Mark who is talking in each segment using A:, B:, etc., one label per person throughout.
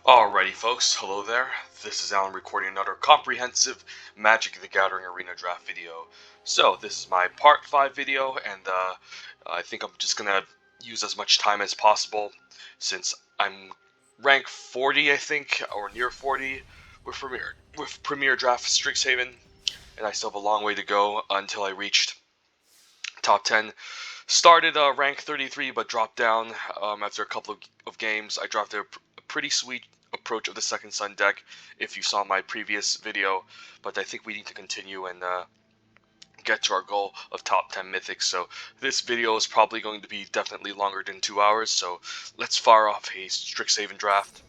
A: Alrighty folks, hello there. This is Alan recording another comprehensive Magic the Gathering Arena Draft video. So this is my part 5 video, and I think I'm just gonna use as much time as possible since I'm rank 40, I think, or near 40 with Premier Draft Strixhaven, and I still have a long way to go until I reached top 10. Started rank 33, but dropped down after a couple of games. I dropped a pretty sweet approach of the Second Sun deck, if you saw my previous video, but I think we need to continue and get to our goal of top 10 Mythics. So this video is probably going to be definitely longer than 2 hours, so let's fire off a Strixhaven draft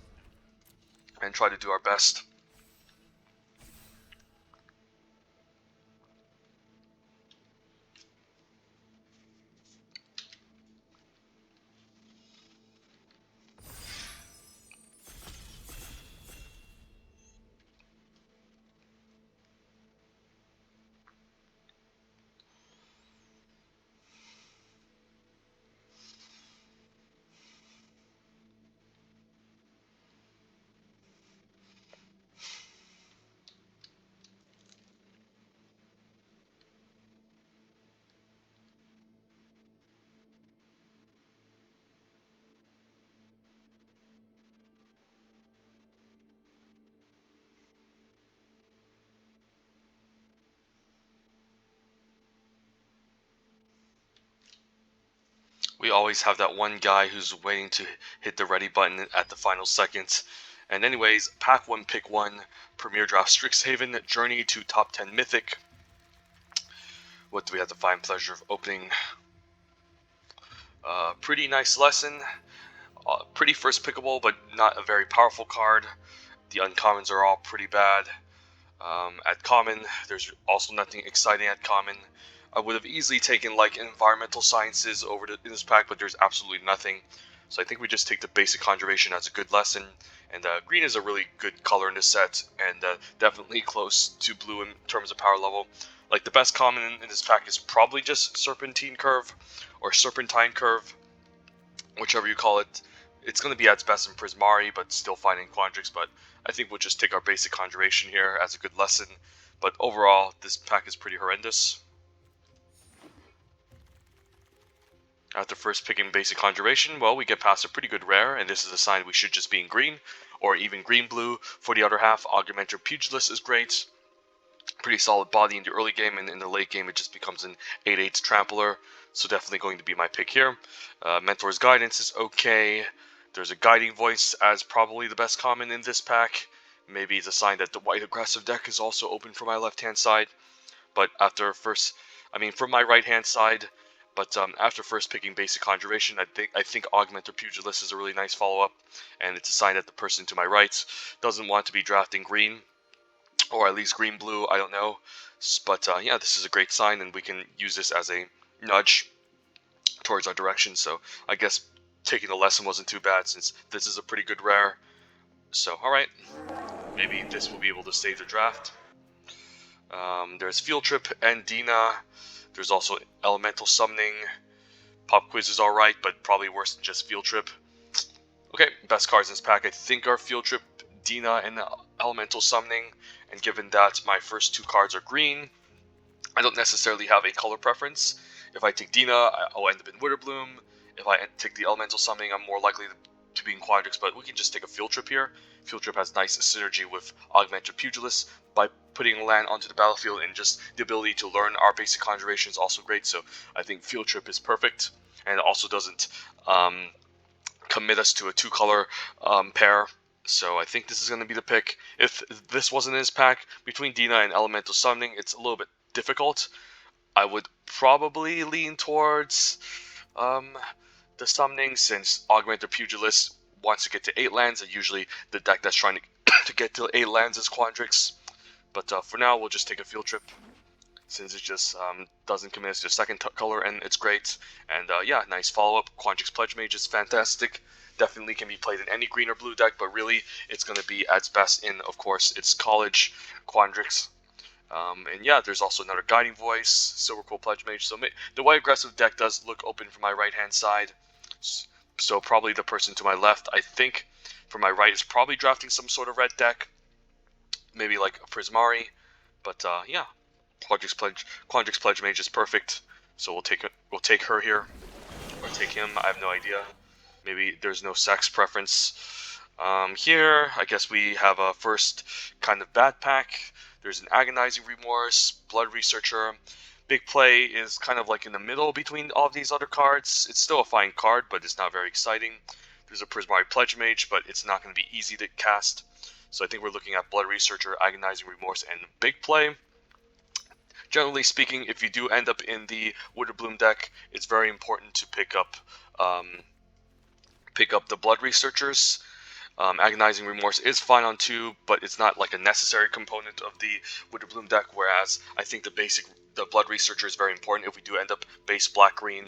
A: and try to do our best. We always have that one guy who's waiting to hit the ready button at the final second. And anyways, pack 1, pick 1, Premier Draft Strixhaven, Journey to Top 10 Mythic. What do we have the fine pleasure of opening? Pretty nice lesson. Pretty first pickable, but not a very powerful card. The uncommons are all pretty bad. At common, there's also nothing exciting at common. I would have easily taken like environmental sciences over in this pack, but there's absolutely nothing. So I think we just take the basic conjuration as a good lesson. And green is a really good color in this set, and definitely close to blue in terms of power level. Like the best common in this pack is probably just Serpentine Curve or Serpentine Curve, whichever you call it. It's going to be at its best in Prismari, but still fine in Quandrix. But I think we'll just take our basic conjuration here as a good lesson. But overall, this pack is pretty horrendous. After first picking basic conjuration, well, we get past a pretty good rare, and this is a sign we should just be in green, or even green-blue. For the other half, Augmenter Pugilist is great. Pretty solid body in the early game, and in the late game it just becomes an 8/8 trampler, so definitely going to be my pick here. Mentor's Guidance is okay. There's a Guiding Voice as probably the best common in this pack. Maybe it's a sign that the white aggressive deck is also open for my left-hand side. But after first, from my right-hand side, but after first picking basic conjuration, I think Augmenter Pugilist is a really nice follow-up, and it's a sign that the person to my right doesn't want to be drafting green, or at least green-blue, I don't know. But yeah, this is a great sign, and we can use this as a nudge towards our direction. So I guess taking the lesson wasn't too bad, since this is a pretty good rare. So alright, maybe this will be able to save the draft. There's Field Trip and Dina. There's also Elemental Summoning. Pop Quiz is alright, but probably worse than just Field Trip. Okay, best cards in this pack I think are Field Trip, Dina, and Elemental Summoning. And given that my first two cards are green, I don't necessarily have a color preference. If I take Dina, I'll end up in Witterbloom. If I take the Elemental Summoning, I'm more likely to be in Quandrix, but we can just take a Field Trip here. Field Trip has nice synergy with Augmenter Pugilist by putting a land onto the battlefield, and just the ability to learn our basic conjuration is also great, so I think Field Trip is perfect, and it also doesn't commit us to a two-color pair. So I think this is going to be the pick. If this wasn't in his pack, between Dina and Elemental Summoning, it's a little bit difficult. I would probably lean towards the Summoning, since Augmenter Pugilist wants to get to 8 lands, and usually the deck that's trying to get to 8 lands is Quandrix. But for now, we'll just take a Field Trip, since it just doesn't commit us to a second color, and it's great. And yeah, nice follow-up. Quandrix Pledge Mage is fantastic. Definitely can be played in any green or blue deck, but really, it's going to be at its best in, of course, its college Quandrix. And yeah, there's also another Guiding Voice, Silverquill Pledge Mage. So the white aggressive deck does look open for my right-hand side. So probably the person to my left, I think, for my right is probably drafting some sort of red deck, maybe like a Prismari. But yeah, Quandrix Pledge Mage is perfect. So we'll take her here, or take him. I have no idea. Maybe there's no sex preference. Here, I guess we have a first kind of bad pack. There's an Agonizing Remorse, Blood Researcher. Big Play is kind of like in the middle between all of these other cards. It's still a fine card, but it's not very exciting. There's a Prismari Pledge Mage, but it's not going to be easy to cast. So I think we're looking at Blood Researcher, Agonizing Remorse, and Big Play. Generally speaking, if you do end up in the Witherbloom deck, it's very important to pick up the Blood Researchers. Agonizing Remorse is fine on 2, but it's not like a necessary component of the Witherbloom deck, whereas I think the Blood Researcher is very important if we do end up base black-green,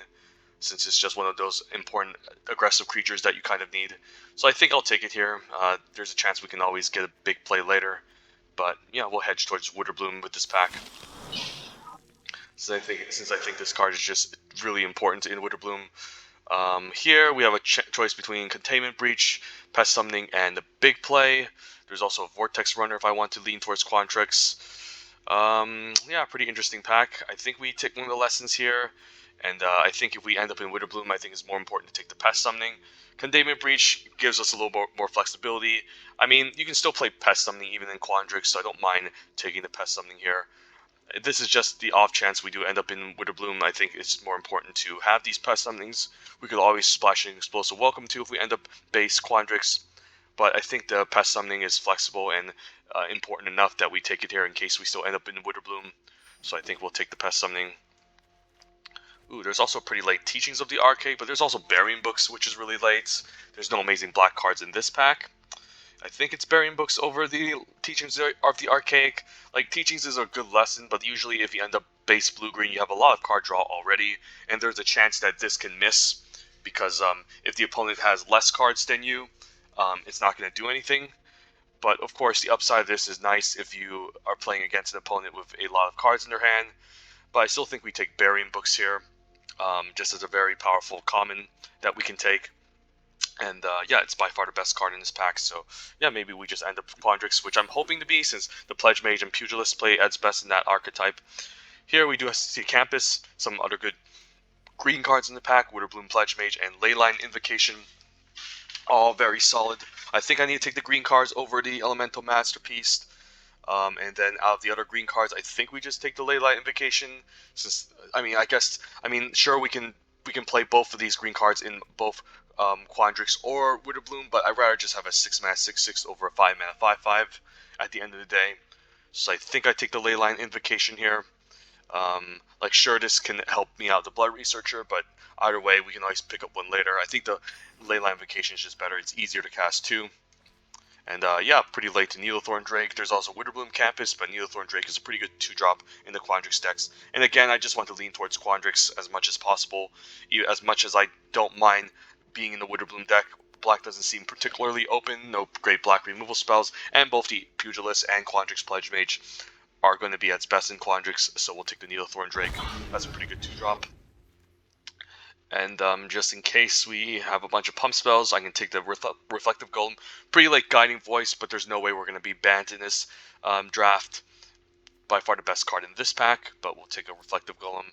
A: since it's just one of those important aggressive creatures that you kind of need. So I think I'll take it here. There's a chance we can always get a big play later, but yeah, we'll hedge towards Witherbloom with this pack. Since I think this card is just really important in Witherbloom. Here we have a choice between Containment Breach, Pest Summoning, and the Big Play. There's also a Vortex Runner if I want to lean towards Quandrix. Yeah, pretty interesting pack. I think we take one of the lessons here, and I think if we end up in Witherbloom, I think it's more important to take the Pest Summoning. Containment Breach gives us a little more flexibility. I mean, you can still play Pest Summoning even in Quandrix, so I don't mind taking the Pest Summoning here. This is just the off chance we do end up in Witherbloom. I think it's more important to have these Pest Summonings. We could always splash an Explosive Welcome to if we end up base Quandrix, but I think the Pest Summoning is flexible and important enough that we take it here in case we still end up in Witherbloom. So I think we'll take the Pest Summoning. Ooh, there's also pretty late Teachings of the Archaic, but there's also Burying Books, which is really late. There's no amazing black cards in this pack. I think it's Burying Books over the Teachings of the Archaic. Like, Teachings is a good lesson, but usually if you end up base blue-green, you have a lot of card draw already, and there's a chance that this can miss, because if the opponent has less cards than you, it's not going to do anything. But, of course, the upside of this is nice if you are playing against an opponent with a lot of cards in their hand. But I still think we take Burying Books here, just as a very powerful common that we can take. And yeah, it's by far the best card in this pack, so yeah, maybe we just end up with Quandrix, which I'm hoping to be, since the Pledge Mage and Pugilist play Ed's best in that archetype. Here we do see Campus, some other good green cards in the pack, Witherbloom Pledge Mage and Leyline Invocation, all very solid. I think I need to take the green cards over the Elemental Masterpiece, and then out of the other green cards, I think we just take the Leyline Invocation, since, sure, we can play both of these green cards in both Quandrix or Witherbloom, but I'd rather just have a 6-mana 6/6 over a 5-mana 5/5 at the end of the day. So I think I take the Leyline Invocation here. Like, sure, this can help me out the Blood Researcher, but either way, we can always pick up one later. I think the Leyline Invocation is just better. It's easier to cast too. And yeah, pretty late to Needlethorn Drake. There's also Witherbloom Campus, but Needlethorn Drake is a pretty good 2-drop in the Quandrix decks. And again, I just want to lean towards Quandrix as much as possible. As much as I don't mind being in the Witherbloom deck, black doesn't seem particularly open, no great black removal spells, and both the Pugilist and Quandrix Pledge Mage are going to be at its best in Quandrix, so we'll take the Needlethorn Drake. That's a pretty good 2-drop. And just in case we have a bunch of pump spells, I can take the Reflective Golem. Pretty late Guiding Voice, but there's no way we're going to be banned in this draft. By far the best card in this pack, but we'll take a Reflective Golem.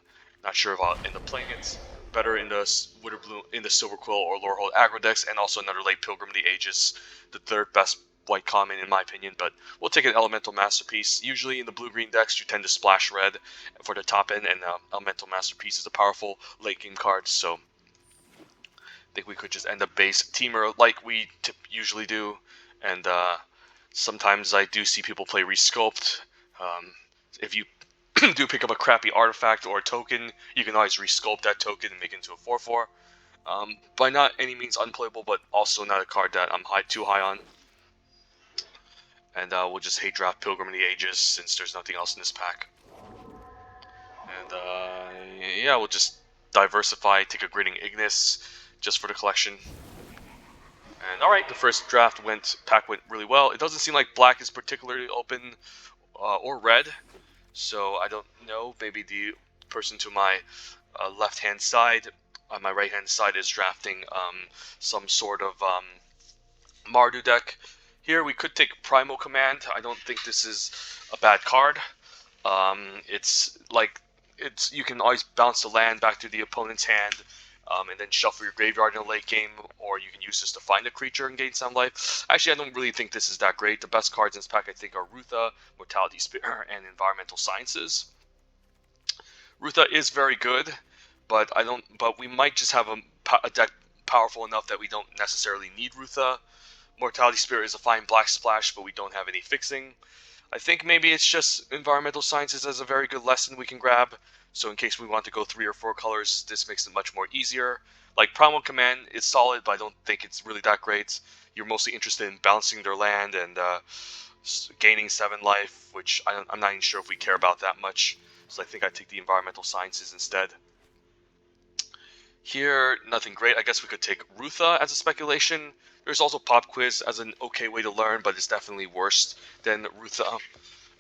A: Not sure if I'll end up playing it. Better in the Witherbloom, in the Silver Quill or Lorehold aggro decks, and also another late Pilgrim of the Ages, the third best white common in my opinion, but we'll take an Elemental Masterpiece. Usually in the blue-green decks, you tend to splash red for the top end, and Elemental Masterpiece is a powerful late game card, so I think we could just end up base Teamer like we usually do, and sometimes I do see people play Resculpt. If you do pick up a crappy artifact or a token, you can always Resculpt that token and make it into a 4/4. By not any means unplayable, but also not a card that I'm too high on. And we'll just hate draft Pilgrim of the Ages, since there's nothing else in this pack. And yeah, we'll just diversify, take a Gritting Ignis, just for the collection. And alright, the first pack went really well. It doesn't seem like black is particularly open, or red, so I don't know, maybe the person to my left-hand side on my right hand side is drafting some sort of Mardu deck. Here we could take Primal Command. I don't think this is a bad card. It's like you can always bounce the land back to the opponent's hand, and then shuffle your graveyard in the late game, or you can use this to find a creature and gain some life. Actually, I don't really think this is that great. The best cards in this pack I think are Rutha, Mortality Spear, and Environmental Sciences. Rutha is very good, but I don't. But we might just have a deck powerful enough that we don't necessarily need Rutha. Mortality Spirit is a fine black splash, but we don't have any fixing. I think maybe it's just Environmental Sciences as a very good lesson we can grab. So in case we want to go 3 or 4 colors, this makes it much more easier. Like Primal Command is solid, but I don't think it's really that great. You're mostly interested in bouncing their land and gaining 7 life, which I'm not even sure if we care about that much. So I think I'd take the Environmental Sciences instead. Here, nothing great. I guess we could take Rutha as a speculation. There's also Pop Quiz as an okay way to learn, but it's definitely worse than Rutha.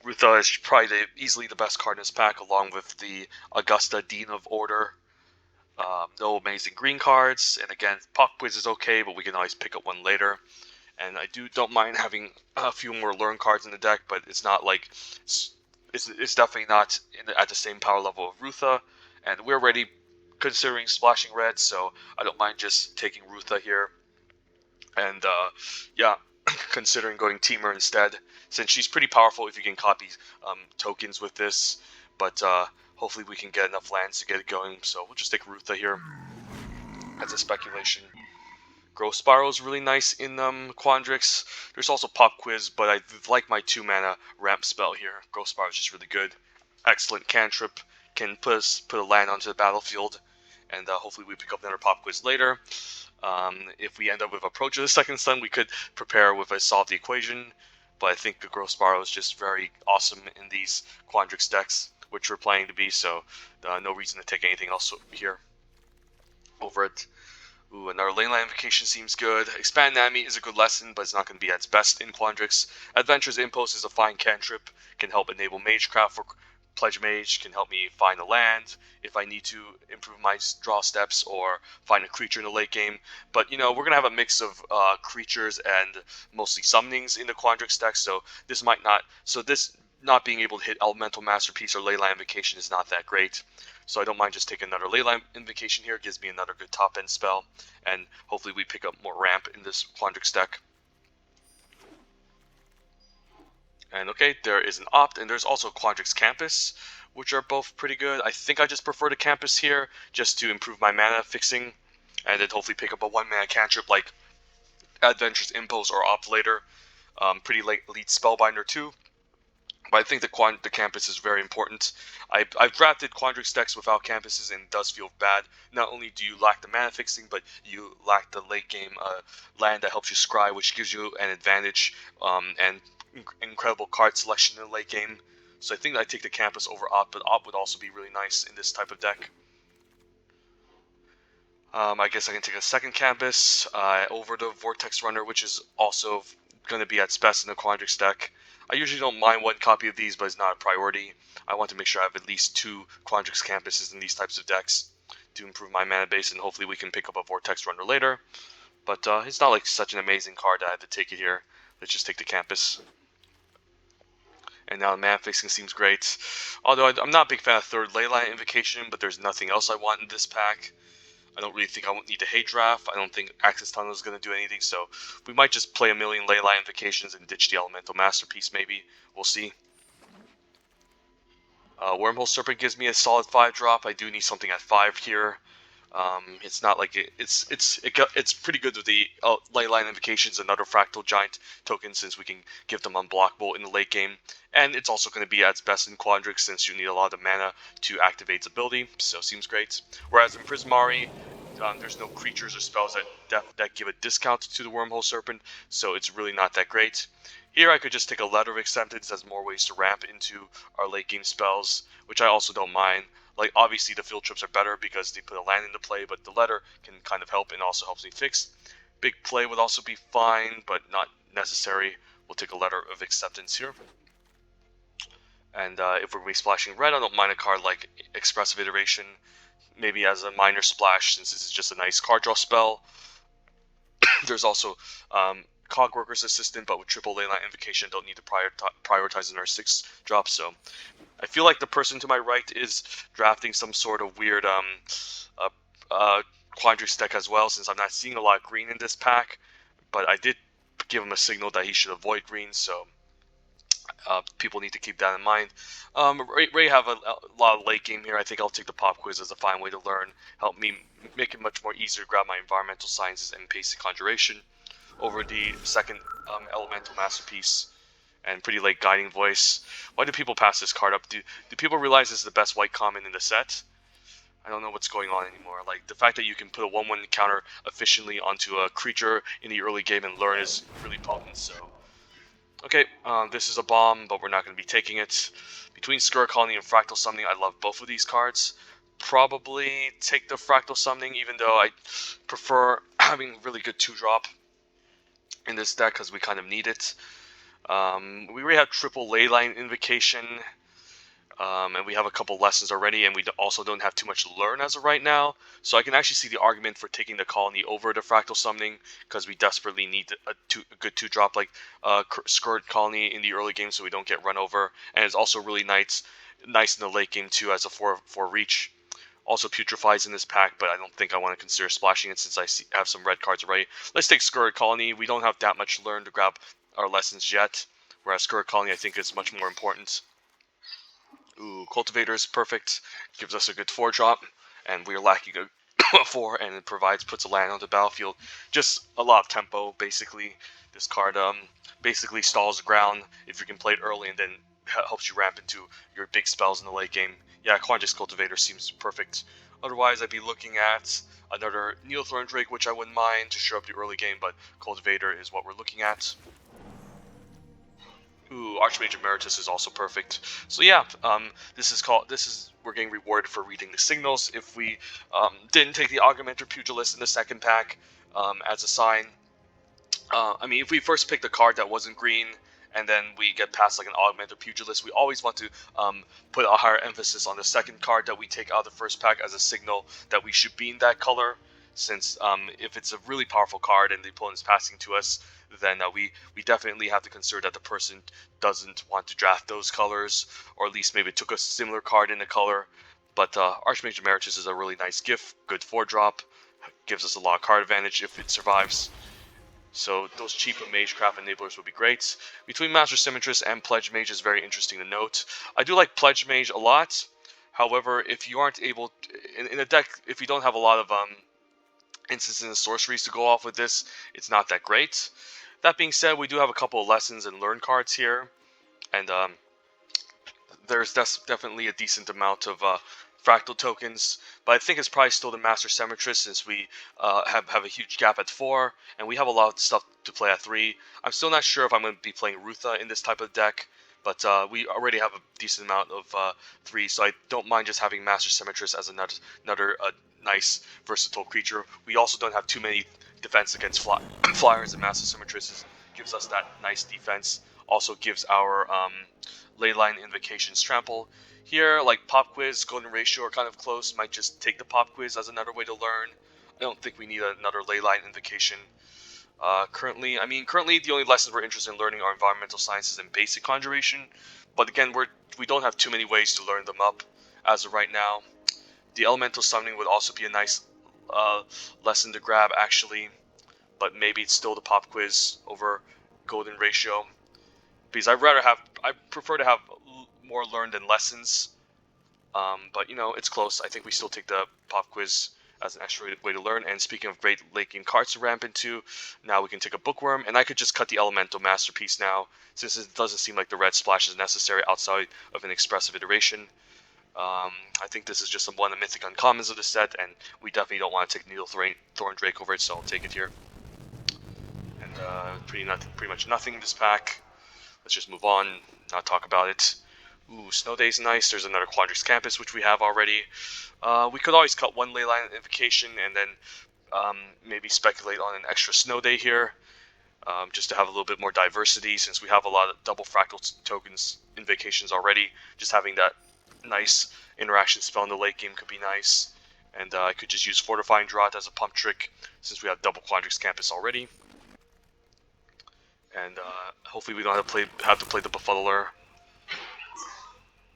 A: Rutha is probably easily the best card in this pack, along with the Augusta Dean of Order. No amazing green cards, and again, Pop Quiz is okay, but we can always pick up one later. And I don't mind having a few more learn cards in the deck, but it's not like it's definitely not at the same power level of Rutha. And we're already considering splashing red, so I don't mind just taking Rutha here. And yeah, considering going Teamer instead, since she's pretty powerful if you can copy tokens with this. But hopefully we can get enough lands to get it going, so we'll just take Rutha here as a speculation. Growth Spiral is really nice in Quandrix. There's also Pop Quiz, but I like my 2 mana ramp spell here. Growth Spiral is just really good. Excellent cantrip, can put a land onto the battlefield, and hopefully we pick up another Pop Quiz later. If we end up with Approach of the Second Sun, we could prepare with a Solve the Equation, but I think the Growth Spiral is just very awesome in these Quandrix decks, which we're planning to be, so no reason to take anything else here over it. Ooh, another Leyline Invocation seems good. Expand Nami is a good lesson, but it's not going to be at its best in Quandrix. Adventure's Impulse is a fine cantrip, can help enable Magecraft for Pledge Mage, can help me find a land if I need to improve my draw steps or find a creature in the late game. But, you know, we're going to have a mix of creatures and mostly summonings in the Quandrix deck, so this might not... So this not being able to hit Elemental Masterpiece or Leyline Invocation is not that great. So I don't mind just taking another Leyline Invocation here. It gives me another good top-end spell. And hopefully we pick up more ramp in this Quandrix deck. And okay, there is an Opt, and there's also Quandrix Campus, which are both pretty good. I think I just prefer the Campus here, just to improve my mana fixing. And then hopefully pick up a 1-mana cantrip like Adventure's Impulse or Opt later. Pretty late elite Spellbinder too. But I think the Campus is very important. I've drafted Quandrix decks without Campuses, and it does feel bad. Not only do you lack the mana fixing, but you lack the late game land that helps you scry, which gives you an advantage and incredible card selection in the late game. So I think I take the Campus over Opt, but Opt would also be really nice in this type of deck. I guess I can take a second Campus over the Vortex Runner, which is also going to be at its best in the Quandrix deck. I usually don't mind one copy of these, but it's not a priority. I want to make sure I have at least 2 Quandrix Campuses in these types of decks to improve my mana base, and hopefully we can pick up a Vortex Runner later. But it's not like such an amazing card that I have to take it here. Let's just take the Campus. And now the mana fixing seems great. Although I'm not a big fan of third Leyline Invocation, but there's nothing else I want in this pack. I don't really think I won't need to hate draft. I don't think Access Tunnel is going to do anything, so we might just play a million Leyline Invocations and ditch the Elemental Masterpiece, maybe. We'll see. Wormhole Serpent gives me a solid 5-drop. I do need something at 5 here. It's not like it's pretty good with the Leyline Invocations, another Fractal Giant token, since we can give them unblockable in the late game. And it's also going to be at its best in Quandrix, since you need a lot of mana to activate its ability, so seems great. Whereas in Prismari, there's no creatures or spells that give a discount to the Wormhole Serpent, so it's really not that great. Here I could just take a Letter of Acceptance as more ways to ramp into our late game spells, which I also don't mind. Like, obviously the field trips are better because they put a land into play, but the letter can kind of help and also helps me fix. Big play would also be fine, but not necessary. We'll take a Letter of Acceptance here. And if we're going to be splashing red, I don't mind a card like Expressive Iteration. maybe as a minor splash, since this is just a nice card draw spell. There's also Cogworker's Assistant, but with triple Leyline Invocation, don't need to prioritize an R6 drop. So I feel like the person to my right is drafting some sort of weird Quandrix deck as well, since I'm not seeing a lot of green in this pack. But I did give him a signal that he should avoid green, so people need to keep that in mind. Ray have a lot of late game here. I think I'll take the pop quiz as a fine way to learn. Help me make it much more easier to grab my environmental sciences and basic conjuration over the second elemental masterpiece and pretty late guiding voice. Why do people pass this card up? Do people realize this is the best white common in the set? I don't know what's going on anymore. Like, the fact that you can put a 1/1 counter efficiently onto a creature in the early game and learn is really potent, so... Okay, this is a bomb, but we're not going to be taking it. Between Scourge Colony and Fractal Summoning, I love both of these cards. Probably take the Fractal Summoning, even though I prefer having really good 2-drop in this deck, because we kind of need it. We already have triple Leyline Invocation, and we have a couple lessons already, and we also don't have too much to learn as of right now. So I can actually see the argument for taking the Colony over the Fractal Summoning, because we desperately need a good 2-drop like Scourge Colony in the early game, so we don't get run over. And it's also really nice in the late game too, as a 4/4 reach. Also putrefies in this pack, but I don't think I want to consider splashing it since I have some red cards already. Let's take Scourge Colony. We don't have that much to learn to grab our lessons yet, whereas Scourge Colony I think is much more important. Ooh, Cultivator is perfect. Gives us a good 4-drop, and we're lacking a 4, and it puts a land on the battlefield. Just a lot of tempo, basically. This card basically stalls the ground if you can play it early, and then helps you ramp into your big spells in the late game. Yeah, Quandrix Cultivator seems perfect. Otherwise, I'd be looking at another Neothorn Drake, which I wouldn't mind to show up the early game, but Cultivator is what we're looking at. Ooh, Archmage Emeritus is also perfect. So yeah, we're getting rewarded for reading the signals. If we didn't take the Augmenter Pugilist in the second pack as a sign, I mean, if we first picked a card that wasn't green, and then we get past like an Augmenter Pugilist, we always want to put a higher emphasis on the second card that we take out of the first pack as a signal that we should be in that color. Since if it's a really powerful card and the opponent is passing to us, then we definitely have to consider that the person doesn't want to draft those colors, or at least maybe took a similar card in the color. But Archmage Emeritus is a really nice gift, good 4-drop, gives us a lot of card advantage if it survives. So those cheap Magecraft enablers would be great. Between Master Symmetrist and Pledge Mage is very interesting to note. I do like Pledge Mage a lot. However, if you aren't able to, in a deck, if you don't have a lot of instances and sorceries to go off with this, it's not that great. That being said, we do have a couple of lessons and learn cards here, and there's definitely a decent amount of fractal tokens, but I think it's probably still the Master Symmetrist, since we have a huge gap at 4, and we have a lot of stuff to play at 3. I'm still not sure if I'm going to be playing Rutha in this type of deck, but we already have a decent amount of 3, so I don't mind just having Master Symmetrist as another nice versatile creature. We also don't have too many defense against flyers, and Master Symmetrist gives us that nice defense. Also gives our Leyline Invocations trample. Here, like Pop Quiz, Golden Ratio are kind of close. Might just take the Pop Quiz as another way to learn. I don't think we need another Leyline Invocation. Currently the only lessons we're interested in learning are environmental sciences and basic conjuration. But again, we don't have too many ways to learn them up as of right now. The elemental summoning would also be a nice lesson to grab, actually. But maybe it's still the Pop Quiz over Golden Ratio, because I prefer to have more learned than lessons. But you know, it's close. I think we still take the Pop Quiz as an extra way to learn. And speaking of great late game cards to ramp into, now we can take a Bookworm, and I could just cut the Elemental Masterpiece now, since it doesn't seem like the red splash is necessary outside of an expressive iteration. I think this is just one of the Mythic uncommons of the set, and we definitely don't want to take Needlethorn Drake over it, so I'll take it here. And pretty much nothing in this pack. Let's just move on, not talk about it. Ooh, Snow Day's nice. There's another Quandrix Campus, which we have already. We could always cut one Leyline Invocation and then maybe speculate on an extra Snow Day here, just to have a little bit more diversity, since we have a lot of double Fractal tokens Invocations already. Just having that nice interaction spell in the late game could be nice. And I could just use Fortifying Draught as a pump trick since we have double Quandrix Campus already. And hopefully we don't have to play the Befuddler.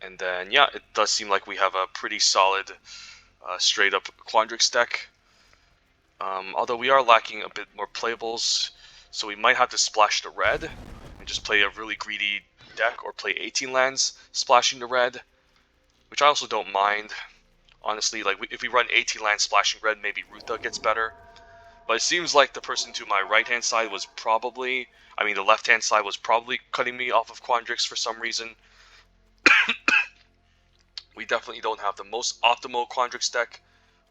A: And then, yeah, it does seem like we have a pretty solid straight-up Quandrix deck. Although we are lacking a bit more playables, so we might have to splash the red and just play a really greedy deck, or play 18 lands splashing the red, which I also don't mind. Honestly, like if we run 18 lands splashing red, maybe Rutha gets better. But it seems like the person to my right-hand side was probably, the left-hand side was probably cutting me off of Quandrix for some reason. We definitely don't have the most optimal Quandrix deck.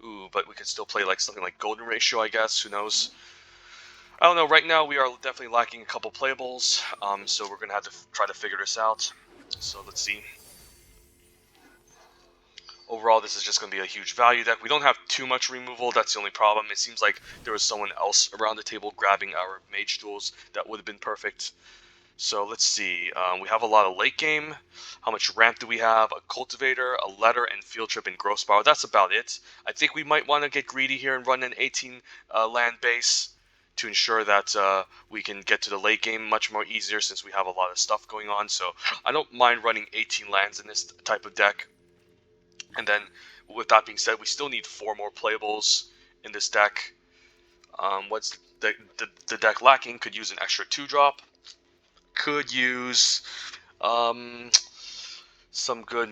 A: Ooh, but we could still play like something like Golden Ratio, I guess. Who knows? I don't know. Right now, we are definitely lacking a couple playables. So we're gonna have to try to figure this out. So let's see. Overall, this is just going to be a huge value deck. We don't have too much removal, that's the only problem. It seems like there was someone else around the table grabbing our mage tools. That would have been perfect. So let's see. We have a lot of late game. How much ramp do we have? A cultivator, a letter, and field trip and growth spiral. That's about it. I think we might want to get greedy here and run an 18 land base to ensure that we can get to the late game much more easier since we have a lot of stuff going on. So I don't mind running 18 lands in this type of deck. And then, with that being said, we still need 4 more playables in this deck. What's the deck lacking? Could use an extra 2-drop. Could use some good.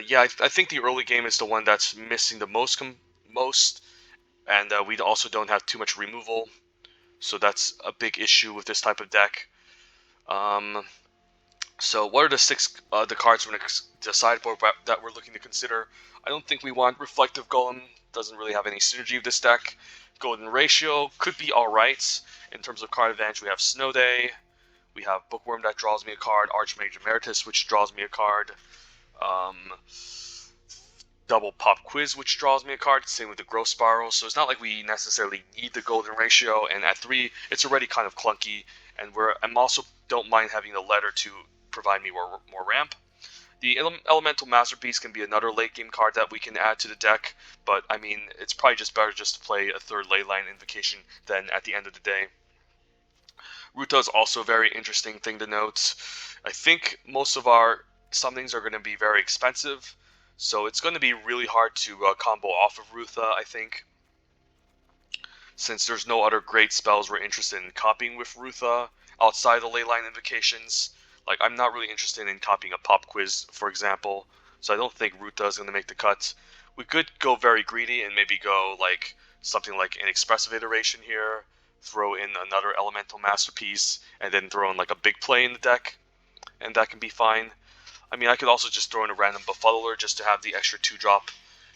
A: Yeah, I think the early game is the one that's missing the most. And we also don't have too much removal, so that's a big issue with this type of deck. So what are the 6 the cards from the sideboard that we're looking to consider? I don't think we want Reflective Golem. Doesn't really have any synergy with this deck. Golden Ratio could be alright. In terms of card advantage, we have Snow Day. We have Bookworm that draws me a card. Archmage Emeritus, which draws me a card. Double Pop Quiz, which draws me a card. Same with the Growth Spiral. So it's not like we necessarily need the Golden Ratio. And at 3, it's already kind of clunky. And I'm also don't mind having the letter to provide me more ramp. The Elemental Masterpiece can be another late game card that we can add to the deck, but it's probably just better just to play a 3rd Leyline Invocation than at the end of the day. Rutha is also a very interesting thing to note. I think most of our summonings are going to be very expensive, so it's going to be really hard to combo off of Rutha, I think. Since there's no other great spells we're interested in copying with Rutha outside the Leyline Invocations. Like, I'm not really interested in copying a Pop Quiz, for example, so I don't think Rutha is going to make the cut. We could go very greedy and maybe go like something like an Expressive Iteration here, throw in another Elemental Masterpiece, and then throw in like a big play in the deck, and that can be fine. I could also just throw in a random Befuddler just to have the extra 2-drop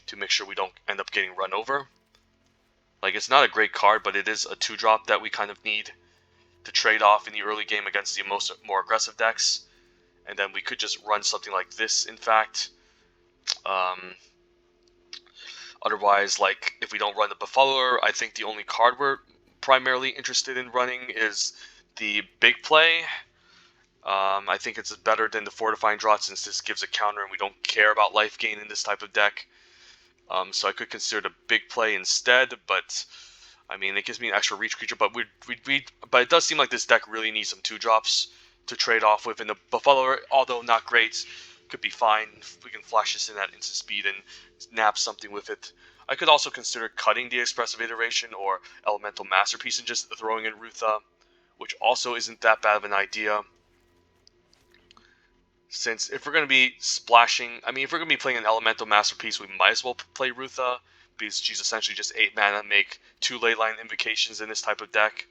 A: to make sure we don't end up getting run over. Like, it's not a great card, but it is a 2-drop that we kind of need to trade off in the early game against the more aggressive decks. And then we could just run something like this, in fact. Otherwise, like, if we don't run the Befuddler, I think the only card we're primarily interested in running is the big play. I think it's better than the Fortifying Draught since this gives a counter and we don't care about life gain in this type of deck. So I could consider the big play instead, but it gives me an extra reach creature. But but it does seem like this deck really needs some 2-drops to trade off with, and the Befuddler, although not great, could be fine. We can flash this in at instant speed and nab something with it. I could also consider cutting the Expressive Iteration or Elemental Masterpiece and just throwing in Rutha, which also isn't that bad of an idea. Since if we're going to be splashing, if we're going to be playing an Elemental Masterpiece, we might as well play Rutha, because she's essentially just 8 mana, make 2 Leyline Invocations in this type of deck.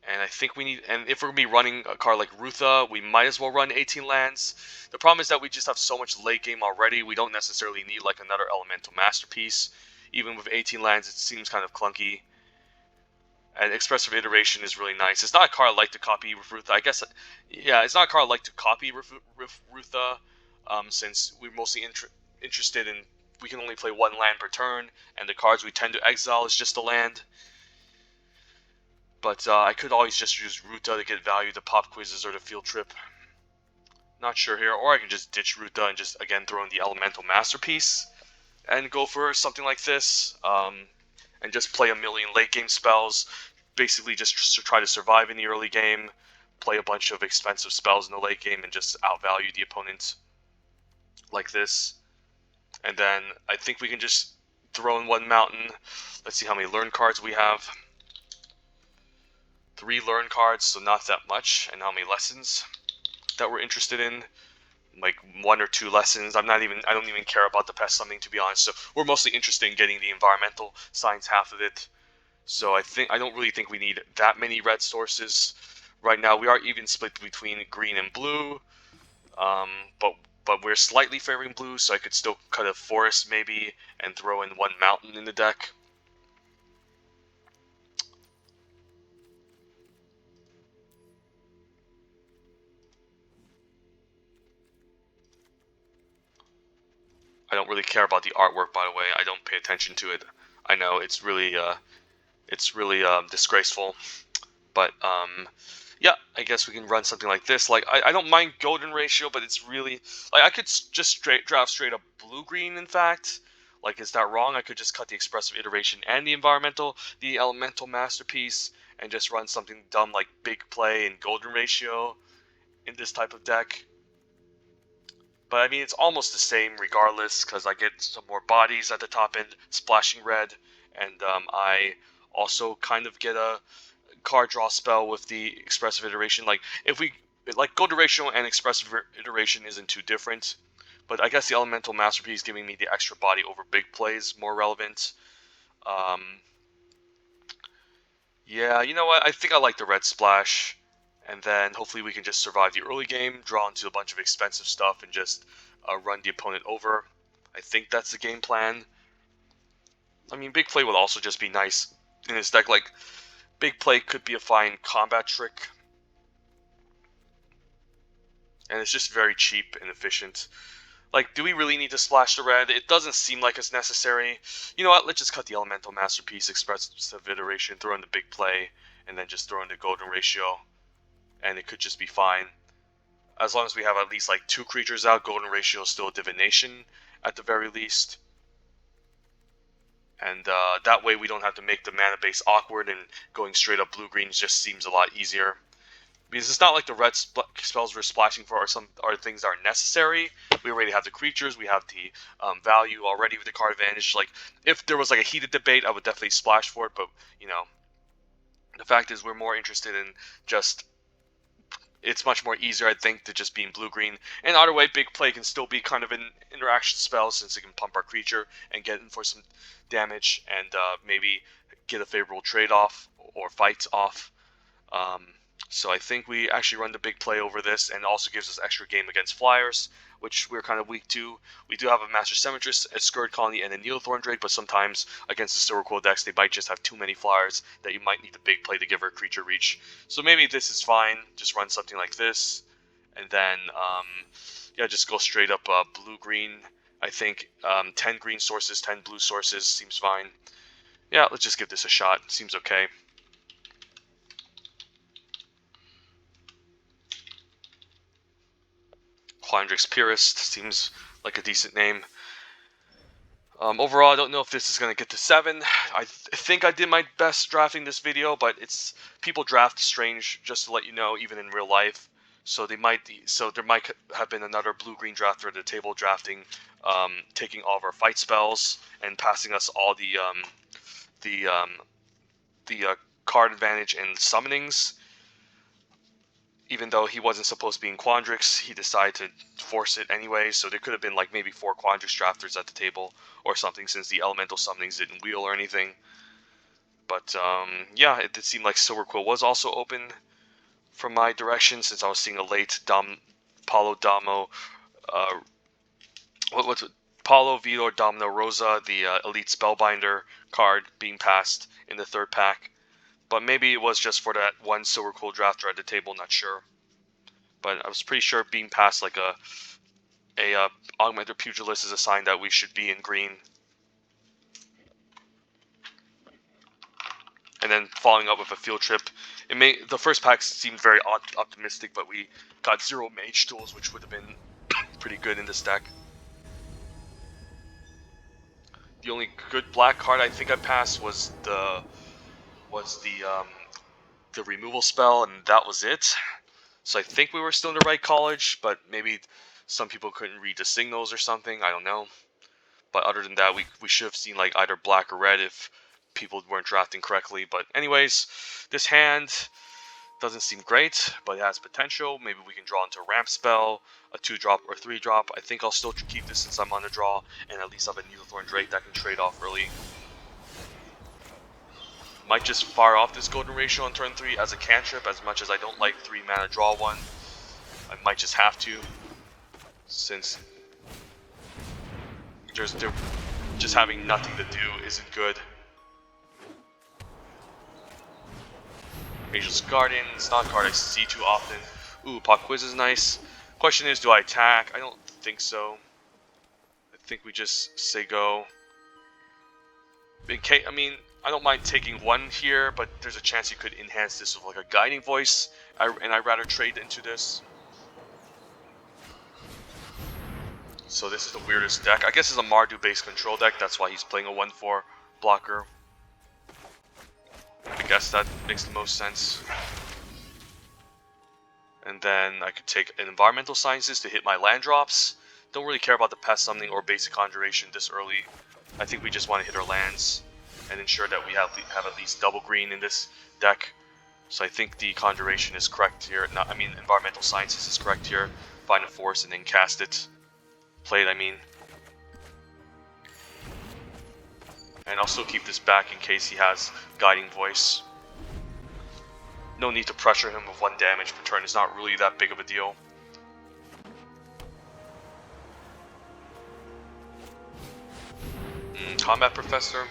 A: And I think and if we're going to be running a card like Rutha, we might as well run 18 lands. The problem is that we just have so much late game already, we don't necessarily need like another Elemental Masterpiece. Even with 18 lands, it seems kind of clunky. And Expressive Iteration is really nice. It's not a card I like to copy with Rutha. I guess, yeah, it's not a card I like to copy with Rutha, since we're mostly interested in, we can only play 1 land per turn, and the cards we tend to exile is just a land. But I could always just use Rutha to get value to Pop Quizzes or the Field Trip. Not sure here, or I can just ditch Rutha and just again throw in the Elemental Masterpiece. and go for something like this, and just play a million late game spells. Basically, just try to survive in the early game, play a bunch of expensive spells in the late game, and just outvalue the opponent like this. And then I think we can just throw in one mountain. Let's see how many learn cards we have. 3 learn cards, so not that much. And how many lessons that we're interested in. Like 1 or 2 lessons. I don't even care about the pest summoning, to be honest. So we're mostly interested in getting the environmental science half of it. So I don't really think we need that many red sources right now. We are even split between green and blue, but we're slightly favoring blue, so I could still cut a forest maybe and throw in 1 mountain in the deck. I don't really care about the artwork, by the way. I don't pay attention to it. I know it's really disgraceful, but yeah, I guess we can run something like this. Like I don't mind golden ratio, but it's really like I could just draft straight up blue green. In fact, like is that wrong? I could just cut the expressive iteration and the elemental masterpiece, and just run something dumb like big play and golden ratio in this type of deck. But I mean, it's almost the same regardless, because I get some more bodies at the top end, splashing red, and I also kind of get a card draw spell with the expressive iteration. Like, if we, like, golden ratio and expressive iteration isn't too different, but I guess the elemental masterpiece giving me the extra body over big plays more relevant. Yeah, you know what? I think I like the red splash. And then hopefully we can just survive the early game, draw into a bunch of expensive stuff, and just run the opponent over. I think that's the game plan. I mean, big play would also just be nice in this deck. Like, big play could be a fine combat trick. And it's just very cheap and efficient. Like, do we really need to splash the red? It doesn't seem like it's necessary. You know what? Let's just cut the elemental masterpiece, expressive iteration, throw in the big play, and then just throw in the golden ratio. And it could just be fine. As long as we have at least like 2 creatures out, golden ratio is still a divination at the very least. And that way we don't have to make the mana base awkward, and going straight up blue-green just seems a lot easier. Because it's not like the red spells we're splashing for are things that are necessary. We already have the creatures, we have the value already with the card advantage. Like, if there was like a heated debate, I would definitely splash for it, but, you know, the fact is we're more interested in just... It's much more easier, I think, to just be in blue-green. And either way, big play can still be kind of an interaction spell, since it can pump our creature and get in for some damage, and maybe get a favorable trade-off or fights off. So I think we actually run the big play over this, and it also gives us extra game against flyers, which we're kind of weak to. We do have a Master Symmetrist, a Scourge Colony, and a Needlethorn Drake, but sometimes against the Silver Quill decks, they might just have too many flyers that you might need the big play to give her creature reach. So maybe this is fine. Just run something like this, and then yeah, just go straight up blue-green. I think 10 green sources, 10 blue sources seems fine. Yeah, let's just give this a shot. Seems okay. Clondrix Purist seems like a decent name. Overall, I don't know if this is going to get to 7. I think I did my best drafting this video, but people draft strange, just to let you know, even in real life. So there might have been another blue-green drafter at the table drafting, taking all of our fight spells and passing us all the card advantage and summonings. Even though he wasn't supposed to be in Quandrix, he decided to force it anyway, so there could have been like maybe 4 Quandrix drafters at the table or something, since the elemental summonings didn't wheel or anything. But yeah, it did seem like Silver Quill was also open from my direction, since I was seeing a late Paulo Damo, what's it? Paulo Vito Domino Rosa, the Elite Spellbinder card being passed in the 3rd pack. But maybe it was just for that one Silver Quill drafter at the table, not sure. But I was pretty sure being passed like a Augmented Pugilist is a sign that we should be in green. And then following up with a field trip. The first pack seemed very optimistic, but we got 0 Mage Tools, which would have been pretty good in this deck. The only good black card I think I passed was the removal spell, and that was it. So I think we were still in the right college, but maybe some people couldn't read the signals or something. I don't know. But other than that, we should have seen like either black or red if people weren't drafting correctly. But anyways, this hand doesn't seem great, but it has potential. Maybe we can draw into a ramp spell, a 2-drop or 3-drop. I think I'll still keep this since I'm on the draw, and at least have a Needlethorn Drake that can trade off early. Might just fire off this Golden Ratio on turn 3 as a cantrip, as much as I don't like 3 mana draw 1. I might just have to, since they're just having nothing to do isn't good. Ageless Guardian, it's not a card I see too often. Ooh, Pop Quiz is nice. Question is, do I attack? I don't think so. I think we just say go. I mean, I don't mind taking 1 here, but there's a chance you could enhance this with like a Guiding Voice, and I'd rather trade into this. So this is the weirdest deck. I guess it's a Mardu-based control deck, that's why he's playing a 1/4 blocker. I guess that makes the most sense. And then I could take an Environmental Sciences to hit my land drops. Don't really care about the Pest Summoning or Basic Conjuration this early. I think we just want to hit our lands and ensure that we have at least double green in this deck. So I think the Conjuration is correct here. No, I mean Environmental Sciences is correct here. Find a force and then cast it. Play it, I mean. And I'll still keep this back in case he has Guiding Voice. No need to pressure him with 1 damage per turn. It's not really that big of a deal. Combat Professor.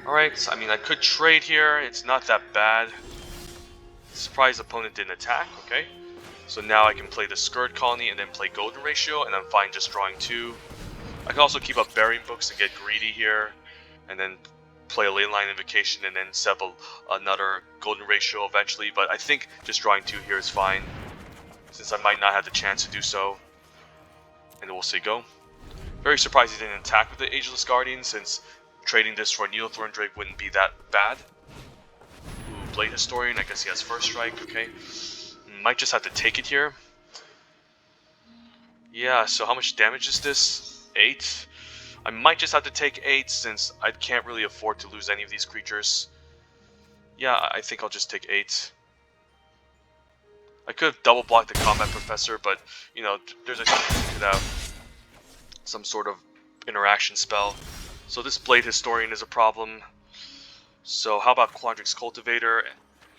A: Alright, I mean I could trade here. It's not that bad. Surprised opponent didn't attack, okay. So now I can play the Scourge Colony and then play Golden Ratio, and I'm fine just drawing 2. I can also keep up Burying Books and get greedy here, and then play a Leyline Invocation and then set up another Golden Ratio eventually, but I think just drawing 2 here is fine, since I might not have the chance to do so. And then we'll say go. Very surprised he didn't attack with the Ageless Guardian, since trading this for a Needlethorn Drake wouldn't be that bad. Ooh, Blade Historian, I guess he has first strike, okay. Might just have to take it here. Yeah, so how much damage is this? 8? I might just have to take 8 since I can't really afford to lose any of these creatures. Yeah, I think I'll just take 8. I could have double blocked the Combat Professor, but, you know, there's a chance we could have some sort of interaction spell. So this Blade Historian is a problem. So how about Quandrix Cultivator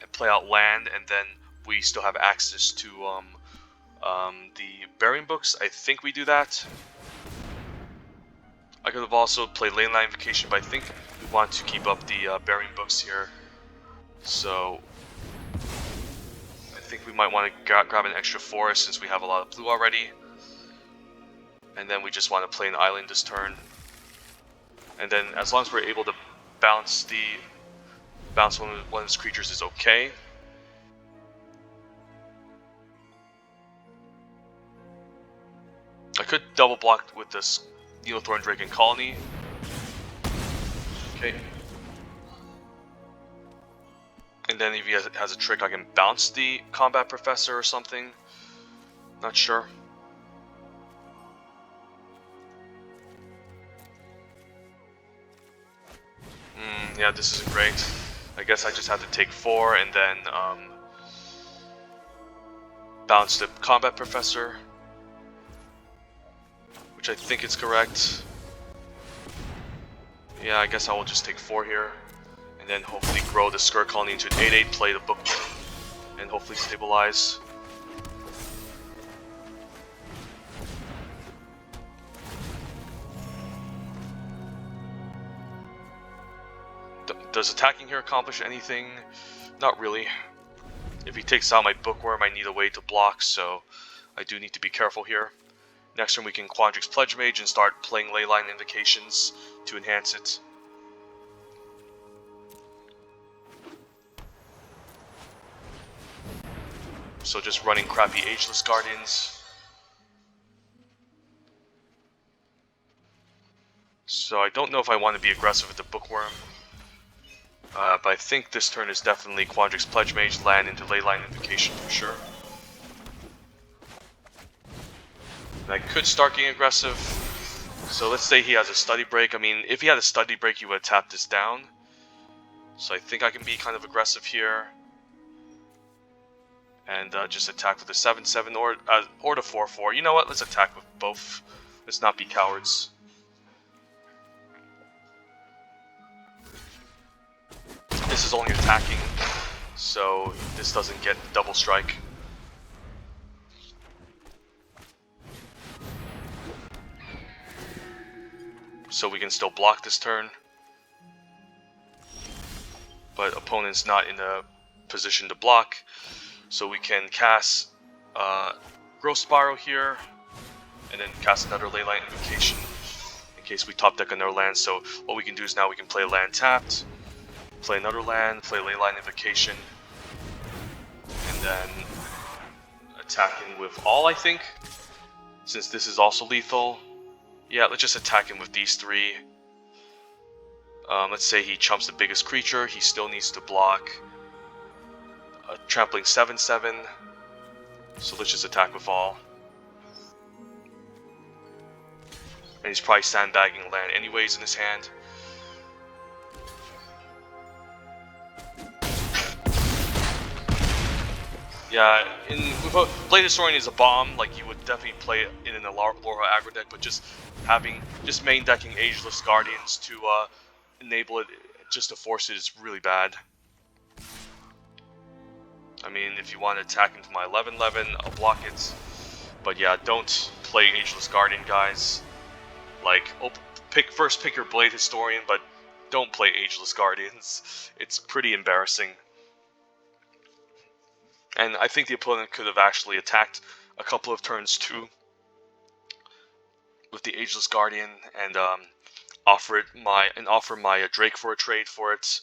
A: and play out land, and then we still have access to the Burying Books. I think we do that. I could have also played Leyline Invocation, but I think we want to keep up the Burying Books here. So I think we might want to grab an extra forest since we have a lot of blue already. And then we just want to play an island this turn. And then as long as we're able to bounce one of his creatures is okay. I could double block with this Needlethorn Drake and Colony. Okay. And then if he has a trick, I can bounce the Combat Professor or something. Not sure. Yeah, this isn't great. I guess I just have to take 4 and then bounce the Combat Professor, which I think is correct. Yeah, I guess I will just take 4 here, and then hopefully grow the Scourge Colony into an 8/8, play the Bookworm, and hopefully stabilize. Does attacking here accomplish anything? Not really. If he takes out my Bookworm, I need a way to block, so I do need to be careful here. Next turn we can Quandrix Pledge Mage and start playing Leyline Invocations to enhance it. So just running crappy Ageless Guardians. So So I don't know if I want to be aggressive with the Bookworm. But I think this turn is definitely Quandrix Pledge Mage, land into Leyline Invocation for sure. And I could start getting aggressive. So let's say he has a Study Break. I mean, if he had a Study Break, he would have tapped this down. So I think I can be kind of aggressive here. And just attack with the 7/7 or the 4/4. You know what? Let's attack with both. Let's not be cowards. This is only attacking, so this doesn't get double strike. So we can still block this turn. But opponent's not in a position to block. So we can cast Growth Spiral here, and then cast another Leyline Invocation in case we top deck another land. So what we can do is now we can play land tapped, play another land, play Leyline Invocation, and then attacking with all, I think, since this is also lethal. Yeah, let's just attack him with these three. Let's say he chumps the biggest creature, he still needs to block a trampling 7/7, so let's just attack with all. And he's probably sandbagging land anyways in his hand. Yeah, Blade Historian is a bomb, like you would definitely play it in an Laura aggro deck, but just main decking Ageless Guardians to enable it, just to force it, is really bad. I mean, if you want to attack into my 11/11, I'll block it. But yeah, don't play Ageless Guardian, guys. Like, first pick your Blade Historian, but don't play Ageless Guardians. It's pretty embarrassing. And I think the opponent could have actually attacked a couple of turns too with the Ageless Guardian and offer my Drake for a trade for it,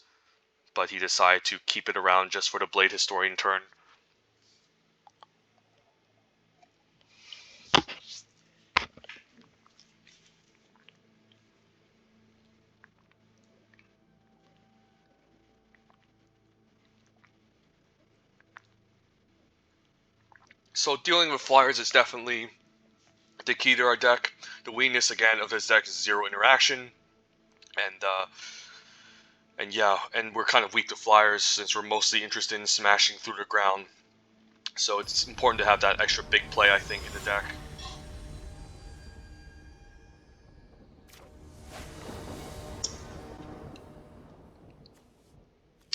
A: but he decided to keep it around just for the Blade Historian turn. So dealing with flyers is definitely the key to our deck. The weakness again of this deck is 0 interaction, and yeah, and we're kind of weak to flyers since we're mostly interested in smashing through the ground. So it's important to have that extra big play, I think, in the deck.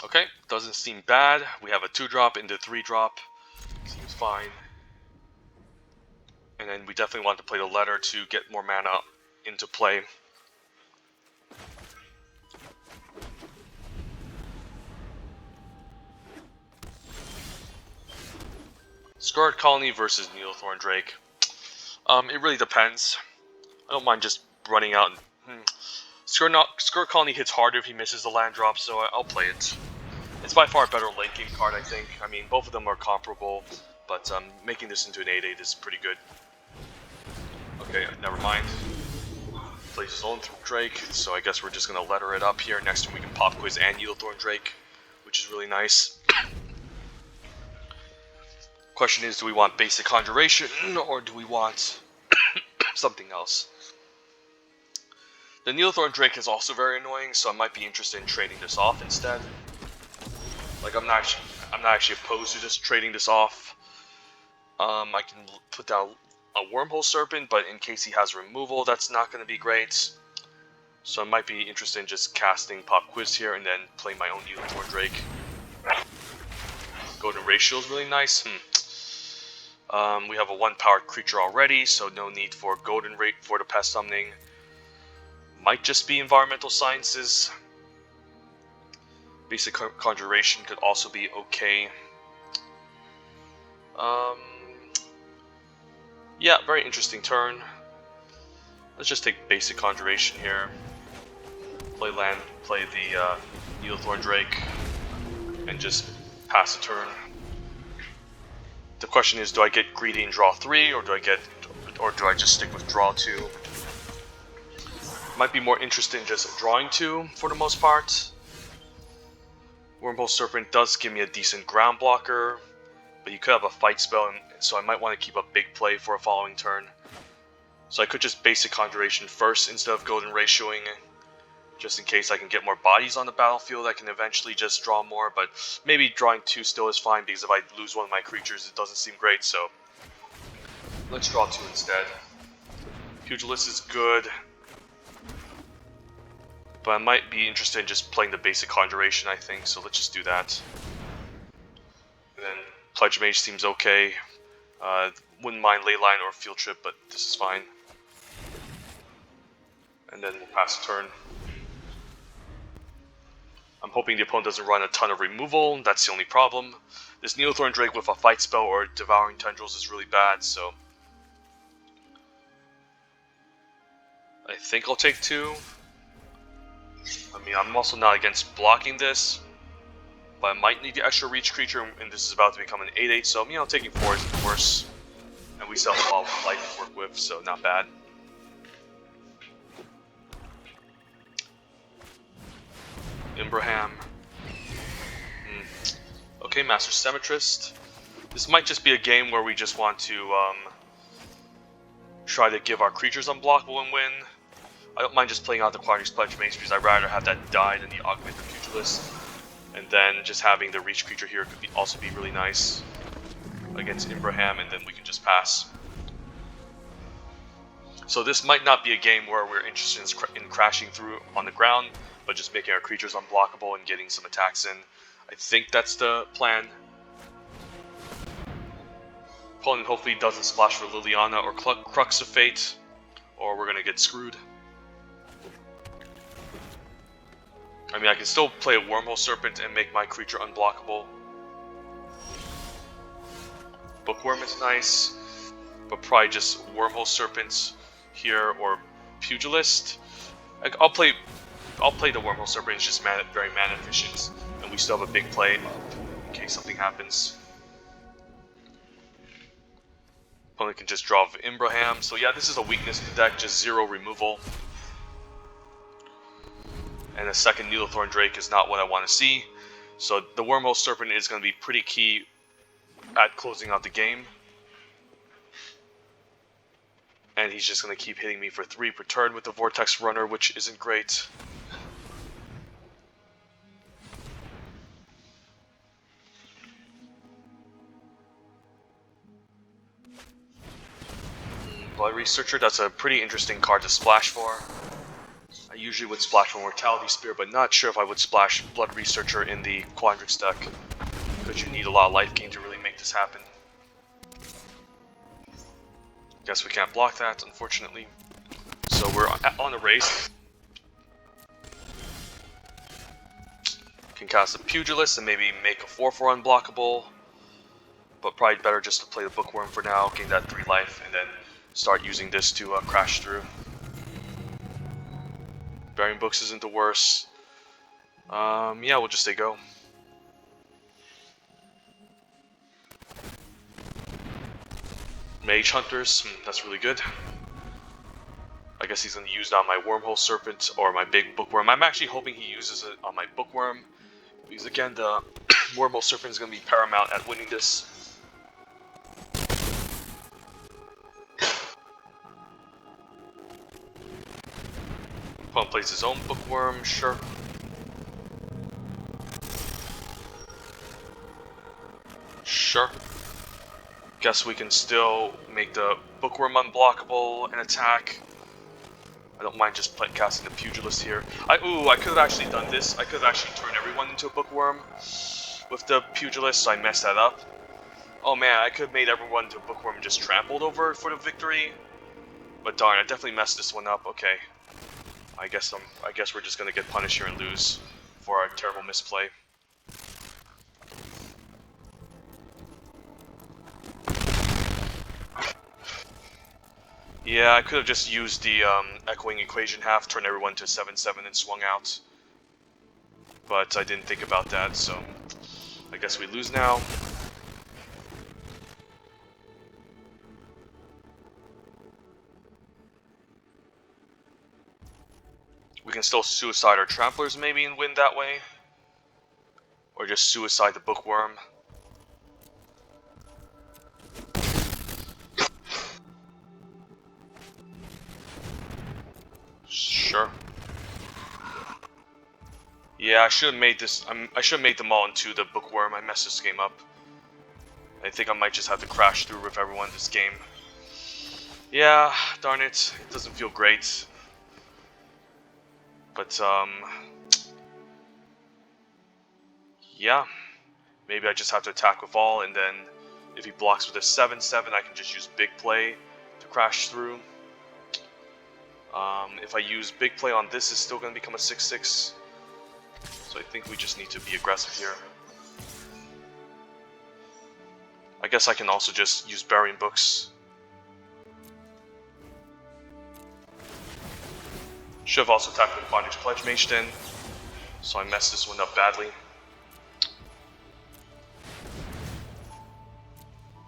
A: Okay, doesn't seem bad. We have a 2-drop into 3-drop. Seems fine. And then we definitely want to play the letter to get more mana into play. Scarred Colony versus Needlethorn Drake. It really depends. I don't mind just running out. Scarred Colony hits harder if he misses the land drop, so I'll play it. It's by far a better late game card, I think. I mean, both of them are comparable, but making this into an 8/8 is pretty good. Okay, never mind. Plays his own Drake, so I guess we're just gonna letter it up here. Next time we can pop quiz and Needlethorn Drake, which is really nice. Question is, do we want basic conjuration or do we want something else? The Needlethorn Drake is also very annoying, so I might be interested in trading this off instead. Like, I'm not actually opposed to just trading this off. I can put down a Wormhole Serpent, but in case he has removal, that's not going to be great. So I might be interested in just casting Pop Quiz here and then playing my own Needlethorn Drake. Golden Ratio is really nice. We have a 1-powered creature already, so no need for Golden Rate for the Pest Summoning. Might just be Environmental Sciences. Basic Conjuration could also be okay. Yeah, very interesting turn. Let's just take Basic Conjuration here. Play land, play the Needlethorn Drake, and just pass the turn. The question is, do I get greedy and draw 3, or do I just stick with draw 2? Might be more interested in just drawing 2 for the most part. Wormhole Serpent does give me a decent ground blocker, but you could have a fight spell, so I might want to keep a big play for a following turn. So I could just basic Conjuration first instead of Golden Ratioing, just in case I can get more bodies on the battlefield. I can eventually just draw more, but maybe drawing 2 still is fine, because if I lose one of my creatures, it doesn't seem great, so let's draw 2 instead. Pugilist is good, but I might be interested in just playing the basic Conjuration, I think, so let's just do that. And then Pledge Mage seems okay. Wouldn't mind Leyline or Field Trip, but this is fine. And then we'll pass a turn. I'm hoping the opponent doesn't run a ton of removal, that's the only problem. This Neothorn Drake with a fight spell or Devouring Tendrils is really bad, so I think I'll take 2. I mean, I'm also not against blocking this, but I might need the extra reach creature, and this is about to become an 8/8, so, you know, taking 4 isn't worse. And we still have a lot of life to work with, so not bad. Imbraham. Okay, Master Symmetrist. This might just be a game where we just want to try to give our creatures unblockable and win. I don't mind just playing out the Quandary Pledge Mage, because I'd rather have that die than the Augmented Pugilist. And then just having the reach creature here could also be really nice against Imbraham, and then we can just pass. So this might not be a game where we're interested in crashing through on the ground, but just making our creatures unblockable and getting some attacks in. I think that's the plan. Opponent hopefully doesn't splash for Liliana or Crux of Fate, or we're gonna get screwed. I mean, I can still play a Wormhole Serpent and make my creature unblockable. Bookworm is nice, but probably just Wormhole Serpents here or Pugilist. I'll play the Wormhole Serpent. It's just very mana efficient, and we still have a big play up in case something happens. Opponent can just draw Imbraham. So yeah, this is a weakness in the deck, just 0 removal. And a second Needlethorn Drake is not what I want to see. So the Wormhole Serpent is going to be pretty key at closing out the game. And he's just going to keep hitting me for 3 per turn with the Vortex Runner, which isn't great. Blood Researcher, that's a pretty interesting card to splash for. I usually would splash for Mortality Spear, but not sure if I would splash Blood Researcher in the Quandrix deck, because you need a lot of life gain to really make this happen. Guess we can't block that, unfortunately. So we're on a race. Can cast a Pugilist and maybe make a 4/4 unblockable, but probably better just to play the Bookworm for now, gain that 3 life, and then start using this to crash through. Bearing Books isn't the worst. Yeah, we'll just say go. Mage Hunters, that's really good. I guess he's going to use it on my Wormhole Serpent or my big Bookworm. I'm actually hoping he uses it on my Bookworm, because again, the Wormhole Serpent is going to be paramount at winning this. Opponent plays his own Bookworm, sure. Sure. Guess we can still make the Bookworm unblockable and attack. I don't mind just casting the Pugilist here. I could have actually done this. I could have actually turned everyone into a Bookworm with the Pugilist, so I messed that up. Oh man, I could have made everyone into a Bookworm and just trampled over for the victory. But darn, I definitely messed this one up. Okay. I guess we're just gonna get punished here and lose for our terrible misplay. Yeah, I could have just used the Echoing Equation half, turned everyone to 7/7 and swung out. But I didn't think about that, so I guess we lose now. can still suicide our tramplers maybe and win that way. Or just suicide the bookworm. Sure. Yeah, I should have made this. I should have made them all into the bookworm. I messed this game up. I think I might just have to crash through with everyone this game. Yeah, darn it. It doesn't feel great. But, yeah. Maybe I just have to attack with all, and then if he blocks with a 7-7, I can just use big play to crash through. If I use big play on this, it's still going to become a 6-6. So I think we just need to be aggressive here. I guess I can also just use burying books. Should have also attacked with Bondage Pledge Mage then, so I messed this one up badly.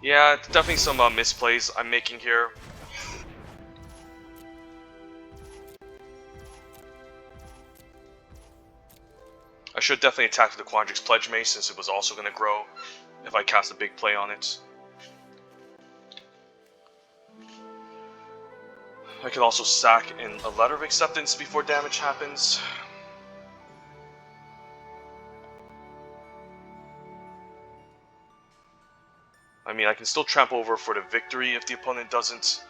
A: Yeah, definitely some misplays I'm making here. I should definitely attack with the Quandrix Pledge Mace since it was also going to grow if I cast a big play on it. I can also sack in a Letter of Acceptance before damage happens. I mean, I can still trample over for the victory if the opponent doesn't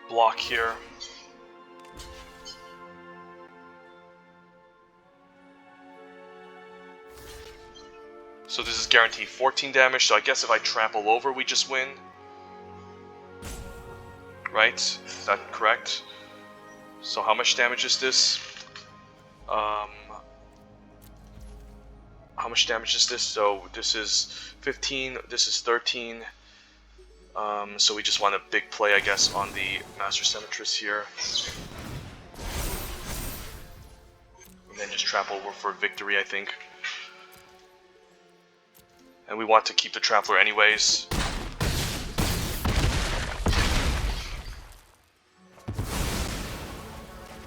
A: block here. So this is guaranteed 14 damage, so I guess if I trample over, we just win. Right? Is that correct? So how much damage is this? How much damage is this? So this is 15, this is 13. So we just want a big play, I guess, on the Master Senatress here. And then just trample over for victory, I think. And we want to keep the Trampler anyways.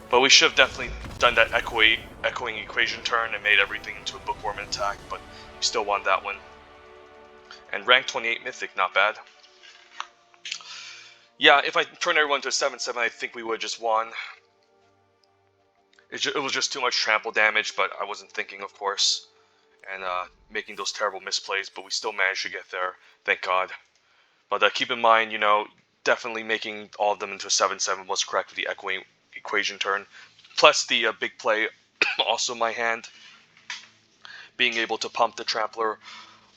A: But we should have definitely done that echoing equation turn and made everything into a bookworm attack, but we still won that one. And rank 28 Mythic, not bad. Yeah, if I turn everyone to a 7-7, I think we would have just won. It was just too much trample damage, but I wasn't thinking, of course. And making those terrible misplays, but we still managed to get there, thank God. But keep in mind, you know, definitely making all of them into a 7-7 was correct with the echoing equation turn. Plus the big play, also my hand. Being able to pump the Trampler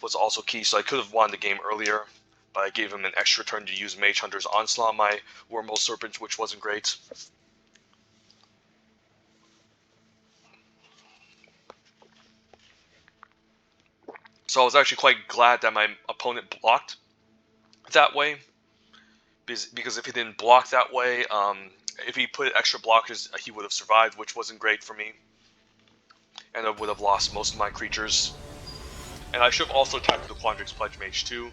A: was also key, so I could have won the game earlier, but I gave him an extra turn to use Mage Hunter's Onslaught on my Wormhole Serpent, which wasn't great. So I was actually quite glad that my opponent blocked that way, because if he didn't block that way, if he put extra blockers, he would have survived, which wasn't great for me. And I would have lost most of my creatures. And I should have also attacked the Quandrix Pledge Mage too,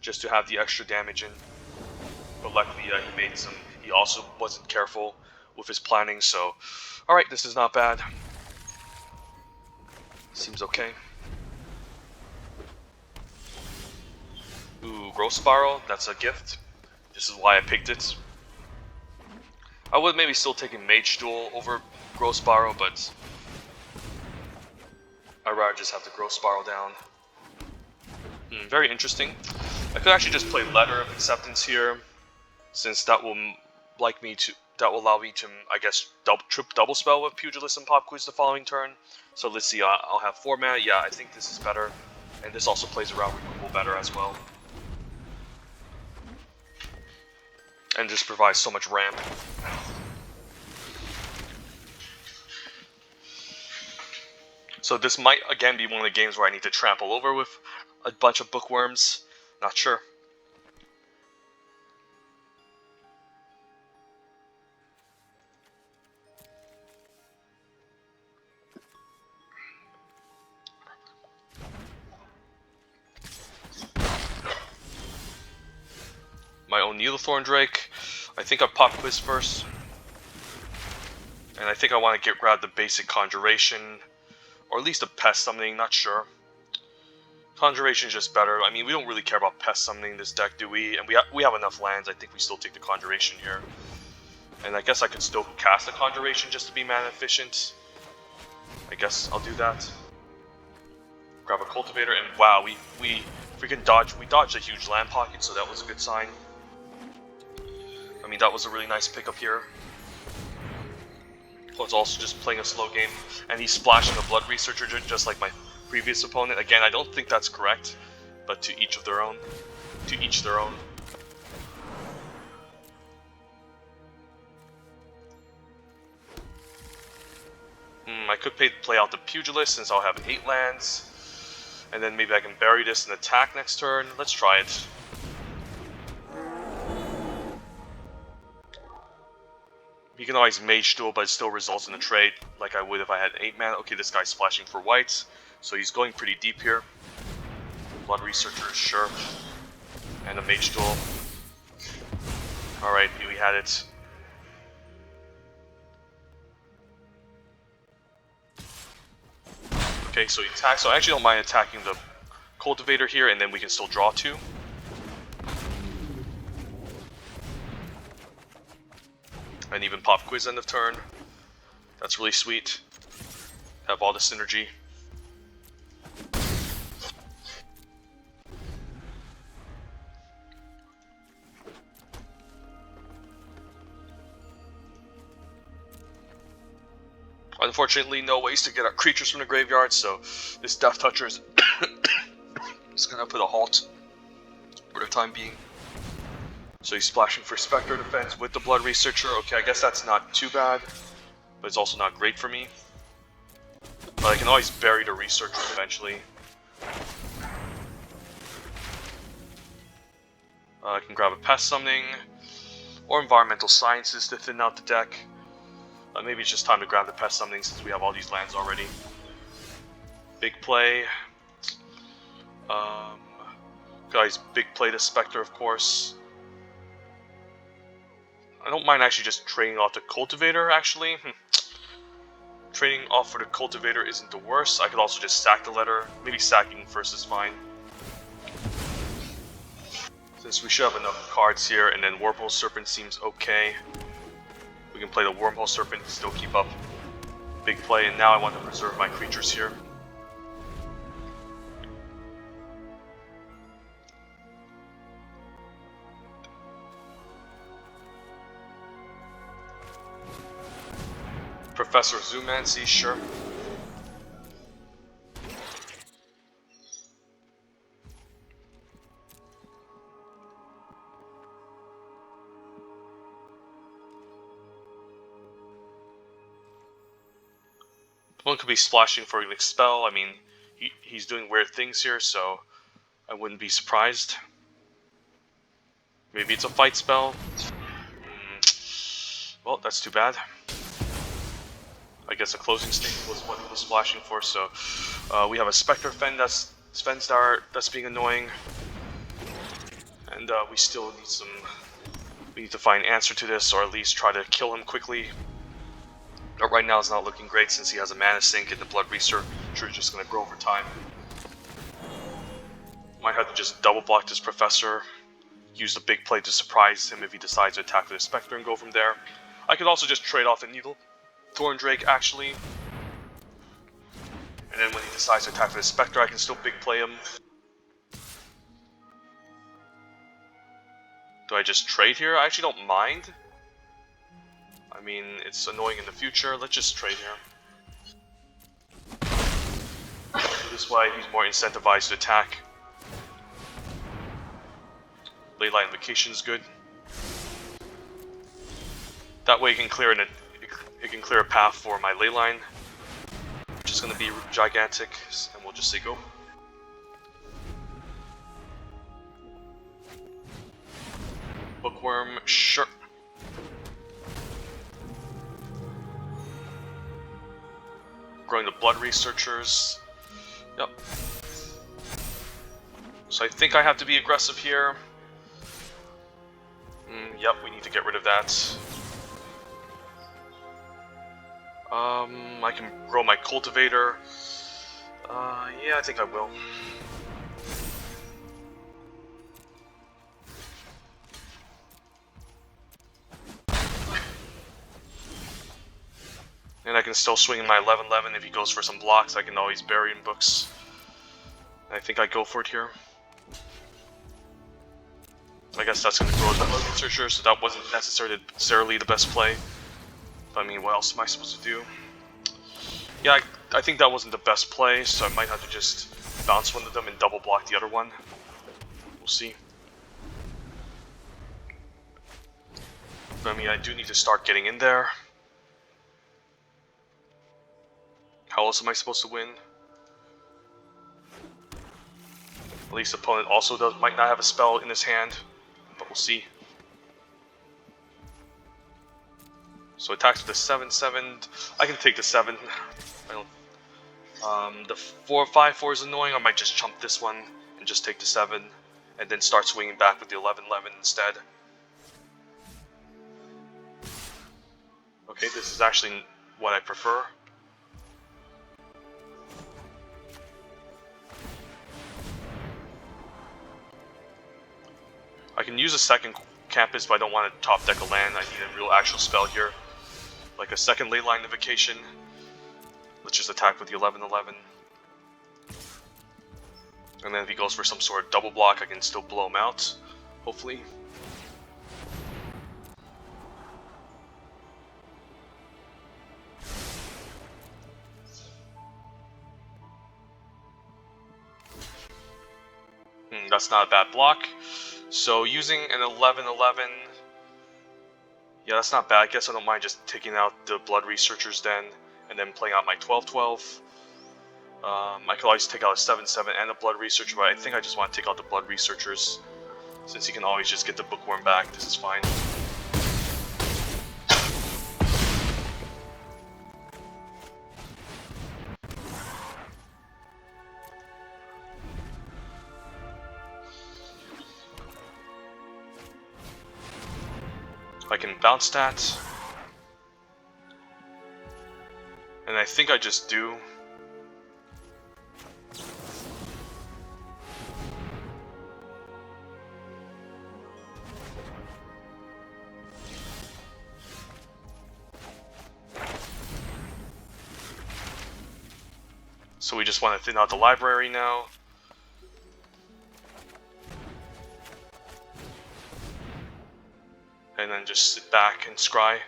A: just to have the extra damage in. But luckily he also wasn't careful with his planning, so... Alright, this is not bad. Seems okay. Ooh, Growth Spiral, that's a gift. This is why I picked it. I would maybe still taken Mage Duel over Growth Spiral, but I'd rather just have the Growth Spiral down. Very interesting. I could actually just play Letter of Acceptance here, since that will allow me to, I guess, double spell with Pugilist and Pop Quiz the following turn. So let's see, I'll have 4 mana. Yeah, I think this is better, and this also plays around removal better as well. And just provides so much ramp. So this might again be one of the games where I need to trample over with a bunch of bookworms. Not sure. My own Needlethorn Drake. I think I'll pop quiz first. And I think I want to grab the basic Conjuration, or at least a Pest Summoning, not sure. Conjuration is just better. I mean, we don't really care about Pest Summoning in this deck, do we? And we have enough lands. I think we still take the Conjuration here. And I guess I could still cast a Conjuration just to be mana efficient. I guess I'll do that. Grab a Cultivator, and wow, we freaking dodged. We dodged a huge land pocket, so that was a good sign. I mean, that was a really nice pickup here. Was also just playing a slow game, and he's splashing a Blood Researcher just like my previous opponent. Again, I don't think that's correct, but to each of their own. To each their own. I could play out the Pugilist since I'll have 8 lands, and then maybe I can bury this and attack next turn. Let's try it. You can always Mage Duel, but it still results in a trade like I would if I had 8 mana. Okay, this guy's splashing for white, so he's going pretty deep here. Blood Researcher, sure. And a Mage Duel. Alright, we had it. Okay, so he attacks. So I actually don't mind attacking the Cultivator here, and then we can still draw 2. And even pop Quiz end of turn. That's really sweet. Have all the synergy. Unfortunately, no ways to get our creatures from the graveyard, so this Death Toucher is just gonna put a halt for the time being. So he's splashing for Spectre Defense with the Blood Researcher. Okay, I guess that's not too bad, but it's also not great for me. But I can always bury the Researcher eventually. I can grab a Pest Summoning, or Environmental Sciences to thin out the deck. Maybe it's just time to grab the Pest Summoning since we have all these lands already. Big play. Guys, big play to Spectre, of course. I don't mind actually just trading off the Cultivator, actually. Trading off for the Cultivator isn't the worst. I could also just sack the letter. Maybe sacking first is fine. Since we should have enough cards here, and then Wormhole Serpent seems okay. We can play the Wormhole Serpent and still keep up. Big play, and now I want to preserve my creatures here. Professor Zoomancy, sure. One could be splashing for an Expel. I mean, he's doing weird things here, so I wouldn't be surprised. Maybe it's a fight spell. Well, that's too bad. I guess a Closing Statement was what he was splashing for, so we have a Spectre Fen that's being annoying. And we still need some... We need to find an answer to this, or at least try to kill him quickly. But right now it's not looking great since he has a Mana Sink and the Blood Researcher is just going to grow over time. Might have to just double block this Professor. Use the big play to surprise him if he decides to attack with the Spectre and go from there. I could also just trade off the Needle Thorn Drake, actually. And then when he decides to attack with the Spectre, I can still big play him. Do I just trade here? I actually don't mind. I mean, it's annoying in the future. Let's just trade here. This way, he's more incentivized to attack. Leyline Invocation is good. That way, it can clear a path for my Leyline, which is going to be gigantic. And we'll just say go. Bookworm, sure. Growing the Blood Researchers. Yep. So I think I have to be aggressive here. Yep, we need to get rid of that. I can grow my cultivator. Yeah, I think I will. And I can still swing my 11-11 if he goes for some blocks. I can always bury in books. And I think I go for it here. I guess that's going to grow the researcher, so that wasn't necessarily the best play. But I mean, what else am I supposed to do? Yeah, I think that wasn't the best play, so I might have to just bounce one of them and double block the other one. We'll see. But I mean, I do need to start getting in there. How else am I supposed to win? At least the opponent also might not have a spell in his hand, but we'll see. So attacks with the 7/7. I can take the 7. I don't. The 4/5/4 is annoying. I might just chump this one and just take the 7, and then start swinging back with the 11/11 instead. Okay, this is actually what I prefer. I can use a second campus, but I don't want to top deck a land. I need a real actual spell here. Like a second leyline invocation. Let's just attack with the 11/11. And then if he goes for some sort of double block, I can still blow him out, hopefully. That's not a bad block. So using an 11/11, yeah, that's not bad. I guess I don't mind just taking out the Blood Researchers then, and then playing out my 12/12. I could always take out a 7/7 and a Blood Researcher, but I think I just want to take out the Blood Researchers, since he can always just get the Bookworm back. This is fine. I can bounce that. And I think I just do. So we just want to thin out the library now. And then just sit back and scry.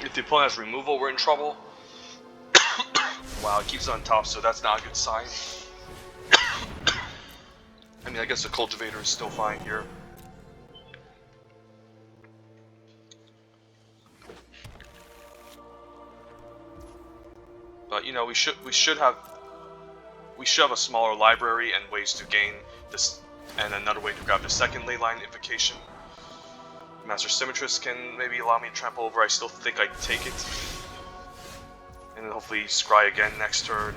A: If the opponent has removal, we're in trouble. Wow, it keeps on top, so that's not a good sign. I mean, I guess the cultivator is still fine here. But you know, we should have a smaller library and ways to gain this, and another way to grab the second leyline invocation. Master Symmetrist can maybe allow me to trample over. I still think I'd take it. And then hopefully scry again next turn.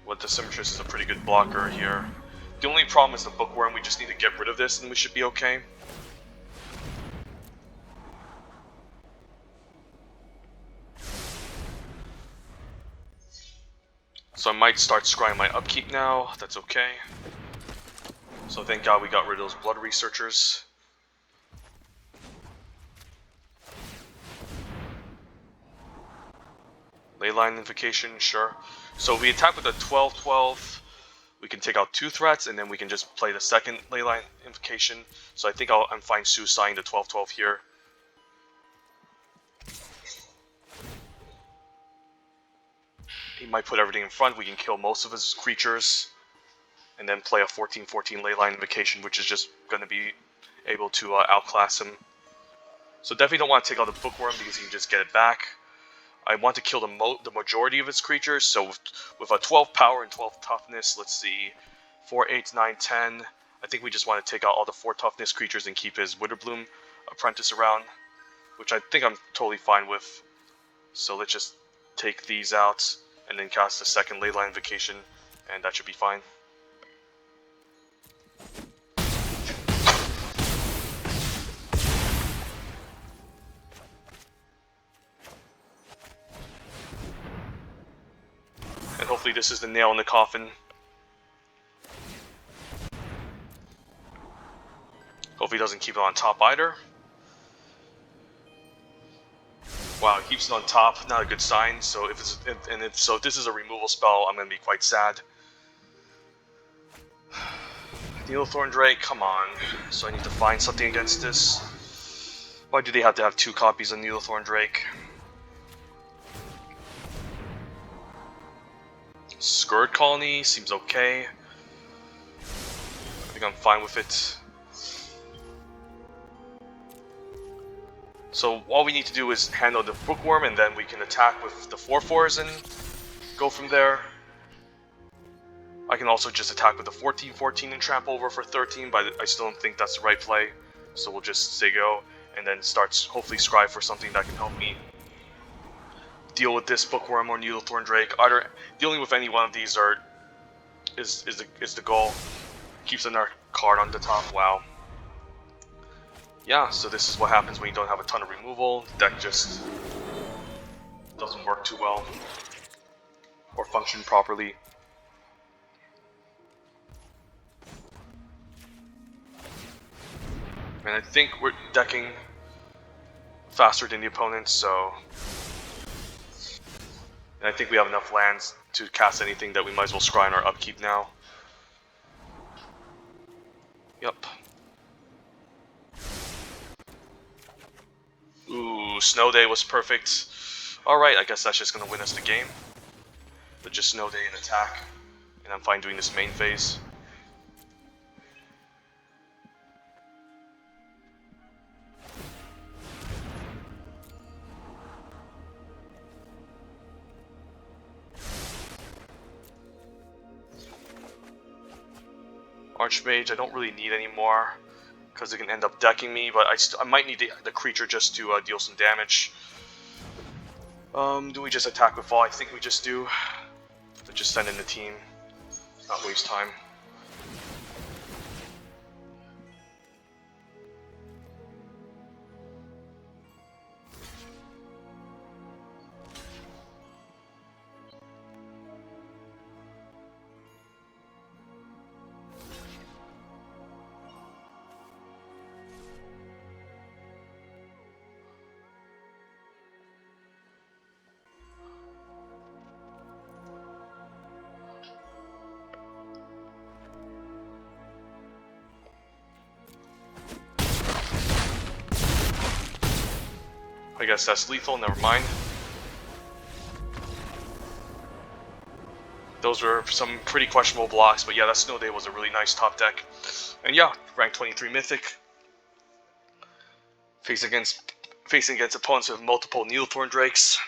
A: What the Symmetrist is a pretty good blocker here. The only problem is the Bookworm. We just need to get rid of this and we should be okay. So I might start scrying my upkeep now. That's okay. So thank God we got rid of those Blood Researchers. Leyline Invocation, sure. So we attack with a 12/12. We can take out 2 threats, and then we can just play the second Leyline Invocation. So I think I'm fine suiciding the 12/12 here. He might put everything in front. We can kill most of his creatures, and then play a 14/14 Leyline Invocation, which is just going to be able to outclass him. So definitely don't want to take out the Bookworm because he can just get it back. I want to kill the majority of his creatures, so with a 12 power and 12 toughness, let's see, 4, 8, 9, 10. I think we just want to take out all the 4 toughness creatures and keep his Witherbloom Apprentice around, which I think I'm totally fine with. So let's just take these out, and then cast a second Leyline Invocation, and that should be fine. And hopefully this is the nail in the coffin. Hopefully he doesn't keep it on top either. Wow, he keeps it on top, not a good sign. So if this is a removal spell, I'm gonna be quite sad. Needlethorn Drake, come on. So I need to find something against this. Why do they have to have 2 copies of Needlethorn Drake? Scourge Colony seems okay. I think I'm fine with it. So all we need to do is handle the Bookworm, and then we can attack with the 4/4s and go from there. I can also just attack with the 14/14 and trample over for 13, but I still don't think that's the right play. So we'll just say go, and then hopefully scry for something that can help me deal with this Bookworm or Needlethorn Drake. Either dealing with any one of these is the goal. Keeps another card on the top. Wow. Yeah, so this is what happens when you don't have a ton of removal. Deck just doesn't work too well or function properly. And I think we're decking faster than the opponent, so... And I think we have enough lands to cast anything that we might as well scry in our upkeep now. Yep. Ooh, Snow Day was perfect. Alright, I guess that's just gonna win us the game. But just Snow Day and attack. And I'm fine doing this main phase. Archmage, I don't really need anymore because it can end up decking me, but I might need the creature just to deal some damage. Do we just attack with fall? I think we just do. But just send in the team, not waste time. I guess that's lethal, never mind. Those were some pretty questionable blocks, but yeah, that Snow Day was a really nice top deck. And yeah, rank 23 Mythic. Facing against opponents with multiple Needlethorn Drakes.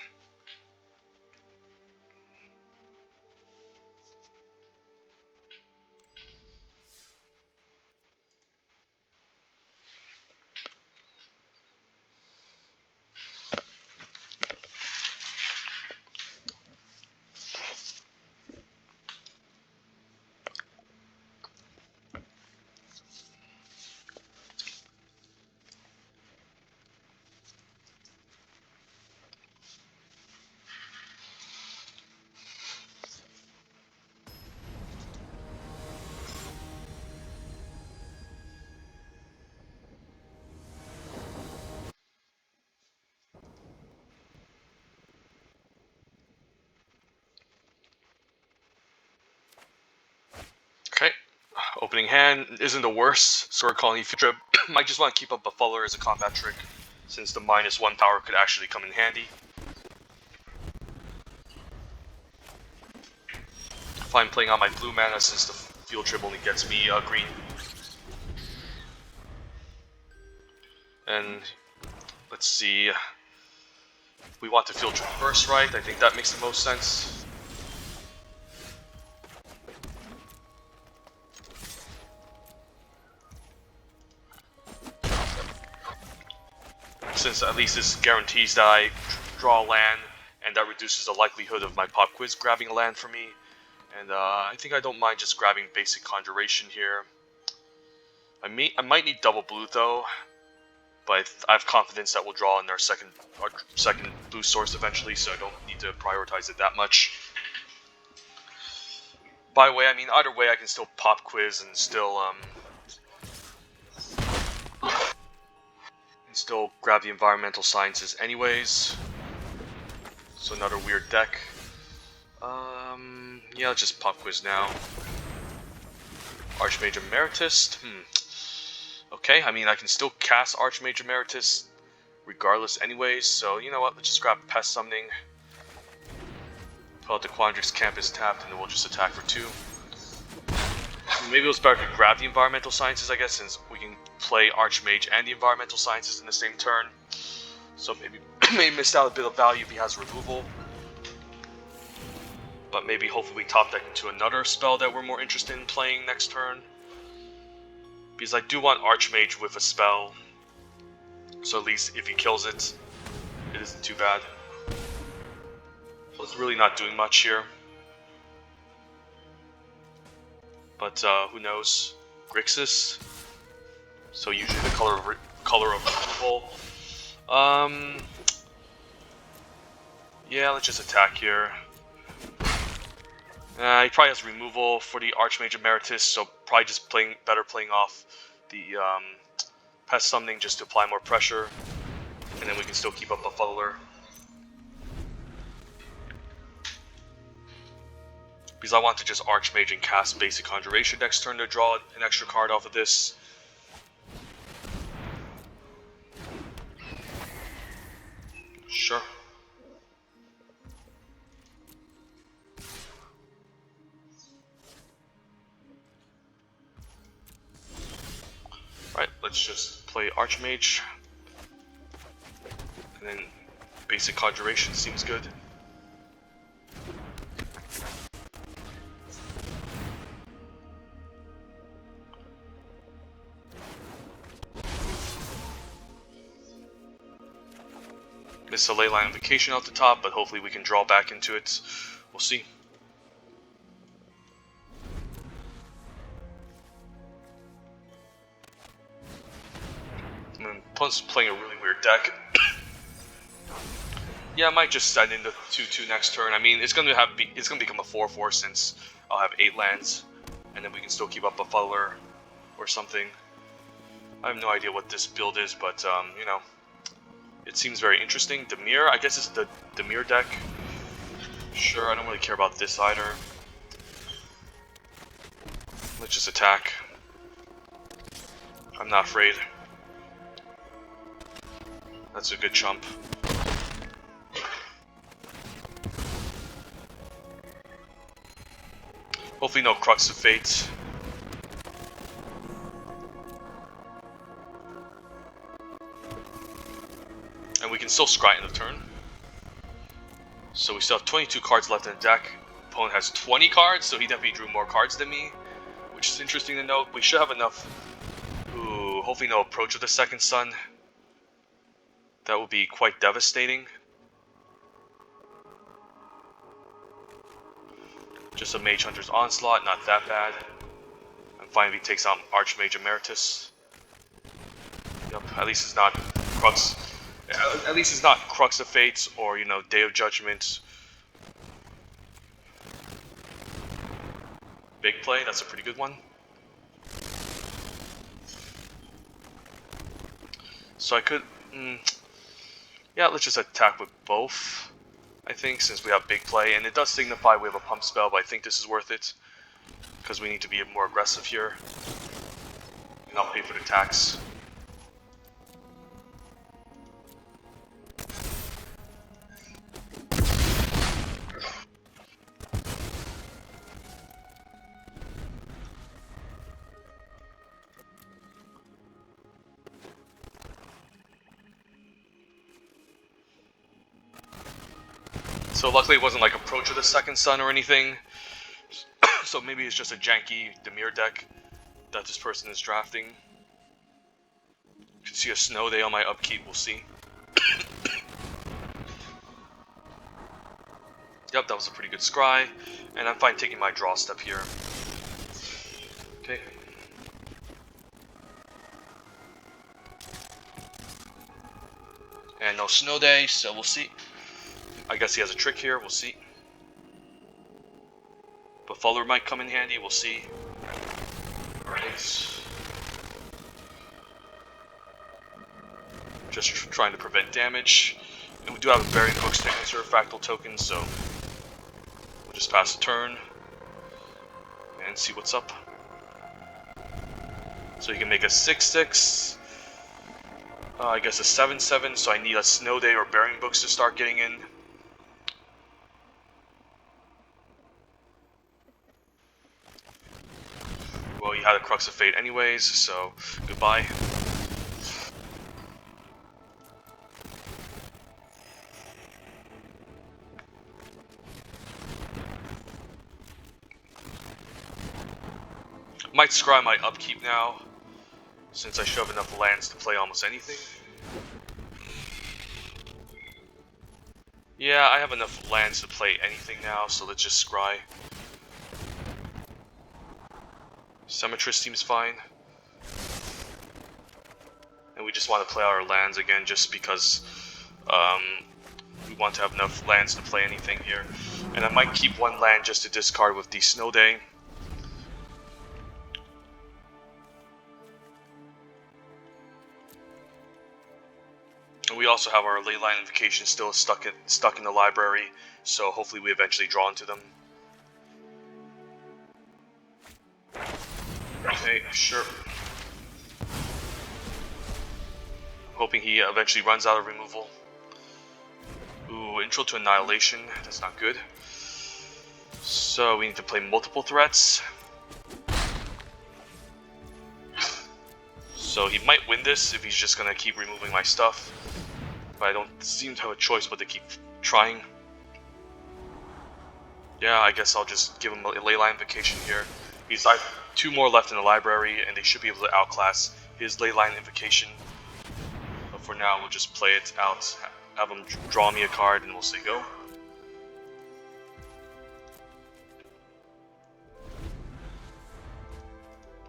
A: Okay, opening hand isn't the worst. Sword Colony Future. Might just want to keep up Befuddler as a combat trick, since the -1 power could actually come in handy. Fine playing on my blue mana since the field trip only gets me green. And let's see. We want to field trip first, right? I think that makes the most sense. Since at least this guarantees that I draw land and that reduces the likelihood of my pop quiz grabbing a land for me. And I think I don't mind just grabbing basic conjuration here. I might need double blue though, but I have confidence that we'll draw in our second blue source eventually, so I don't need to prioritize it that much. By the way, I mean either way I can still pop quiz and still grab the environmental sciences anyways. So another weird deck. Yeah, let's just pop quiz now. Archmage Emeritus. Okay, I mean I can still cast Archmage Emeritus regardless anyways, so you know what, let's just grab Pest Summoning. Pull out the Quandrix Campus tapped, and then we'll just attack for 2. Maybe it was better to grab the environmental sciences, I guess, since we can play Archmage and the environmental sciences in the same turn. So maybe may missed out a bit of value if he has removal. But maybe hopefully we top deck into another spell that we're more interested in playing next turn. Because I do want Archmage with a spell. So at least if he kills it, it isn't too bad. So it's really not doing much here. But who knows? Grixis. So usually the color of removal. Yeah, let's just attack here. He probably has removal for the Archmage Emeritus, so probably just better playing off the Pest Summoning just to apply more pressure, and then we can still keep up Befuddler. Because I want to just Archmage and cast Basic Conjuration next turn to draw an extra card off of this. Sure. Right, let's just play Archmage. And then Basic Conjuration seems good. Miss a Leyline Invocation out the top, but hopefully we can draw back into it. We'll see. Opponent's playing a really weird deck. Yeah, I might just send in the 2/2 next turn. I mean, it's gonna become a 4/4 since I'll have 8 lands, and then we can still keep up a Befuddler or something. I have no idea what this build is, but you know, it seems very interesting. Dimir, I guess it's the Dimir deck. Sure, I don't really care about this either. Let's just attack. I'm not afraid. That's a good chump. Hopefully no Crux of Fate. And we can still scry in the turn. So we still have 22 cards left in the deck. Opponent has 20 cards, so he definitely drew more cards than me, which is interesting to note. We should have enough. Ooh, hopefully no Approach of the Second Sun. That would be quite devastating. Just a Mage Hunter's Onslaught, not that bad. And finally takes out Archmage Emeritus. Yep, at least it's not Crux. At least it's not Crux of Fates or, you know, Day of Judgment. Big play, that's a pretty good one. So I could... yeah, let's just attack with both, I think, since we have big play. And it does signify we have a pump spell, but I think this is worth it. Because we need to be more aggressive here. And I'll pay for the tax. So luckily it wasn't like Approach of the Second Sun or anything. So maybe it's just a janky Dimir deck that this person is drafting. You can see a Snow Day on my upkeep, we'll see. Yep, that was a pretty good scry, and I'm fine taking my draw step here. Okay. And no snow day, so we'll see. I guess he has a trick here, we'll see. But Fuller might come in handy, we'll see. Alright. Just trying to prevent damage. And we do have a Bearing Book signature fractal token, so we'll just pass the turn and see what's up. So you can make a 6/6. I guess a 7/7, so I need a Snow Day or Bearing Books to start getting in. Well, you had a Crux of Fate anyways, so goodbye. Might scry my upkeep now, since I should have enough lands to play almost anything. Yeah, I have enough lands to play anything now, so let's just scry. Symmetrist seems fine. And we just want to play our lands again just because we want to have enough lands to play anything here. And I might keep one land just to discard with the Snow Day. And we also have our Leyline Invocation still stuck in the library, so hopefully we eventually draw into them. Okay, sure. Hoping he eventually runs out of removal. Ooh, Intro to Annihilation, that's not good. So we need to play multiple threats. So he might win this if he's just gonna keep removing my stuff. But I don't seem to have a choice but to keep trying. Yeah, I guess I'll just give him a Leyline Invocation here. He's like 2 more left in the library, and they should be able to outclass his Leyline Invocation. But for now, we'll just play it out, have him draw me a card, and we'll say go.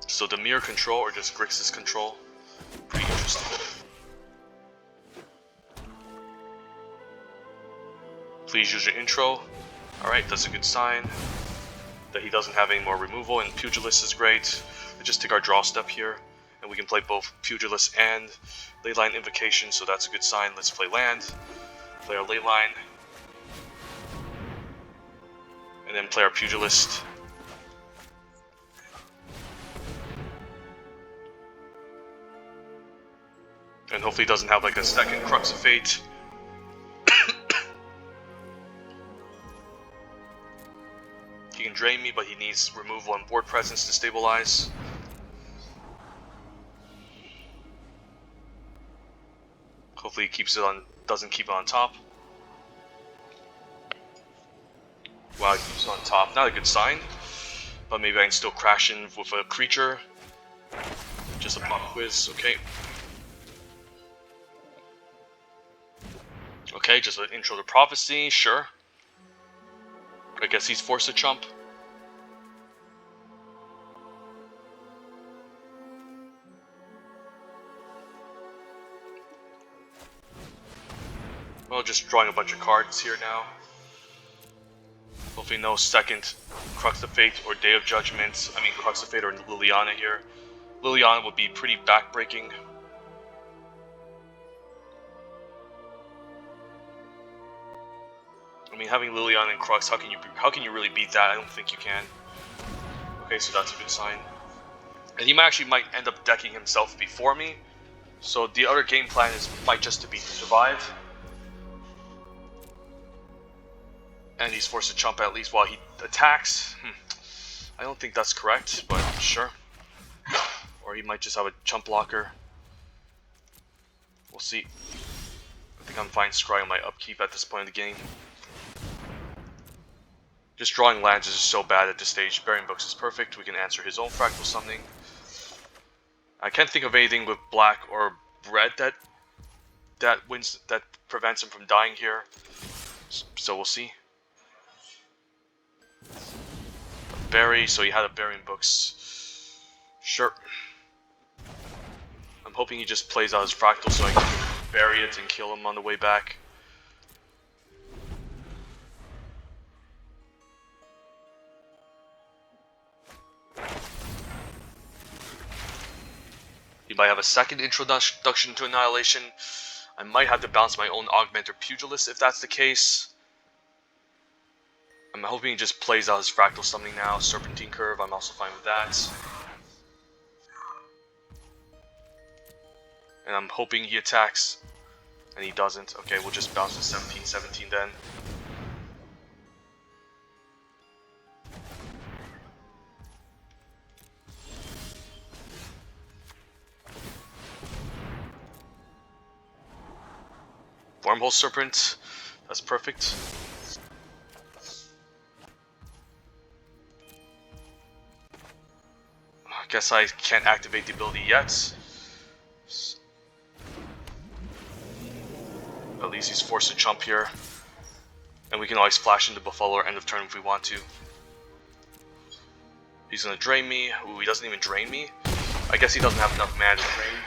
A: So Dimir control or just Grixis control? Pretty interesting. Please use your intro. Alright, that's a good sign. That he doesn't have any more removal, and Pugilist is great. We just take our draw step here, and we can play both Pugilist and Leyline Invocation, so that's a good sign. Let's play land, play our Leyline, and then play our Pugilist. And hopefully he doesn't have like a second Crux of Fate. He can drain me, but he needs removal and board presence to stabilize. Hopefully he keeps it on, doesn't keep it on top. Wow, he keeps it on top. Not a good sign. But maybe I can still crash in with a creature. Just a pop quiz, okay. Okay, just an intro to Prophecy, sure. I guess he's forced to chump. Well, just drawing a bunch of cards here now. Hopefully no second Crux of Fate or Day of Judgment. I mean Crux of Fate or Liliana here. Liliana would be pretty backbreaking. I mean, having Liliana and Crux, how can you really beat that? I don't think you can. Okay, so that's a good sign. And he might end up decking himself before me. So the other game plan might just to be to survive. And he's forced to chump at least while he attacks. I don't think that's correct, but sure. Or he might just have a chump blocker. We'll see. I think I'm fine scrying my upkeep at this point in the game. Just drawing lands is so bad at this stage. Bearing Books is perfect. We can answer his own fractal summoning. I can't think of anything with black or red that prevents him from dying here. So we'll see. berry, so he had a berry in books. Sure. I'm hoping he just plays out his fractal so I can bury it and kill him on the way back. He might have a second introduction to Annihilation. I might have to bounce my own Augmenter Pugilist if that's the case. I'm hoping he just plays out his fractal summoning now. Serpentine Curve, I'm also fine with that. And I'm hoping he attacks. And he doesn't. Okay, we'll just bounce to 17-17 then. Wormhole Serpent. That's perfect. I guess I can't activate the ability yet. At least he's forced to jump here. And we can always flash into Befuddler end of turn if we want to. He's gonna drain me. Ooh, he doesn't even drain me. I guess he doesn't have enough mana to drain.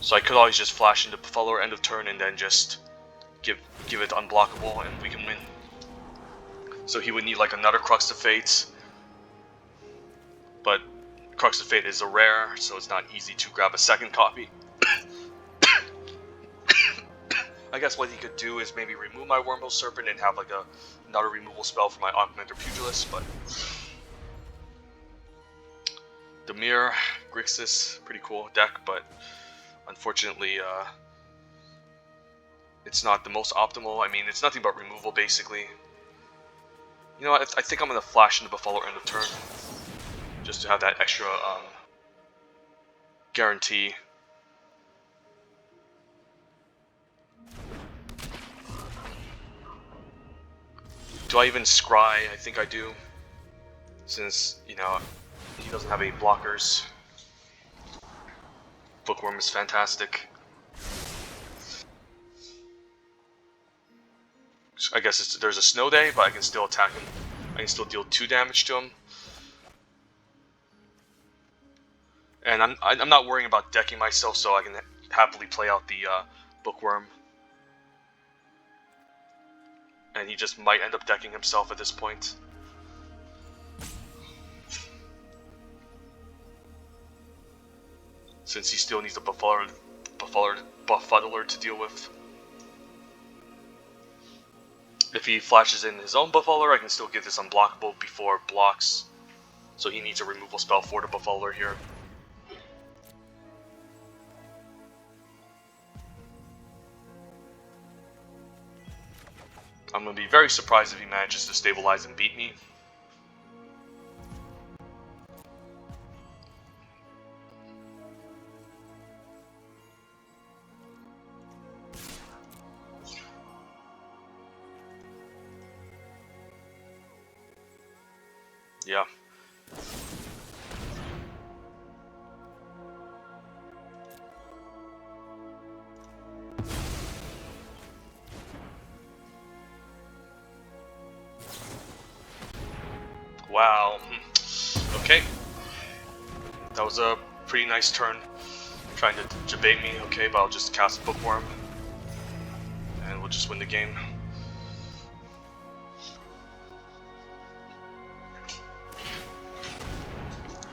A: So I could always just flash into Befuddler end of turn and then just give it unblockable and we can win. So he would need like another Crux of Fate. But Crux of Fate is a rare, so it's not easy to grab a second copy. I guess what he could do is maybe remove my Wormhole Serpent and have like another removal spell for my Augmenter Pugilist, but Demir, Grixis, pretty cool deck, but unfortunately it's not the most optimal. I mean, it's nothing but removal basically. You know what, I think I'm going to flash into Befuddler end of turn, just to have that extra guarantee. Do I even scry? I think I do. Since, you know, he doesn't have any blockers. Bookworm is fantastic. I guess there's a snow day, but I can still attack him. I can still deal 2 damage to him. And I'm not worrying about decking myself, so I can happily play out the Bookworm. And he just might end up decking himself at this point. Since he still needs a Befuddler to deal with. If he flashes in his own Befuddler, I can still get this unblockable before it blocks. So he needs a removal spell for the Befuddler here. I'm going to be very surprised if he manages to stabilize and beat me. Yeah. Wow. Okay. That was a pretty nice turn. Trying to debate me. Okay, but I'll just cast Bookworm. And we'll just win the game.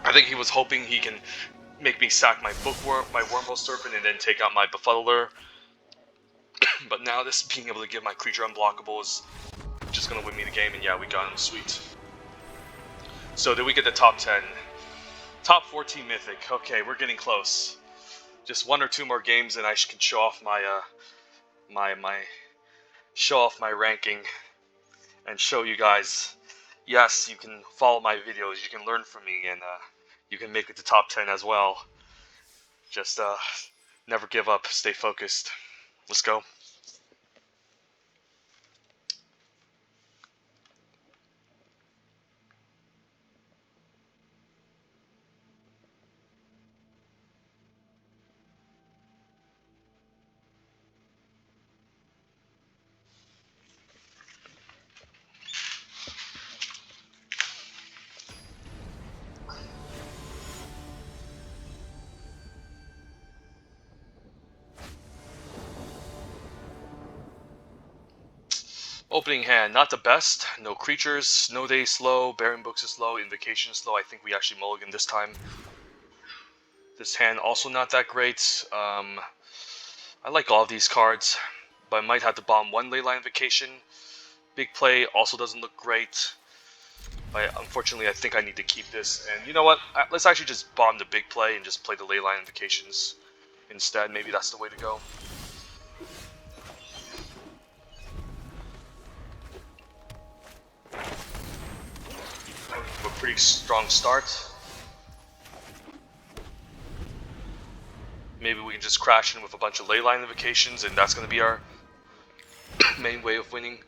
A: I think he was hoping he can make me sack my Wormhole Serpent, and then take out my Befuddler. But now this being able to give my creature unblockable is just gonna win me the game, and yeah, we got him. Sweet. So did we get the top 10? Top 14 Mythic. Okay, we're getting close. Just 1 or 2 more games, and I can show off my my ranking, and show you guys. Yes, you can follow my videos. You can learn from me, and you can make it to top 10 as well. Just never give up. Stay focused. Let's go. Opening hand, not the best. No creatures, Snow Day slow, Baron Books is slow, Invocation is slow. I think we actually mulligan this time. This hand also not that great. I like all of these cards, but I might have to bomb one Leyline Invocation. Big play also doesn't look great. Unfortunately, I think I need to keep this. And you know what? Let's actually just bomb the big play and just play the Leyline Invocations instead. Maybe that's the way to go. A pretty strong start. Maybe we can just crash in with a bunch of Leyline Invocations, and that's going to be our main way of winning.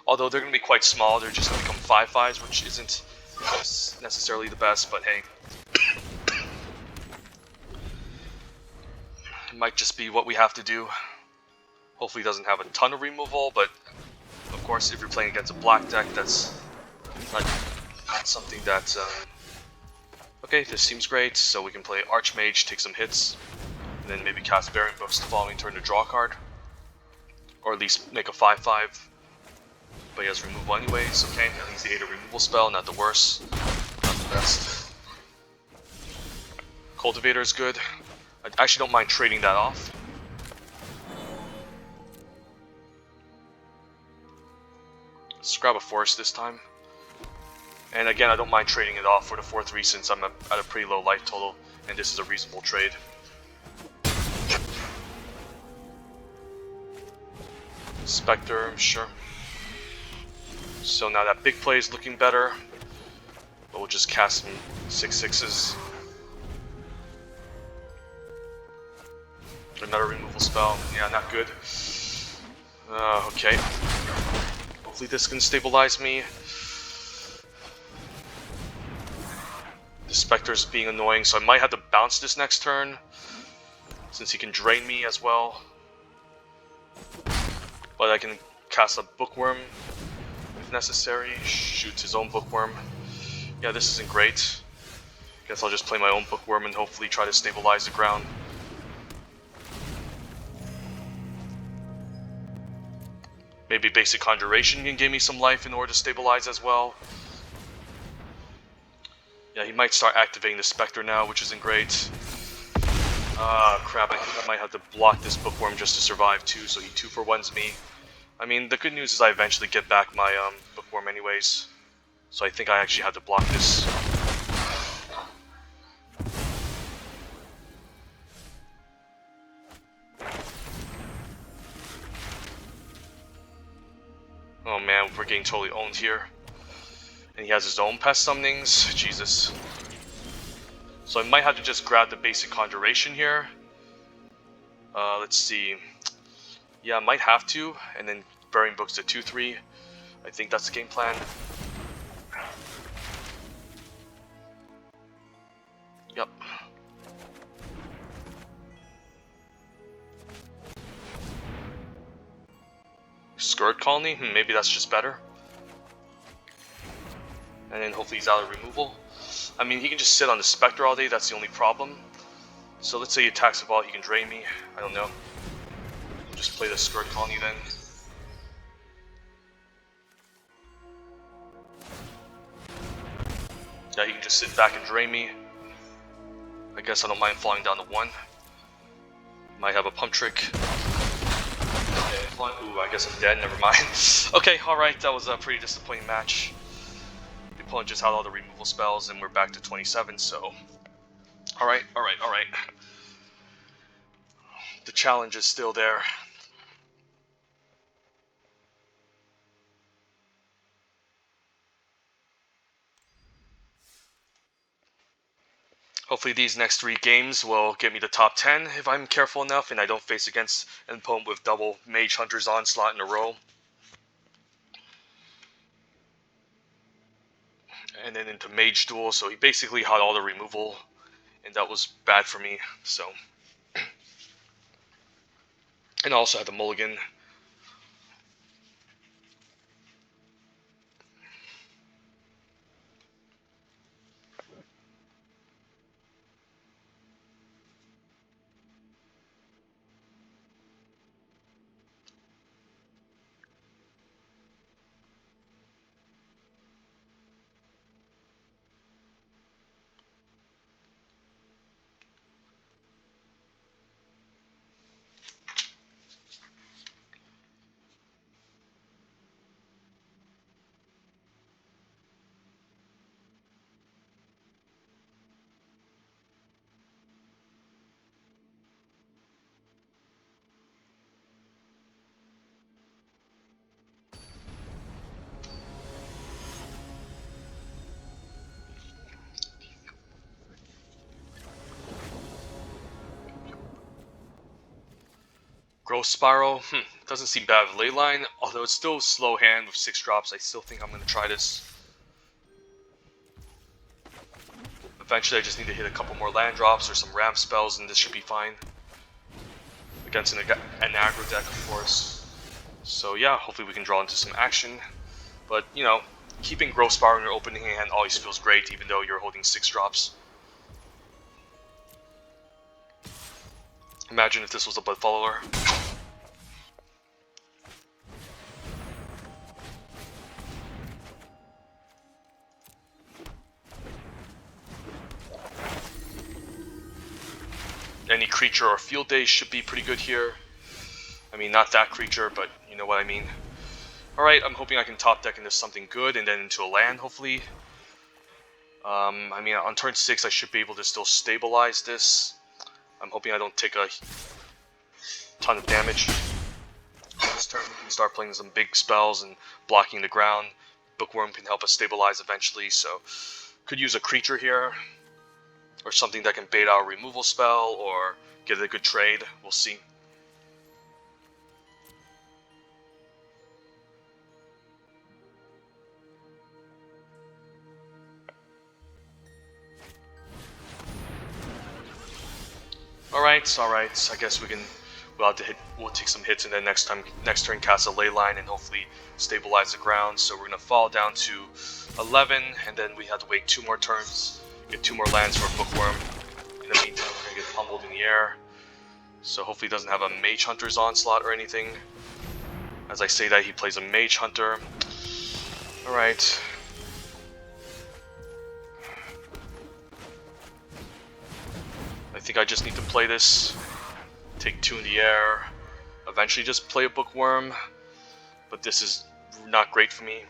A: Although they're going to be quite small, they're just going to become 5/5s, which isn't necessarily the best, but hey. It might just be what we have to do. Hopefully it doesn't have a ton of removal, but of course if you're playing against a black deck, that's not something that... Okay, this seems great, so we can play Archmage, take some hits, and then maybe cast Baron Books the following turn to draw a card. Or at least make a 5/5. But he has removal anyways, okay. At least he ate a removal spell, not the worst. Not the best. Cultivator is good. I actually don't mind trading that off. Let's grab a forest this time. And again, I don't mind trading it off for the 4/3 since I'm at a pretty low life total, and this is a reasonable trade. Spectre, sure. So now that big play is looking better, but we'll just cast some 6/6s. Another removal spell, yeah, not good. Okay. Hopefully this can stabilize me. The Spectre's being annoying, so I might have to bounce this next turn, since he can drain me as well. But I can cast a Bookworm if necessary. Shoots his own Bookworm. Yeah, this isn't great. Guess I'll just play my own Bookworm and hopefully try to stabilize the ground. Maybe Basic Conjuration can give me some life in order to stabilize as well. Yeah, he might start activating the Spectre now, which isn't great. Ah, crap, I think I might have to block this Bookworm just to survive too, so he 2-for-1s me. I mean, the good news is I eventually get back my Bookworm anyways. So I think I actually have to block this. Oh man, we're getting totally owned here. And he has his own pest summonings. Jesus. So I might have to just grab the Basic Conjuration here. Let's see. Yeah, I might have to. And then Burying Books to 2/3. I think that's the game plan. Yep. Skirt Colony? Maybe that's just better. And then hopefully he's out of removal. I mean, he can just sit on the Spectre all day, that's the only problem. So let's say he attacks the ball, he can drain me. I don't know. Just play the Skirt Colony then. Yeah, he can just sit back and drain me. I guess I don't mind falling down to 1. Might have a pump trick. Ooh, I guess I'm dead, never mind. Okay, alright, that was a pretty disappointing match. The opponent just had all the removal spells and we're back to 27, so... Alright. The challenge is still there. Hopefully these next 3 games will get me the top 10 if I'm careful enough and I don't face against an opponent with double Mage Hunter's Onslaught in a row. And then into Mage Duel, so he basically had all the removal, and that was bad for me, so... And I also had the mulligan. Growth Spiral, doesn't seem bad with Leyline, although it's still slow hand with 6 drops. I still think I'm going to try this. Eventually I just need to hit a couple more land drops or some ramp spells and this should be fine. Against an aggro deck, of course. So yeah, hopefully we can draw into some action. But, you know, keeping Growth Spiral in your opening hand always feels great, even though you're holding 6 drops. Imagine if this was a Blood Follower. Any creature or field days should be pretty good here. I mean, not that creature, but you know what I mean. Alright, I'm hoping I can top deck into something good and then into a land, hopefully. I mean, on turn 6 I should be able to still stabilize this. I'm hoping I don't take a ton of damage. This turn we can start playing some big spells and blocking the ground. Bookworm can help us stabilize eventually, so could use a creature here. Or something that can bait out a removal spell or get a good trade. We'll see. Alright. I guess we'll have to we'll take some hits and then next turn cast a Leyline and hopefully stabilize the ground. So we're gonna fall down to 11 and then we have to wait 2 more turns, get 2 more lands for Bookworm. In the meantime we're gonna get pummeled in the air. So hopefully he doesn't have a Mage Hunter's Onslaught or anything. As I say that, he plays a Mage Hunter. Alright. I think I just need to play this, take 2 in the air, eventually just play a Bookworm, but this is not great for me.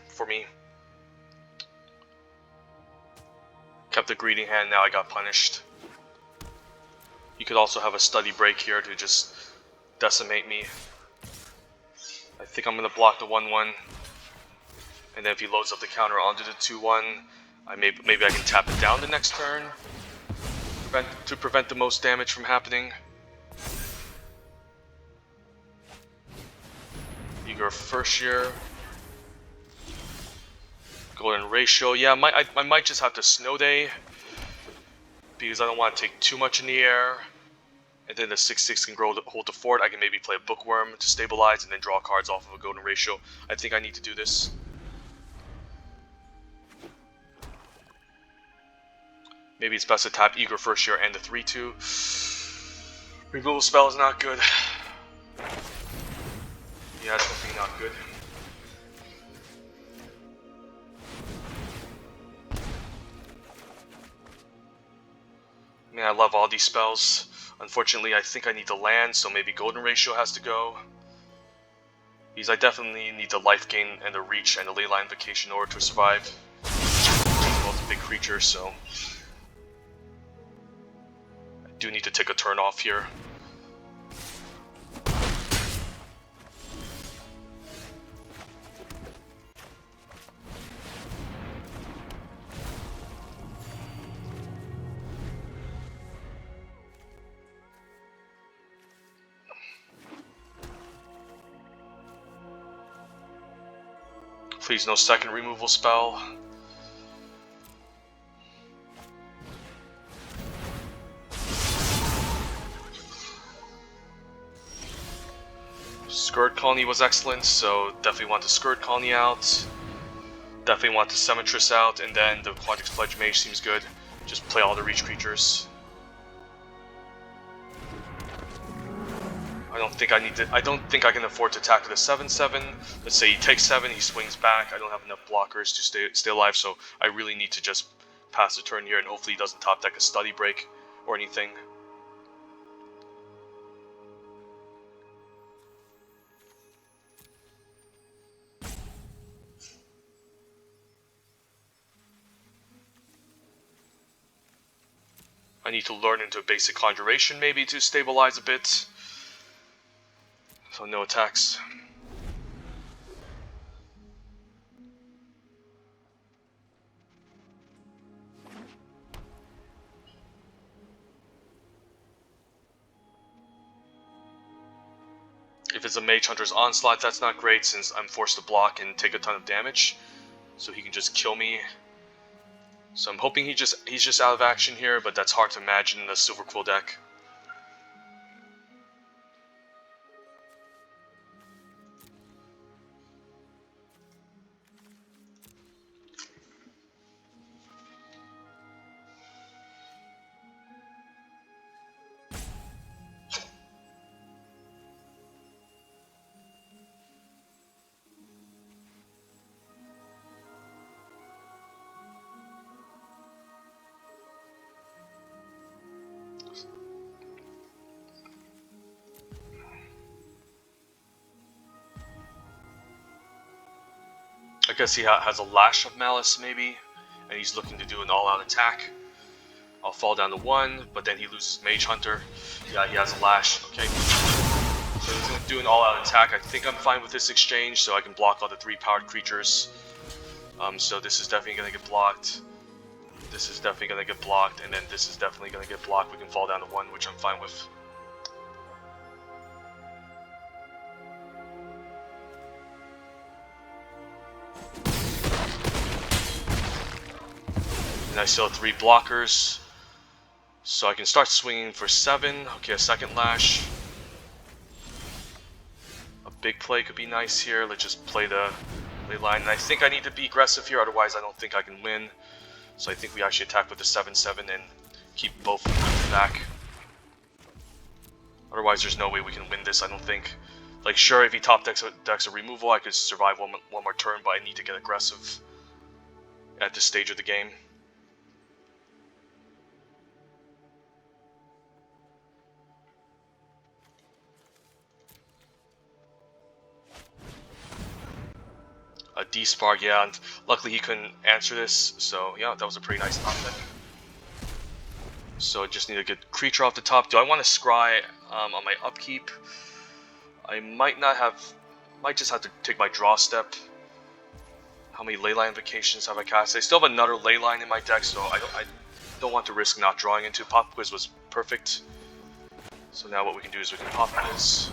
A: Kept a greedy hand, now I got punished. You could also have a Study Break here to just decimate me. I think I'm going to block the 1/1, and then if he loads up the counter onto the 2/1, maybe I can tap it down the next turn. To prevent the most damage from happening. Eager First Year. Golden Ratio. Yeah, I might just have to Snow Day. Because I don't want to take too much in the air. And then the 6/6 can hold the fort. I can maybe play a Bookworm to stabilize and then draw cards off of a Golden Ratio. I think I need to do this. Maybe it's best to tap Eager First Year and the 3/2. Removal spell is not good. Yeah, it's definitely not good. Man, I love all these spells. Unfortunately, I think I need to land, so maybe Golden Ratio has to go. Because I definitely need the life gain and the reach and the Leyline Vacation in order to survive. Well, it's a big creature, so do need to take a turn off here. Please, no second removal spell. Scourge Colony was excellent, so definitely want the Scourge Colony out. Definitely want the Symmetress out, and then the Quantix Pledge Mage seems good. Just play all the reach creatures. I don't think I can afford to attack with a 7/7. Let's say he takes 7, he swings back. I don't have enough blockers to stay alive, so I really need to just pass the turn here, and hopefully he doesn't top deck a Study Break or anything. I need to learn into basic Conjuration maybe to stabilize a bit. So no attacks. it's a Mage Hunter's Onslaught, that's not great since I'm forced to block and take a ton of damage. So he can just kill me. So I'm hoping he's just out of action here, but that's hard to imagine in a Silver Quill deck. I guess he has a Lash of Malice maybe, and he's looking to do an all-out attack. I'll fall down to 1, but then he loses Mage Hunter. Yeah, he has a Lash, okay. So he's going to do an all-out attack. I think I'm fine with this exchange, so I can block all the 3 powered creatures. So this is definitely going to get blocked. This is definitely going to get blocked, and then this is definitely going to get blocked. We can fall down to 1, which I'm fine with. And I still have 3 blockers. So I can start swinging for 7. Okay, a second Lash. A big play could be nice here. Let's just play the ley line. And I think I need to be aggressive here, otherwise I don't think I can win. So I think we actually attack with the 7/7 and keep both back. Otherwise there's no way we can win this, I don't think. Like, sure, if he top decks a removal, I could survive one more turn, but I need to get aggressive at this stage of the game. A D-Spark, yeah, and luckily he couldn't answer this, so yeah, that was a pretty nice top deck. So I just need a good creature off the top. Do I want to scry on my upkeep? I might just have to take my draw step. How many Leyline Invocations have I cast? I still have another Leyline in my deck, so I don't want to risk not drawing into. Pop Quiz was perfect. So now what we can do is we can Pop Quiz.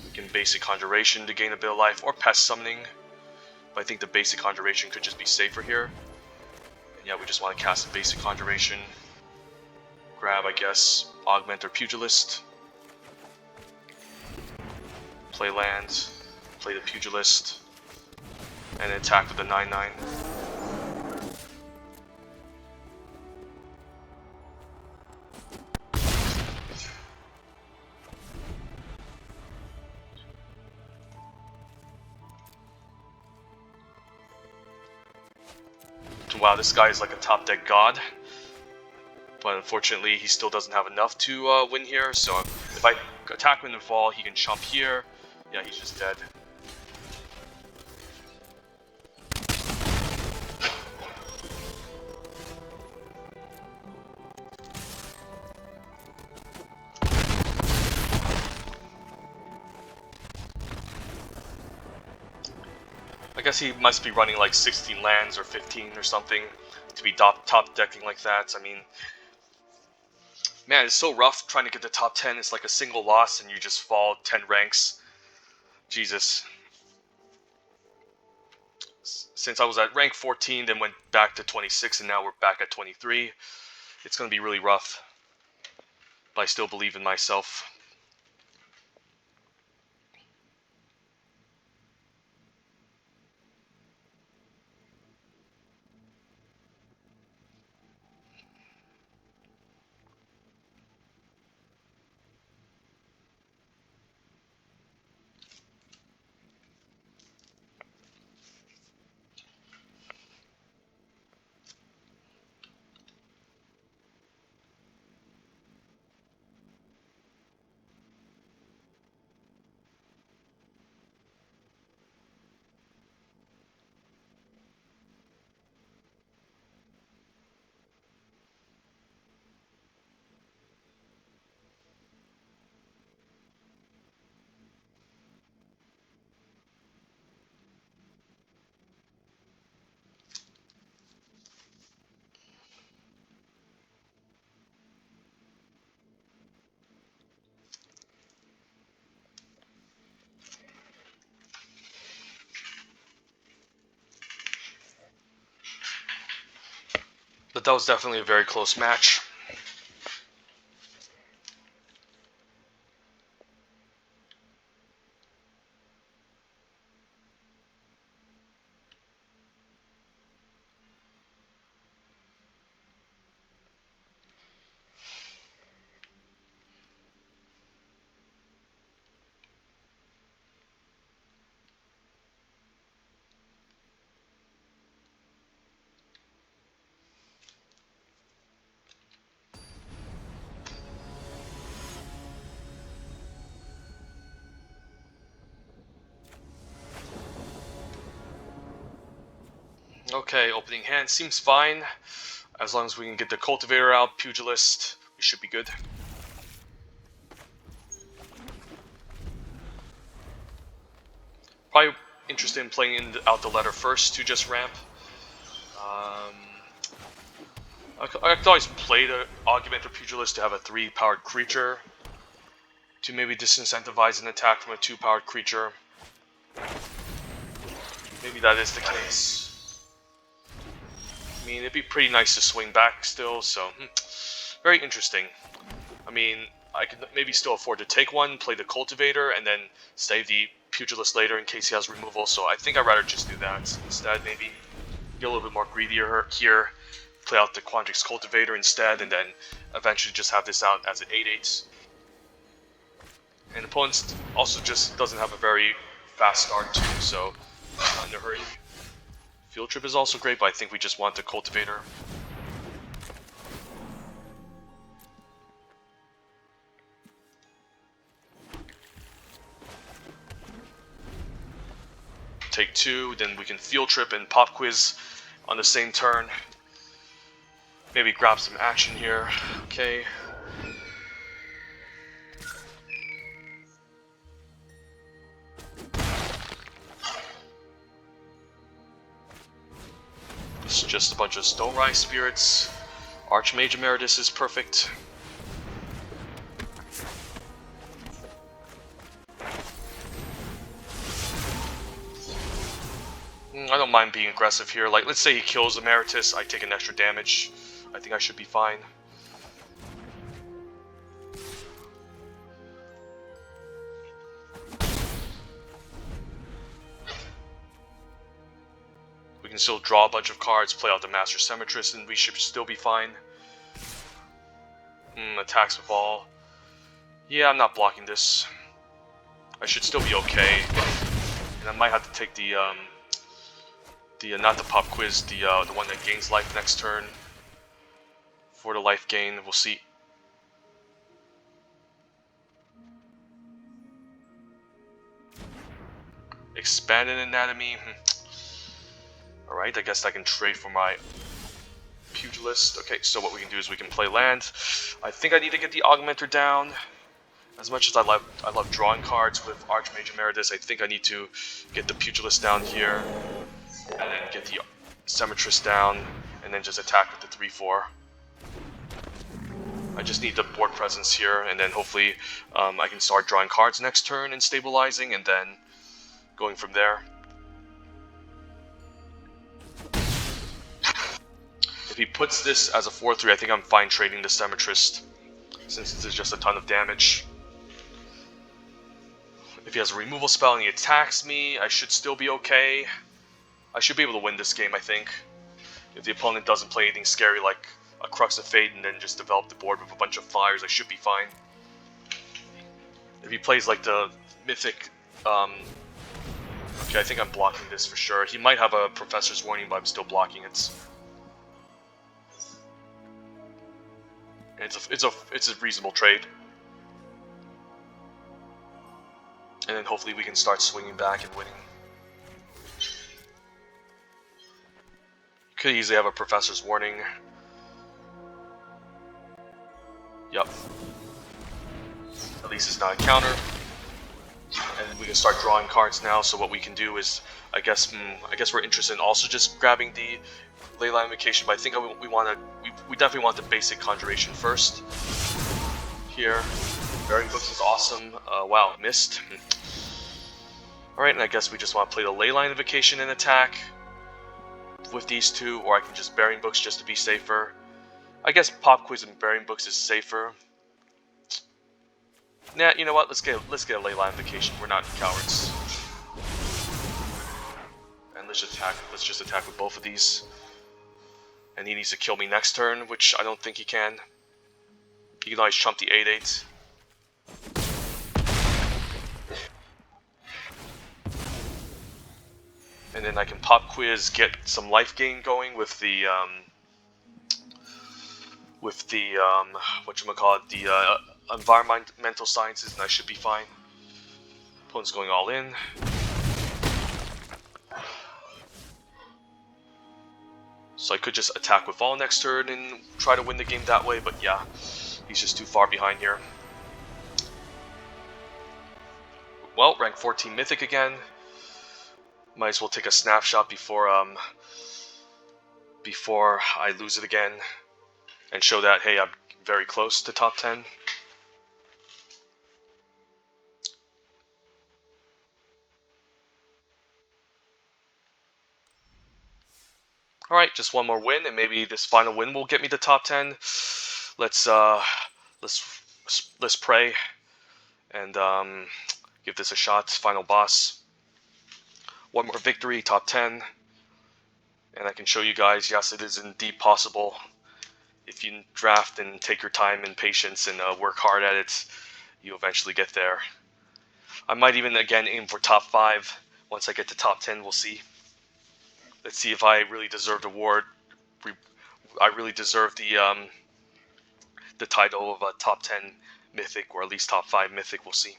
A: We can Basic Conjuration to gain a bit of life, or Pest Summoning. But I think the Basic Conjuration could just be safer here. And yeah, we just want to cast a Basic Conjuration. Grab, I guess, Augment or Pugilist. Play land, play the Pugilist, and attack with the 9/9. Wow, this guy is like a top deck god. But unfortunately, he still doesn't have enough to win here. So if I attack him in the fall, he can chump here. Yeah, he's just dead. I guess he must be running like 16 lands or 15 or something to be top decking like that. I mean, man, it's so rough trying to get the top 10. It's like a single loss and you just fall 10 ranks. Jesus. Since I was at rank 14, then went back to 26, and now we're back at 23. It's going to be really rough. But I still believe in myself. But that was definitely a very close match. Okay, opening hand seems fine. As long as we can get the Cultivator out, Pugilist, we should be good. Probably interested in playing out the letter first to just ramp. I could always play the Augmented Pugilist to have a 3-powered creature, to maybe disincentivize an attack from a 2-powered creature. Maybe that is the case. I mean, it'd be pretty nice to swing back still, so very interesting. I mean, I could maybe still afford to take one, play the Cultivator, and then save the Pugilist later in case he has removal, so I think I'd rather just do that instead, maybe. Get a little bit more greedier here, play out the Quandrix Cultivator instead, and then eventually just have this out as an 8/8. And opponent also just doesn't have a very fast start too, so not in a hurry. Field Trip is also great, but I think we just want the Cultivator. Take 2, then we can Field Trip and Pop Quiz on the same turn. Maybe grab some action here. Okay. It's just a bunch of Stonerise Spirits. Archmage Emeritus is perfect. I don't mind being aggressive here. Like, let's say he kills Emeritus, I take an extra damage. I think I should be fine. We can still draw a bunch of cards, play out the Master Symmetrist, and we should still be fine. Attacks with all. Yeah, I'm not blocking this. I should still be okay. And I might have to take the not the Pop Quiz, the one that gains life next turn. For the life gain, we'll see. Expanded Anatomy. Alright, I guess I can trade for my Pugilist. Okay, so what we can do is we can play land. I think I need to get the Augmenter down. As much as I love drawing cards with Archmage Emeritus, I think I need to get the Pugilist down here. And then get the Symmetrist down. And then just attack with the 3/4. I just need the board presence here, and then hopefully I can start drawing cards next turn and stabilizing, and then going from there. If he puts this as a 4/3, I think I'm fine trading the Symmetrist, since this is just a ton of damage. If he has a removal spell and he attacks me, I should still be okay. I should be able to win this game, I think. If the opponent doesn't play anything scary like a Crux of Fate and then just develop the board with a bunch of flyers, I should be fine. If he plays like the Mythic, okay, I think I'm blocking this for sure. He might have a Professor's Warning, but I'm still blocking it. And it's a reasonable trade. And then hopefully we can start swinging back and winning. Could easily have a Professor's Warning. Yep. At least it's not a counter. And we can start drawing cards now, so what we can do is, I guess we're interested in also just grabbing the Leyline Invocation, but I think we definitely want the basic Conjuration first. Here. Bearing Books is awesome. Wow, missed. Alright, and I guess we just want to play the Leyline Invocation and attack. with these two, or I can just Bearing Books just to be safer. I guess Pop Quiz and Bearing Books is safer. Nah, you know what? Let's get a Leyline Vacation. We're not cowards. And let's just attack with both of these. And he needs to kill me next turn, which I don't think he can. He can always trump the 8/8. And then I can Pop Quiz, get some life gain going with the whatchamacallit, the environmental sciences, and I should be fine. Opponent's going all in. So I could just attack with all next turn and try to win the game that way, but yeah, he's just too far behind here. Well, rank 14 Mythic again. Might as well take a snapshot before I lose it again, and show that, hey, I'm very close to top 10. Alright, just one more win, and maybe this final win will get me to top 10. Let's pray and give this a shot. Final boss. One more victory, top 10. And I can show you guys, yes, it is indeed possible. If you draft and take your time and patience and work hard at it, you eventually get there. I might even again aim for top 5. Once I get to top 10, we'll see. Let's see if I really deserve the award. I really deserve the title of a top 10 Mythic, or at least top 5 Mythic. We'll see.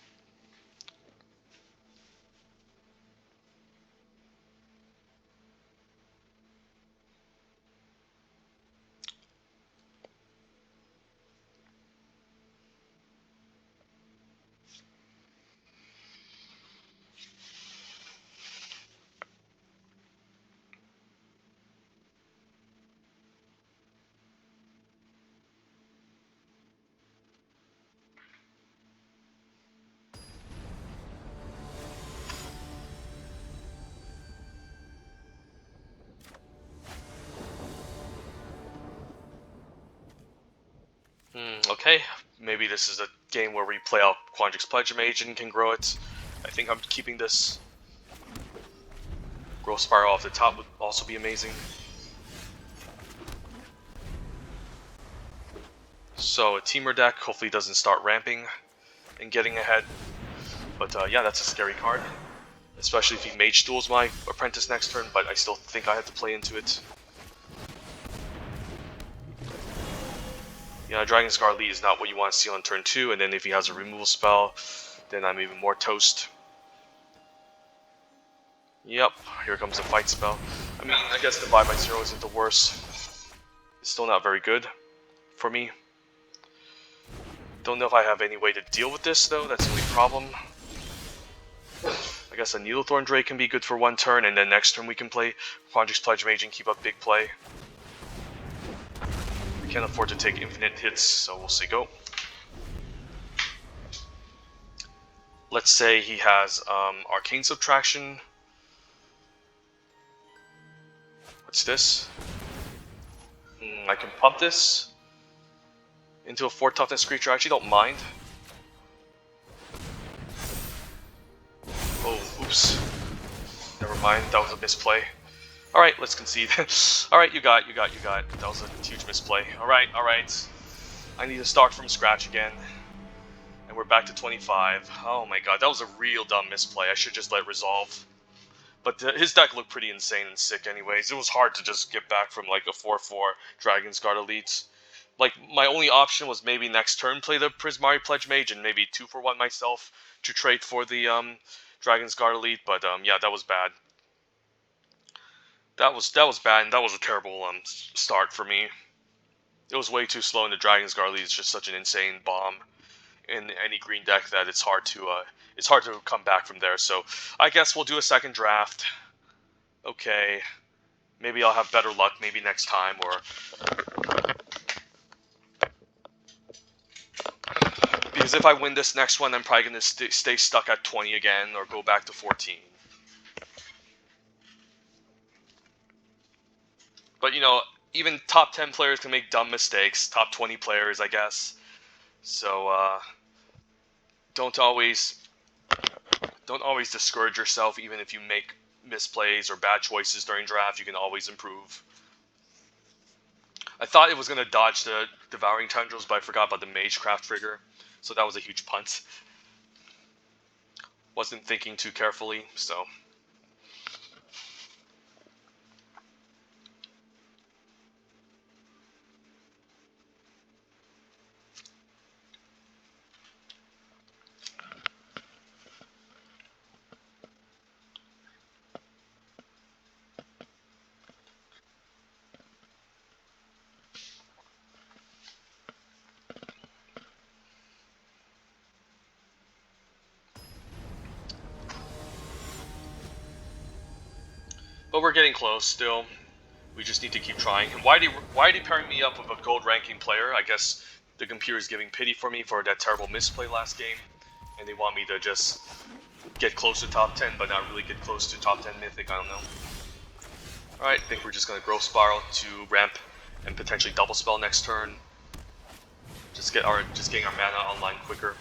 A: Okay, maybe this is a game where we play out Quandrix Pledge Mage and can grow it. I think I'm keeping this. Growth Spiral off the top would also be amazing. So a Teamer deck hopefully doesn't start ramping and getting ahead. But yeah, that's a scary card. Especially if he Mage Duels my Apprentice next turn, but I still think I have to play into it. Yeah, Dragon Scar Lead is not what you want to see on turn 2, and then if he has a removal spell, then I'm even more toast. Yep, here comes the fight spell. I mean, I guess the Divide by Zero isn't the worst. It's still not very good for me. Don't know if I have any way to deal with this though, that's the only problem. I guess a Needlethorn Drake can be good for one turn, and then next turn we can play Quandrix Pledge Mage and keep up big play. Can't afford to take infinite hits, so we'll see. Go. Let's say he has Arcane Subtraction. What's this? I can pump this into a 4 toughness creature. I actually don't mind. Oh, oops. Never mind, that was a misplay. Alright, let's concede. Alright, you got it. That was a huge misplay. Alright. I need to start from scratch again. And we're back to 25. Oh my god, that was a real dumb misplay. I should just let it resolve. But his deck looked pretty insane and sick anyways. It was hard to just get back from like a 4/4 Dragon's Guard Elites. Like, my only option was maybe next turn play the Prismari Pledge Mage and maybe 2-for-1 myself to trade for the Dragon's Guard Elite, but yeah, that was bad. That was bad, and that was a terrible start for me. It was way too slow, and the Dragon's Guard Elite is just such an insane bomb in any green deck that it's hard to come back from there. So I guess we'll do a second draft. Okay, maybe I'll have better luck maybe next time, or because if I win this next one, I'm probably gonna stay stuck at 20 again or go back to 14. But, you know, even top 10 players can make dumb mistakes. Top 20 players, I guess. So, don't always discourage yourself. Even if you make misplays or bad choices during draft, you can always improve. I thought it was going to dodge the Devouring Tendrils, but I forgot about the Magecraft trigger. So that was a huge punt. Wasn't thinking too carefully, so... But we're getting close still. We just need to keep trying. And why are they pairing me up with a gold ranking player? I guess the computer is giving pity for me for that terrible misplay last game. And they want me to just get close to top 10, but not really get close to top 10 Mythic, I don't know. Alright, I think we're just going to Growth Spiral to ramp and potentially double spell next turn. Just getting our mana online quicker.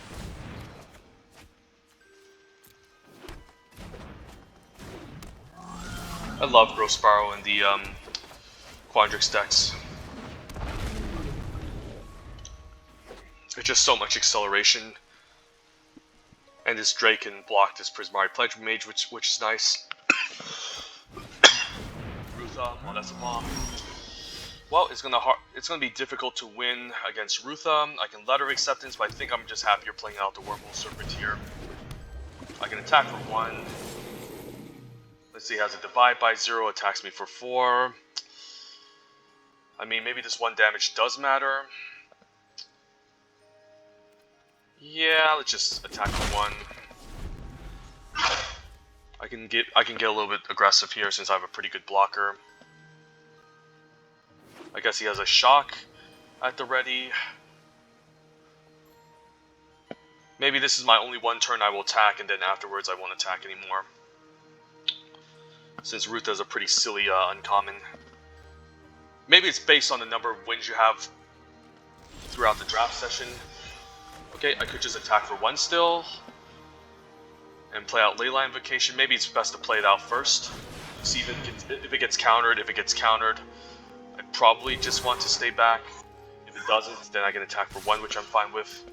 A: I love Growth Spiral in the Quandrix decks. It's just so much acceleration. And this Drake can block this Prismari Pledge Mage, which is nice. Rutha, well that's a bomb. Well, it's gonna be difficult to win against Rutha. I can Letter of Acceptance, but I think I'm just happier playing out the Wormhole Serpent here. I can attack for 1. Let's see, he has a Divide by 0, attacks me for 4. I mean, maybe this 1 damage does matter. Yeah, let's just attack for 1. I can get a little bit aggressive here since I have a pretty good blocker. I guess he has a Shock at the ready. Maybe this is my only 1 turn I will attack, and then afterwards I won't attack anymore. Since Rutha is a pretty silly uncommon. Maybe it's based on the number of wins you have throughout the draft session. Okay, I could just attack for 1 still. And play out Leyline Invocation. Maybe it's best to play it out first. See if it gets countered. If it gets countered, I probably just want to stay back. If it doesn't, then I can attack for 1, which I'm fine with.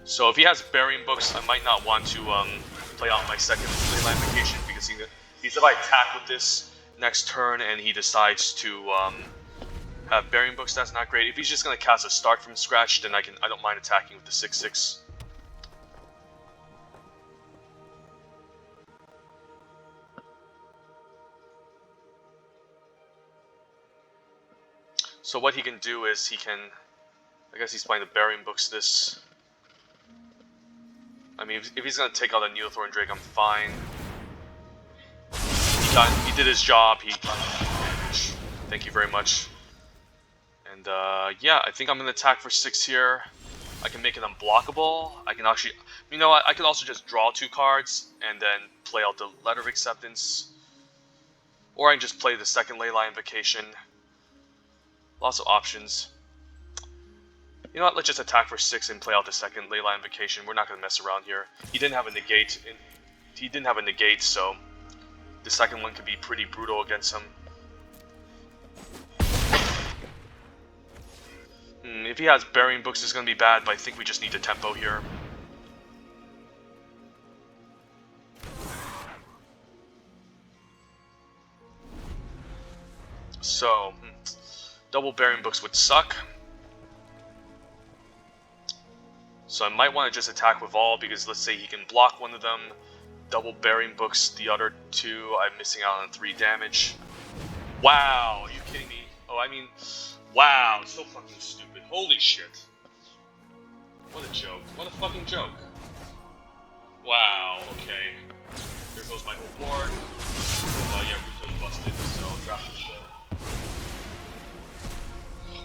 A: So if he has Burying Books, I might not want to play out my second Leyline Invocation, because if I attack with this next turn and he decides to have Burying Books, that's not great. If he's just going to cast a Start from scratch, then I don't mind attacking with the 6/6. So what he can do is I guess he's playing the Burying Books this. I mean, if he's going to take out a Neothorn Drake, I'm fine. He did his job, he got damage. Thank you very much. And yeah, I think I'm going to attack for 6 here. I can make it unblockable. I can actually, you know what, I can also just draw 2 cards and then play out the Letter of Acceptance. Or I can just play the second Leyline Invocation. Lots of options. You know what, let's just attack for 6 and play out the second Leyline Invocation. We're not going to mess around here. He didn't have a negate, so the second one could be pretty brutal against him. If he has Burying Books, it's going to be bad, but I think we just need the tempo here. So, double Burying Books would suck. So I might want to just attack with all, because let's say he can block one of them, double Burying Books the other 2, I'm missing out on 3 damage. Wow, are you kidding me? Oh, I mean, wow, so fucking stupid. Holy shit. What a joke. What a fucking joke. Wow, okay. There goes my whole board. Yeah, Rutha's busted, so draft the show.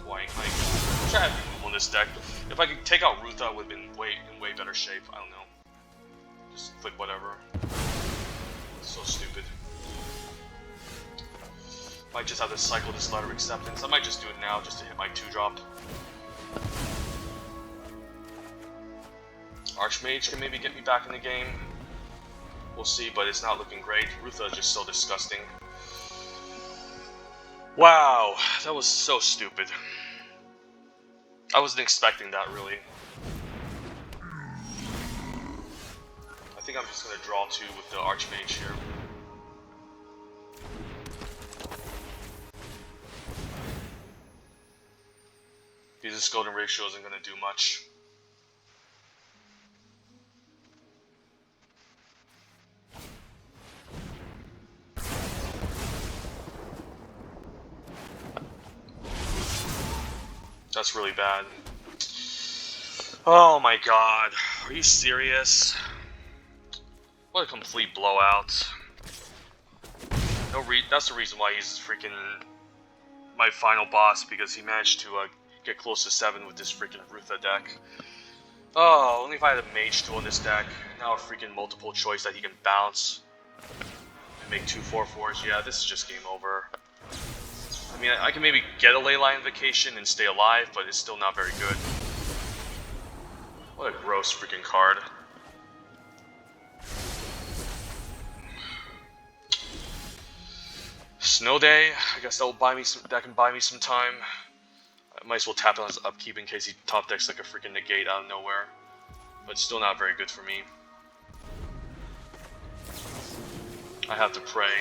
A: Why? I wish I had Rutha on this deck. If I could take out Rutha, I would have been in way better shape. I don't know. Just click whatever. So stupid. Might just have to cycle this letter of acceptance. I might just do it now just to hit my 2-drop. Archmage can maybe get me back in the game. We'll see, but it's not looking great. Rutha is just so disgusting. Wow, that was so stupid. I wasn't expecting that, really. I think I'm just going to draw 2 with the Archmage here. Because this golden ratio isn't going to do much. That's really bad. Oh my god. Are you serious? What a complete blowout. That's the reason why he's freaking my final boss, because he managed to get close to 7 with this freaking Rutha deck. Oh, only if I had a mage tool in this deck. Now a freaking multiple choice that he can bounce and make 2 4/4s. Yeah, this is just game over. I mean, I can maybe get a Leyline Invocation and stay alive, but it's still not very good. What a gross freaking card. Snow Day, I guess that can buy me some time. I might as well tap on his upkeep in case he top decks like a freaking negate out of nowhere. But still not very good for me. I have to pray.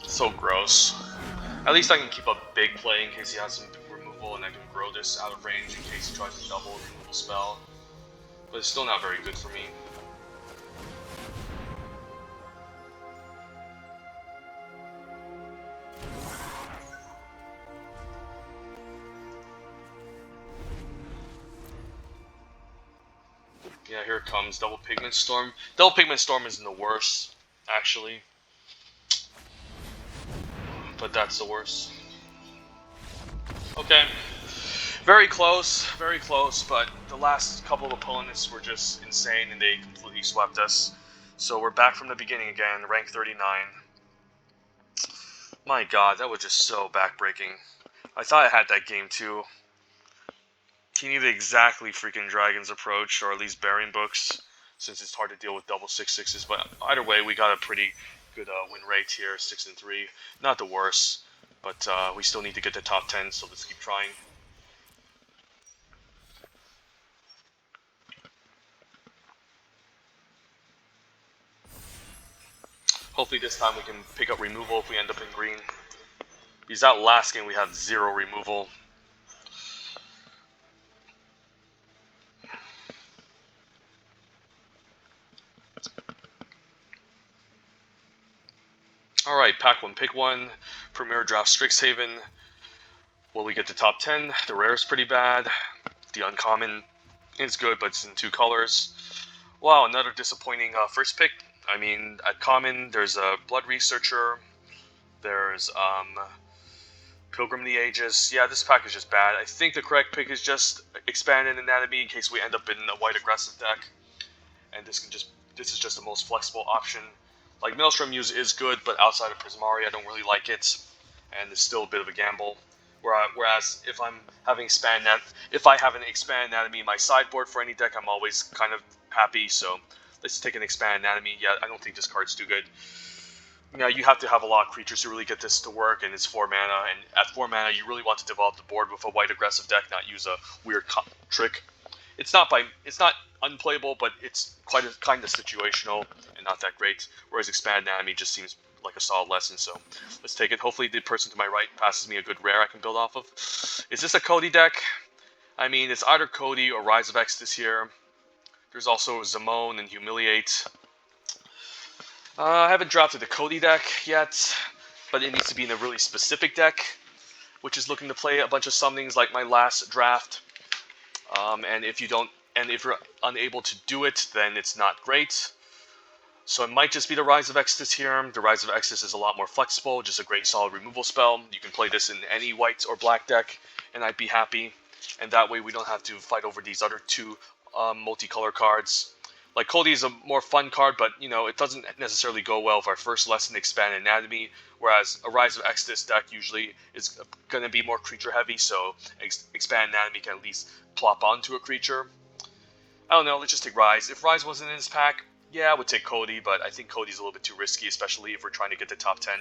A: So gross. At least I can keep a big play in case he has some removal, and I can grow this out of range in case he tries to double a removal spell. But it's still not very good for me. Yeah, here it comes. Double Pigment Storm. Double Pigment Storm isn't the worst, actually. But that's the worst. Okay. Very close, but the last couple of opponents were just insane and they completely swept us. So we're back from the beginning again, rank 39. My god, that was just so backbreaking. I thought I had that game too. He needed exactly freaking Dragon's Approach, or at least Burying Books, since it's hard to deal with double 6/6s. But either way, we got a pretty good win rate here, 6-3. Not the worst, but we still need to get to top 10, so let's keep trying. Hopefully this time we can pick up removal if we end up in green. Because that last game we had 0 removal. Alright, pack 1, pick 1. Premier draft Strixhaven. Will we get to top 10? The rare is pretty bad. The uncommon is good, but it's in 2 colors. Wow, another disappointing first pick. I mean, at common, there's a Blood Researcher. There's Pilgrim of the Ages. Yeah, this pack is just bad. I think the correct pick is just Expanded Anatomy in case we end up in a white aggressive deck. And this is just the most flexible option. Like, Maelstrom Muse is good, but outside of Prismari, I don't really like it. And it's still a bit of a gamble. Whereas if I have an Expand Anatomy in my sideboard for any deck, I'm always kind of happy. So let's take an Expand Anatomy. Yeah, I don't think this card's too good. Now, you have to have a lot of creatures to really get this to work, and it's 4 mana. And at 4 mana, you really want to develop the board with a white aggressive deck, not use a weird trick. It's not unplayable, but it's kind of situational and not that great. Whereas Expand Anatomy just seems like a solid lesson, so let's take it. Hopefully the person to my right passes me a good rare I can build off of. Is this a Cody deck? I mean, it's either Cody or Rise of X this year. There's also Zamone and Humiliate. I haven't drafted the Cody deck yet, but it needs to be in a really specific deck, which is looking to play a bunch of summonings like my last draft. And if you don't and if you're unable to do it, then it's not great. So it might just be the Rise of Exodus here. The Rise of Exodus is a lot more flexible, just a great solid removal spell. You can play this in any white or black deck, and I'd be happy. And that way we don't have to fight over these other two multicolor cards. Like Cody is a more fun card, but you know it doesn't necessarily go well with our first lesson, Expand Anatomy. Whereas a Rise of Exodus deck usually is going to be more creature heavy, so Expand Anatomy can at least plop onto a creature. I don't know, let's just take Rise. If Rise wasn't in his pack, yeah, I would take Cody, but I think Cody's a little bit too risky, especially if we're trying to get to top 10.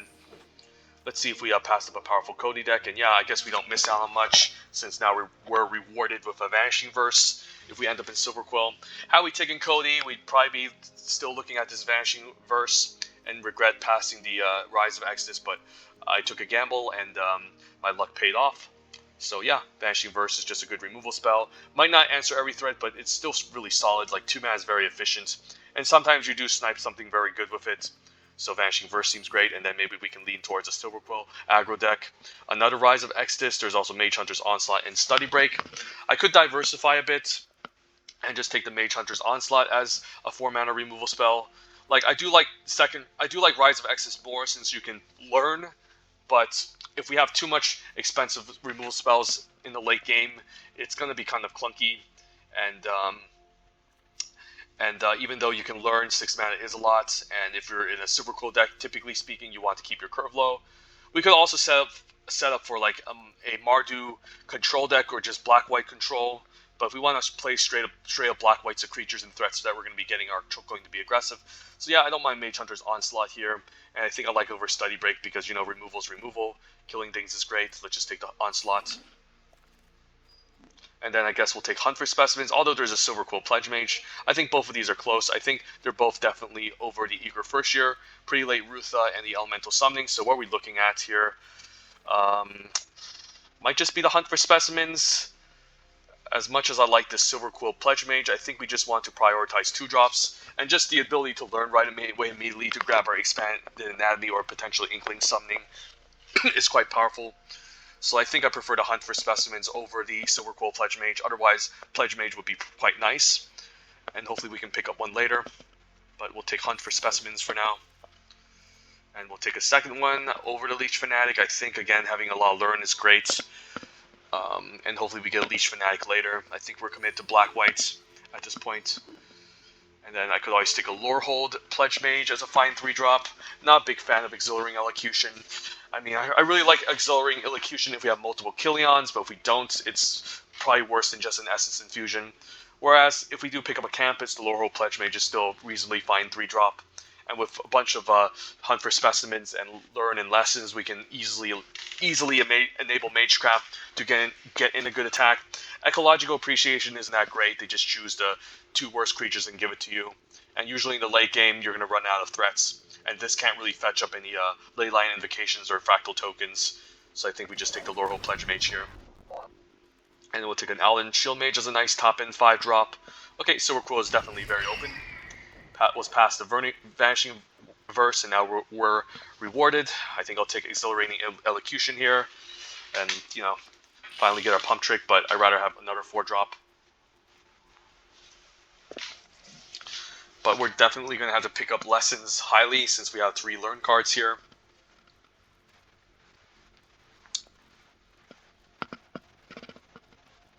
A: Let's see if we passed up a powerful Cody deck, and yeah, I guess we don't miss out on much, since now we're rewarded with a Vanishing Verse if we end up in Silver Quill. Had we taken Cody, we'd probably be still looking at this Vanishing Verse and regret passing the Rise of Exodus, but I took a gamble, and my luck paid off. So yeah, Vanishing Verse is just a good removal spell. Might not answer every threat, but it's still really solid. Like 2 mana is very efficient, and sometimes you do snipe something very good with it. So Vanishing Verse seems great, and then maybe we can lean towards a Silver Quill aggro deck. Another Rise of Exodus. There's also Mage Hunter's Onslaught and Study Break. I could diversify a bit and just take the Mage Hunter's Onslaught as a 4 mana removal spell. Like I do like Rise of Exodus more since you can learn, but if we have too much expensive removal spells in the late game, it's going to be kind of clunky. And even though you can learn, 6 mana is a lot, and if you're in a super cool deck, typically speaking, you want to keep your curve low. We could also set up for like a Mardu control deck or just black-white control. But if we want to play straight up black-whites of creatures and threats that we're going to be getting are going to be aggressive. So yeah, I don't mind Mage Hunter's Onslaught here, and I think I like it over Study Break because, you know, removal is removal. Killing things is great. Let's just take the Onslaught. And then I guess we'll take Hunt for Specimens, although there's a Silver Quill Pledge Mage. I think both of these are close. I think they're both definitely over the Eager First Year, Pretty Late Rutha, and the Elemental Summoning. So what are we looking at here? Might just be the Hunt for Specimens. As much as I like this Silver Quill Pledge Mage, I think we just want to prioritize 2-drops, and just the ability to learn right away immediately to grab our Expanded Anatomy or potentially Inkling Summoning is quite powerful. So I think I prefer to Hunt for Specimens over the Silver Quill Pledge Mage. Otherwise, Pledge Mage would be quite nice, and hopefully we can pick up one later. But we'll take Hunt for Specimens for now. And we'll take a second one over the Leech Fanatic. I think, again, having a lot of Learn is great. And hopefully we get a Leech Fanatic later. I think we're committed to black-white at this point. And then I could always take a Lorehold Pledge Mage as a fine 3-drop. Not a big fan of Exhilarating Elocution. I mean, I really like Exhilarating Elocution if we have multiple Killions, but if we don't, it's probably worse than just an Essence Infusion. Whereas, if we do pick up a Campus, the Lorehold Pledge Mage is still reasonably fine 3-drop. And with a bunch of Hunt for Specimens and Learn and Lessons, we can easily enable Magecraft to get in a good attack. Ecological Appreciation isn't that great. They just choose the 2 worst creatures and give it to you. And usually in the late game, you're going to run out of threats. And this can't really fetch up any Leyline Invocations or Fractal Tokens. So I think we just take the Lorehold Pledge Mage here. And then we'll take an Alden Shield Mage as a nice top-end 5-drop. Okay, Silver Quill is definitely very open. Was past the Vanishing Verse, and now we're rewarded. I think I'll take Exhilarating Elocution here, and, you know, finally get our Pump Trick, but I'd rather have another 4-drop. But we're definitely going to have to pick up Lessons highly, since we have 3 Learn cards here.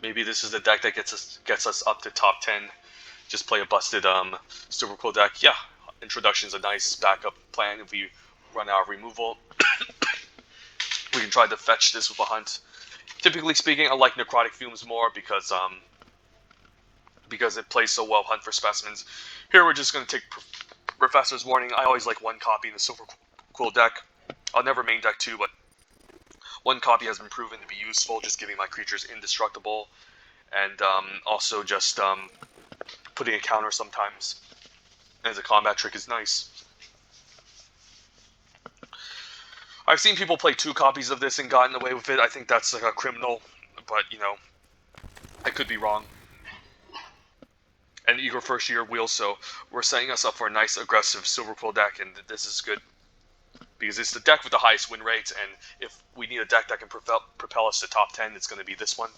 A: Maybe this is the deck that gets us up to top 10. Just play a busted Silver Quill deck. Yeah, Introduction is a nice backup plan if we run out of removal. We can try to fetch this with a Hunt. Typically speaking, I like Necrotic Fumes more because it plays so well Hunt for Specimens. Here we're just going to take Professor's Warning. I always like 1 copy in the Silver Quill deck. I'll never main deck 2, but 1 copy has been proven to be useful, just giving my creatures indestructible. And also just putting a counter sometimes as a combat trick is nice. I've seen people play 2 copies of this and gotten away with it. I think that's like a criminal, but, you know, I could be wrong. And Eager First Year Wheel, so we're setting us up for a nice aggressive Silver Quill deck, and this is good. Because it's the deck with the highest win rate, and if we need a deck that can propel us to top 10, it's going to be this one.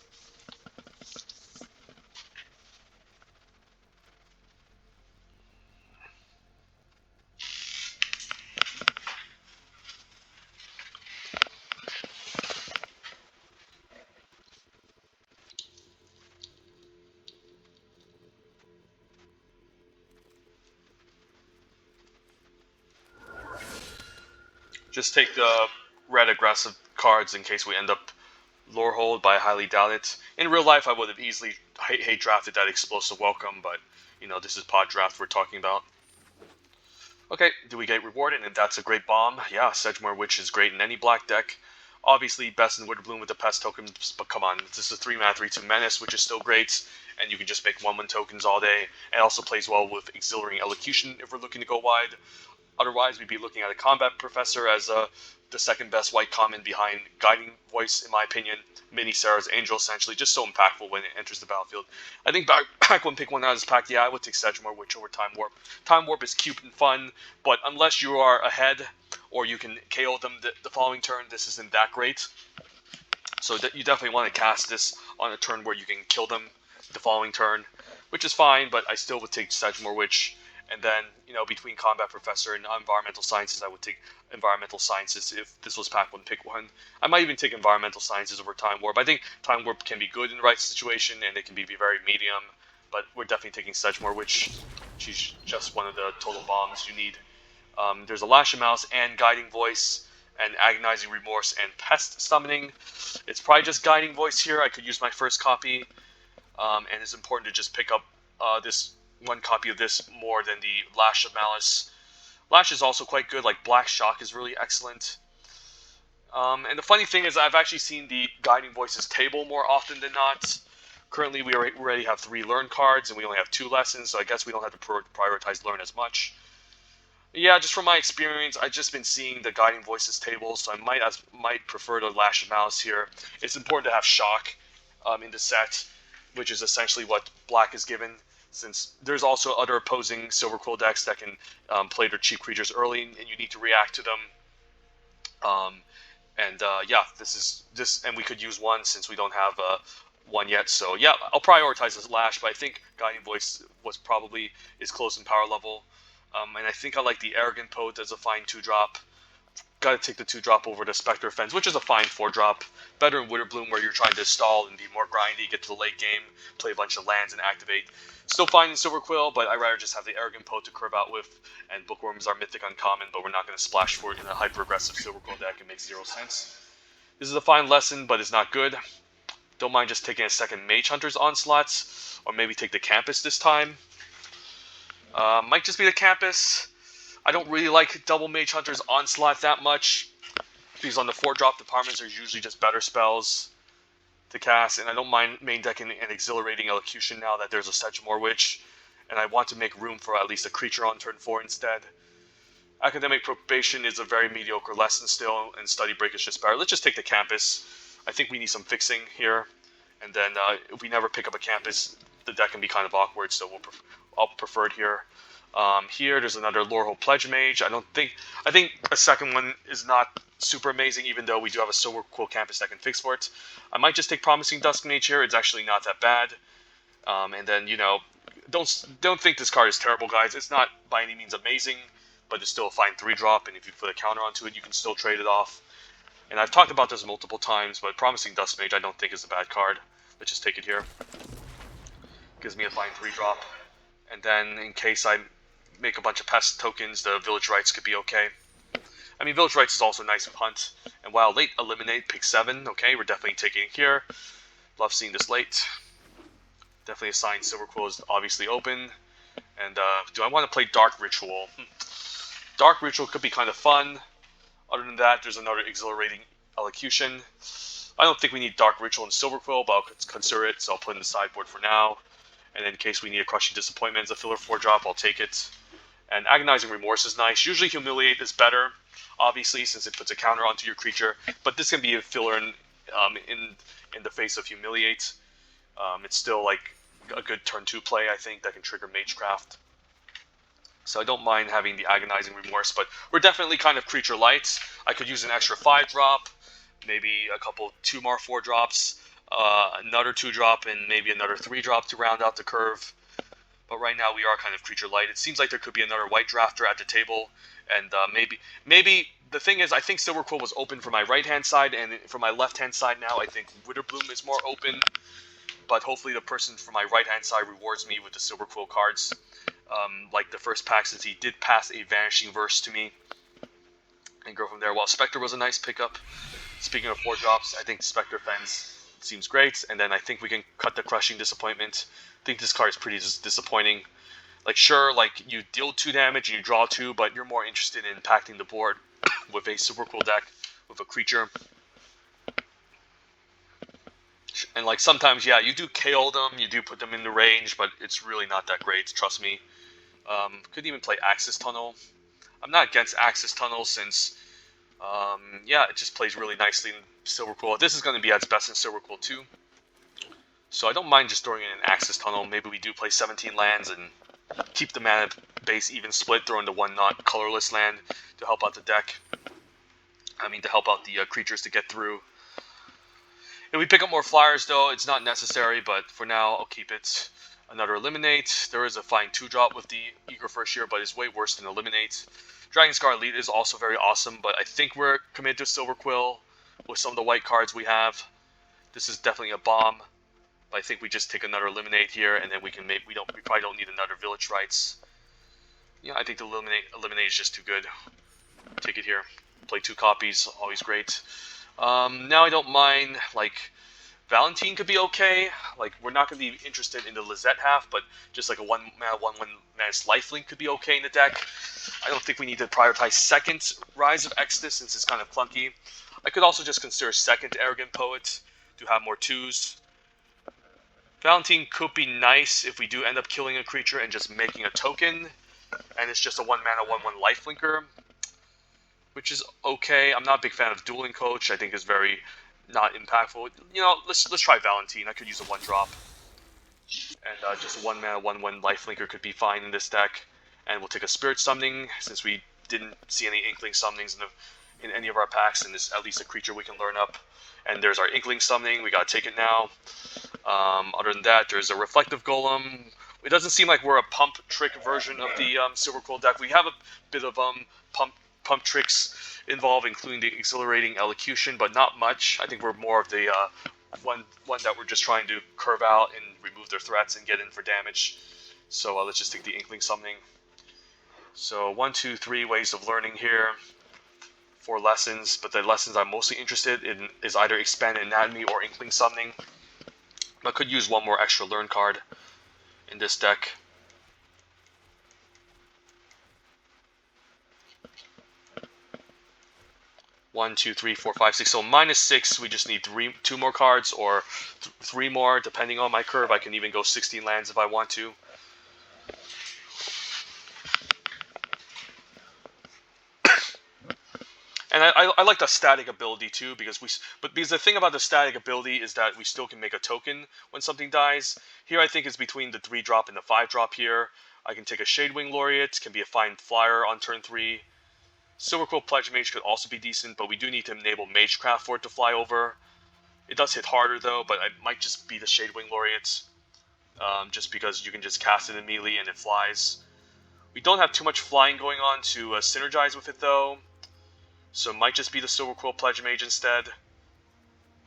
A: Just take the red aggressive cards in case we end up lore hold, but I highly doubt it. In real life, I would have easily hate drafted that explosive welcome, but this is pod draft we're talking about. Okay, do we get rewarded? And that's a great bomb. Yeah, Sedgemoor Witch is great in any black deck. Obviously, best in Witterbloom with the pest tokens, but come on, this is a 3-mana 3/2 Menace, which is still great, and you can just make 1/1 tokens all day. It also plays well with Exhilarating Elocution if we're looking to go wide. Otherwise, we'd be looking at a Combat Professor as the second best white common behind Guiding Voice, in my opinion. Mini Sarah's Angel, essentially, just so impactful when it enters the battlefield. I think back when pick one out of this pack, yeah, I would take Sedgemoor Witch over Time Warp. Time Warp is cute and fun, but unless you are ahead or you can KO them the following turn, this isn't that great. So you definitely want to cast this on a turn where you can kill them the following turn, which is fine, but I still would take Sedgemoor Witch. And then, between Combat Professor and Environmental Sciences, I would take Environmental Sciences if this was pack one, pick one. I might even take Environmental Sciences over Time Warp. I think Time Warp can be good in the right situation, and it can be very medium, but we're definitely taking Sedgemoor, which she's just one of the total bombs you need. There's a Lash of Mouse and Guiding Voice, and Agonizing Remorse and Pest Summoning. It's probably just Guiding Voice here. I could use my first copy, and it's important to just pick up this one copy of this more than the Lash of Malice. Lash is also quite good, like Black Shock is really excellent. And the funny thing is I've actually seen the Guiding Voices table more often than not. Currently we already have 3 Learn cards and we only have 2 lessons, so I guess we don't have to prioritize Learn as much. Yeah, just from my experience, I've just been seeing the Guiding Voices table, so I might prefer the Lash of Malice here. It's important to have Shock in the set, which is essentially what Black is given, since there's also other opposing Silver Quill decks that can play their cheap creatures early, and you need to react to them. Yeah, and we could use one since we don't have one yet. So yeah, I'll prioritize this Lash, but I think Guiding Voice is close in power level. And I think I like the Arrogant Poet as a fine 2-drop. Gotta take the 2-drop over the Spectre Fence, which is a fine 4-drop. Better in Witterbloom where you're trying to stall and be more grindy, get to the late game, play a bunch of lands and activate. Still fine in Silver Quill, but I'd rather just have the Arrogant Poet to curve out with, and Bookworm is our Mythic uncommon, but we're not going to splash for it in a hyper-aggressive Silver Quill deck. It makes 0 sense. This is a fine lesson, but it's not good. Don't mind just taking a second Mage Hunter's Onslaughts, or maybe take the Campus this time. Might just be the Campus. I don't really like double Mage Hunter's Onslaught that much, because on the 4-drop departments are usually just better spells to cast, and I don't mind main decking an Exhilarating Elocution now that there's a Sedgemoor Witch, and I want to make room for at least a creature on turn 4 instead. Academic Probation is a very mediocre lesson still, and Study Break is just better. Let's just take the Campus. I think we need some fixing here, and then if we never pick up a Campus, the deck can be kind of awkward, so I'll prefer it here. Here, there's another Lorehold Pledge Mage. I think a second one is not super amazing, even though we do have a Silver Quill Campus that can fix for it. I might just take Promising Dusk Mage here. It's actually not that bad. And then, don't think this card is terrible, guys. It's not by any means amazing, but it's still a fine 3-drop, and if you put a counter onto it, you can still trade it off. And I've talked about this multiple times, but Promising Dusk Mage I don't think is a bad card. Let's just take it here. Gives me a fine 3-drop. And then, in case I make a bunch of pest tokens, the Village Rites could be okay. I mean, Village Rites is also nice in Hunt. And while late, Eliminate, pick 7. Okay, we're definitely taking it here. Love seeing this late. Definitely a sign Silver Quill is obviously open. And do I want to play Dark Ritual? Dark Ritual could be kind of fun. Other than that, there's another Exhilarating Elocution. I don't think we need Dark Ritual in Silver Quill, but I'll consider it, so I'll put it in the sideboard for now. And in case we need a Crushing Disappointment as a filler 4-drop, I'll take it. And Agonizing Remorse is nice. Usually Humiliate is better, obviously, since it puts a counter onto your creature. But this can be a filler in the face of Humiliate. It's still like a good turn 2 play, I think, that can trigger Magecraft. So I don't mind having the Agonizing Remorse, but we're definitely kind of creature light. I could use an extra 5-drop, maybe a couple 2 more 4-drops, another 2-drop, and maybe another 3-drop to round out the curve. But right now we are kind of creature light. It seems like there could be another white drafter at the table, and maybe the thing is, I think Silver Quill was open for my right-hand side, and for my left-hand side now, I think Witterbloom is more open. But hopefully the person from my right-hand side rewards me with the Silver Quill cards. Like the first pack, since he did pass a Vanishing Verse to me. and go from there. While Spectre was a nice pickup. Speaking of 4-drops, I think Spectre Fence seems great, and then I think we can cut the Crushing Disappointment. I think this card is pretty disappointing. Like, sure, like, you deal 2 damage and you draw 2, but you're more interested in impacting the board with a super cool deck, with a creature. And, like, sometimes, yeah, you do KO them, you do put them in the range, but it's really not that great, trust me. Could even play Axis Tunnel. I'm not against Axis Tunnel since, yeah, it just plays really nicely in Silver Quill. This is going to be at its best in Silver Quill too. So I don't mind just throwing in an Axis Tunnel. Maybe we do play 17 lands and keep the mana base even split, throw in the 1 not colorless land to help out the deck. I mean, to help out the creatures to get through. If we pick up more flyers, though, it's not necessary, but for now, I'll keep it. Another Eliminate. There is a fine 2-drop with the Eager First Year, but it's way worse than Eliminate. Dragonscar Elite is also very awesome, but I think we're committed to Silver Quill with some of the white cards we have. This is definitely a bomb, but I think we just take another Eliminate here, and then we can we probably don't need another Village Rites. Yeah, I think the Eliminate is just too good. Take it here. Play 2 copies, always great. Now I don't mind, like, Valentine could be okay. Like, we're not going to be interested in the Lizette half, but just like a 1-mana, 1/1 Man's Lifelink could be okay in the deck. I don't think we need to prioritize second Rise of Exodus since it's kind of clunky. I could also just consider second Arrogant Poet to have more 2s. Valentine could be nice if we do end up killing a creature and just making a token, and it's just a 1-mana, 1/1 Lifelinker, which is okay. I'm not a big fan of Dueling Coach. I think is very not impactful. You know, let's try Valentine. I could use a 1-drop. And just a 1-mana, 1/1 Lifelinker could be fine in this deck. And we'll take a Spirit Summoning, since we didn't see any Inkling Summonings in any of our packs, and it's at least a creature we can learn up. And there's our Inkling Summoning. We gotta take it now. Other than that, there's a Reflective Golem. It doesn't seem like we're a pump trick version of the Silver Quill deck. We have a bit of pump tricks involved, including the Exhilarating Elocution, but not much. I think we're more of the one that we're just trying to curve out and remove their threats and get in for damage. So let's just take the Inkling Summoning. So 1, 2, 3 ways of learning here. 4 lessons, but the lessons I'm mostly interested in is either Expanded Anatomy or Inkling Summoning. I could use 1 more extra learn card in this deck. One, 2, 3, 4, 5, 6. So -6. We just need 2 more cards, or 3 more, depending on my curve. I can even go 16 lands if I want to. And I like the static ability too, because the thing about the static ability is that we still can make a token when something dies. Here I think it's between the 3-drop and the 5-drop here. I can take a Shadewing Laureate, can be a fine flyer on turn 3. Silver Quill Pledge Mage could also be decent, but we do need to enable Magecraft for it to fly over. It does hit harder though, but it might just be the Shadewing Laureate, just because you can just cast it immediately and it flies. We don't have too much flying going on to synergize with it though. So it might just be the Silver Quill Pledge Mage instead.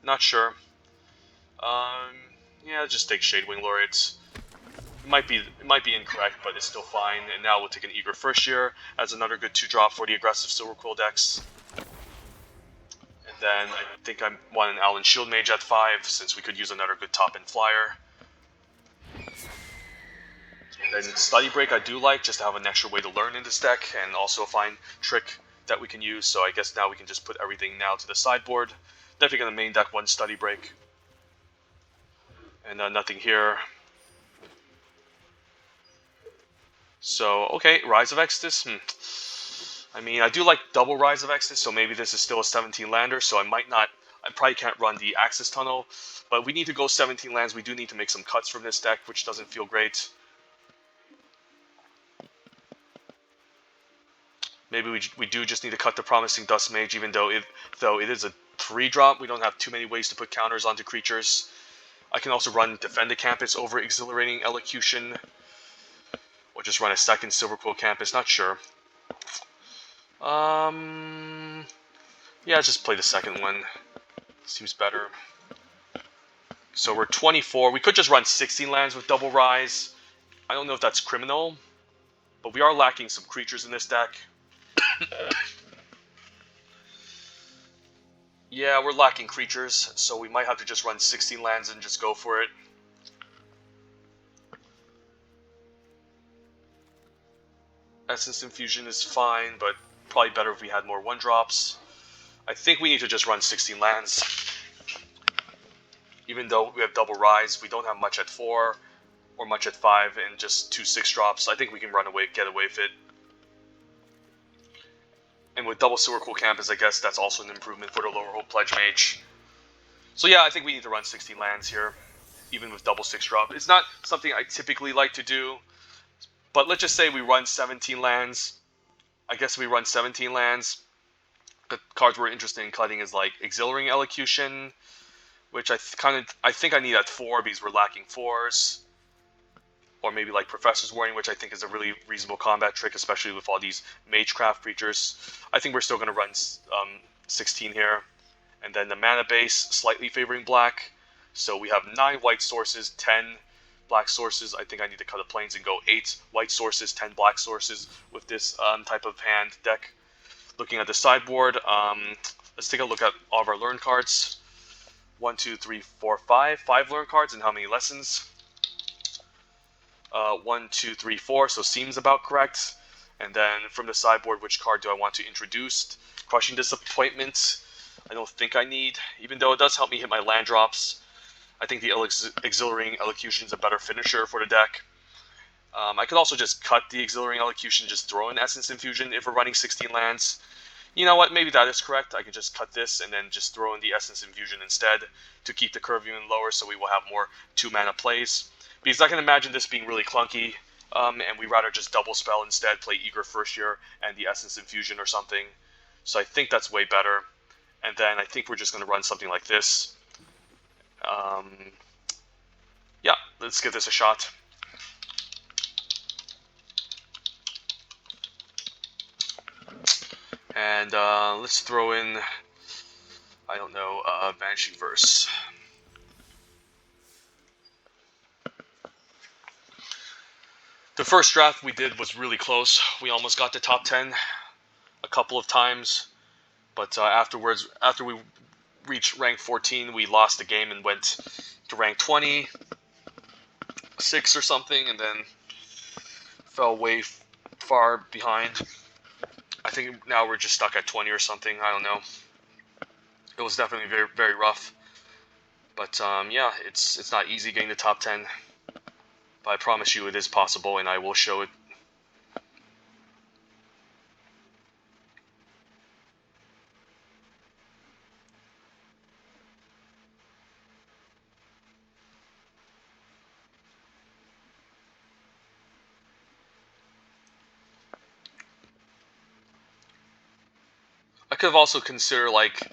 A: Not sure. Yeah, just take Shadewing Laureates. It might be incorrect, but it's still fine. And now we'll take an Eager First Year as another good 2-drop for the aggressive Silver Quill decks. And then I think I want an Allen Shield Mage at 5, since we could use another good top-end flyer. And then Study Break I do like, just to have an extra way to learn in this deck, and also a fine trick that we can use. So I guess now we can just put everything now to the sideboard. Definitely going to main deck 1 Study Break. And nothing here. So, okay, Rise of Exodus. I mean, I do like double Rise of Exodus, so maybe this is still a 17-lander, so I probably can't run the Axis Tunnel, but we need to go 17 lands. We do need to make some cuts from this deck, which doesn't feel great. Maybe we do just need to cut the Promising Dust Mage, even though it is a 3-drop. We don't have too many ways to put counters onto creatures. I can also run Defend the Campus over Exhilarating Elocution, or just run a second Silver Quill Campus, not sure. Yeah, just play the second one. Seems better. So we're 24. We could just run 16 lands with Double Rise. I don't know if that's criminal, but we are lacking some creatures in this deck. Yeah, we're lacking creatures, so we might have to just run 16 lands and just go for it. Essence Infusion is fine, but probably better if we had more 1-drops. I think we need to just run 16 lands. Even though we have double rise, we don't have much at 4 or much at 5 and just 2 6-drops. I think we can get away with it. And with double Silverquill Campus, I guess that's also an improvement for the Lower Hope Pledge Mage. So yeah, I think we need to run 16 lands here, even with double 6-drop. It's not something I typically like to do, but let's just say we run 17 lands. I guess we run 17 lands. The cards we're interested in cutting is like Exhilarating Elocution, which I think I need at 4 because we're lacking 4s. Or maybe like Professor's Warning, which I think is a really reasonable combat trick, especially with all these Magecraft creatures. I think we're still going to run 16 here. And then the mana base, slightly favoring black. So we have 9 white sources, 10 black sources. I think I need to cut the plains and go 8 white sources, 10 black sources with this type of hand deck. Looking at the sideboard, let's take a look at all of our learn cards. 1, 2, 3, 4, 5. 5 learn cards and how many lessons? 1, 2, 3, 4, so seems about correct. And then from the sideboard, which card do I want to introduce? Crushing Disappointment, I don't think I need, even though it does help me hit my land drops. I think the Exhilarating Elocution is a better finisher for the deck. I could also just cut the Exhilarating Elocution, just throw in Essence Infusion if we're running 16 lands. You know what, maybe that is correct. I could just cut this and then just throw in the Essence Infusion instead to keep the curve even lower so we will have more 2-mana plays. Because I can imagine this being really clunky, and we'd rather just double spell instead, play Eager First Year and the Essence Infusion or something. So I think that's way better. And then I think we're just going to run something like this. Yeah, let's give this a shot. And let's throw in, I don't know, Vanishing Verse. The first draft we did was really close. We almost got to top 10 a couple of times. But afterwards, after we reached rank 14, we lost the game and went to rank 26 or something, and then fell way far behind. I think now we're just stuck at 20 or something. I don't know. It was definitely very, very rough. But yeah, it's not easy getting the top 10. But I promise you it is possible, and I will show it. I could have also considered like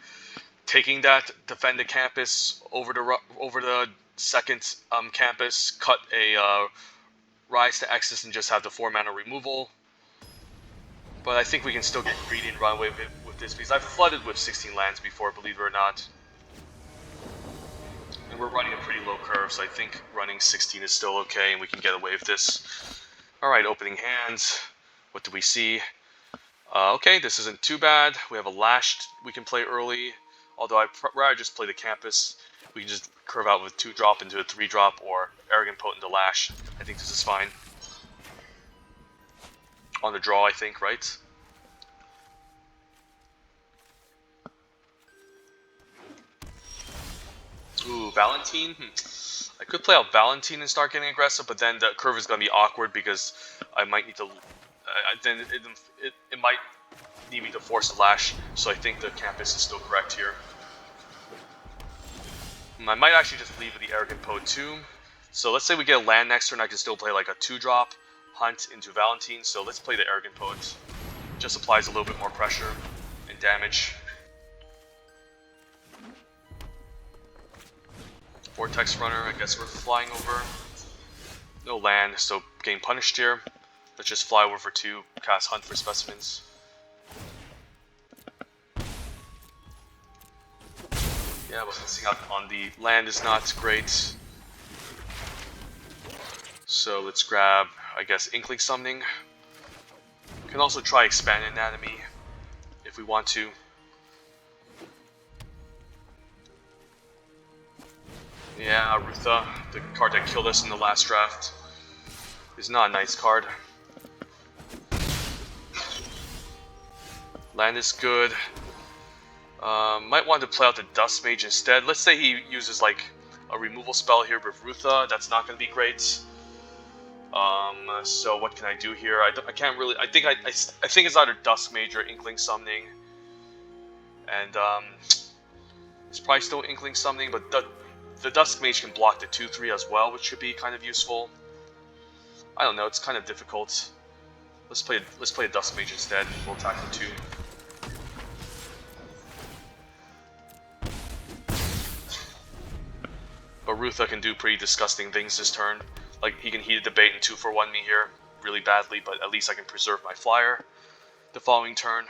A: taking that defend the campus over the second campus, cut a rise to Exodus, and just have the 4-mana removal. But I think we can still get greedy and run away with this because I've flooded with 16 lands before, believe it or not. And we're running a pretty low curve, so I think running 16 is still okay and we can get away with this. Alright, opening hands. What do we see? Okay, this isn't too bad. We have a Lashed we can play early. Although I'd rather just play the campus. We can just curve out with 2-drop into a 3-drop or Arrogant Potent to Lash. I think this is fine. On the draw, I think, right? Ooh, Valentine? I could play out Valentine and start getting aggressive, but then the curve is going to be awkward because I might need to... then it might need me to force a Lash, so I think the campus is still correct here. I might actually just leave the Arrogant Poet Tomb. So let's say we get a land next turn, I can still play like a 2-drop Hunt into Valentine, so let's play the Arrogant Poet. Just applies a little bit more pressure and damage. Vortex Runner, I guess we're flying over. No land, so getting punished here. Let's just fly over for 2, cast Hunt for Specimens. Yeah, but missing out on the land is not great. So let's grab, I guess, Inkling Summoning. We can also try Expand Anatomy if we want to. Yeah, Rutha, the card that killed us in the last draft, is not a nice card. Land is good. Might want to play out the Dust Mage instead. Let's say he uses like a removal spell here with Rutha. That's not going to be great. So what can I do here? I can't really. I think it's either Dust Mage or Inkling Summoning. And it's probably still Inkling Summoning, but the Dusk Mage can block the 2/3 as well, which should be kind of useful. I don't know. It's kind of difficult. Let's play a Dusk Mage instead. We'll attack the 2. But Rutha can do pretty disgusting things this turn. Like, he can Heated Debate and 2-for-1 me here really badly, but at least I can preserve my flyer the following turn.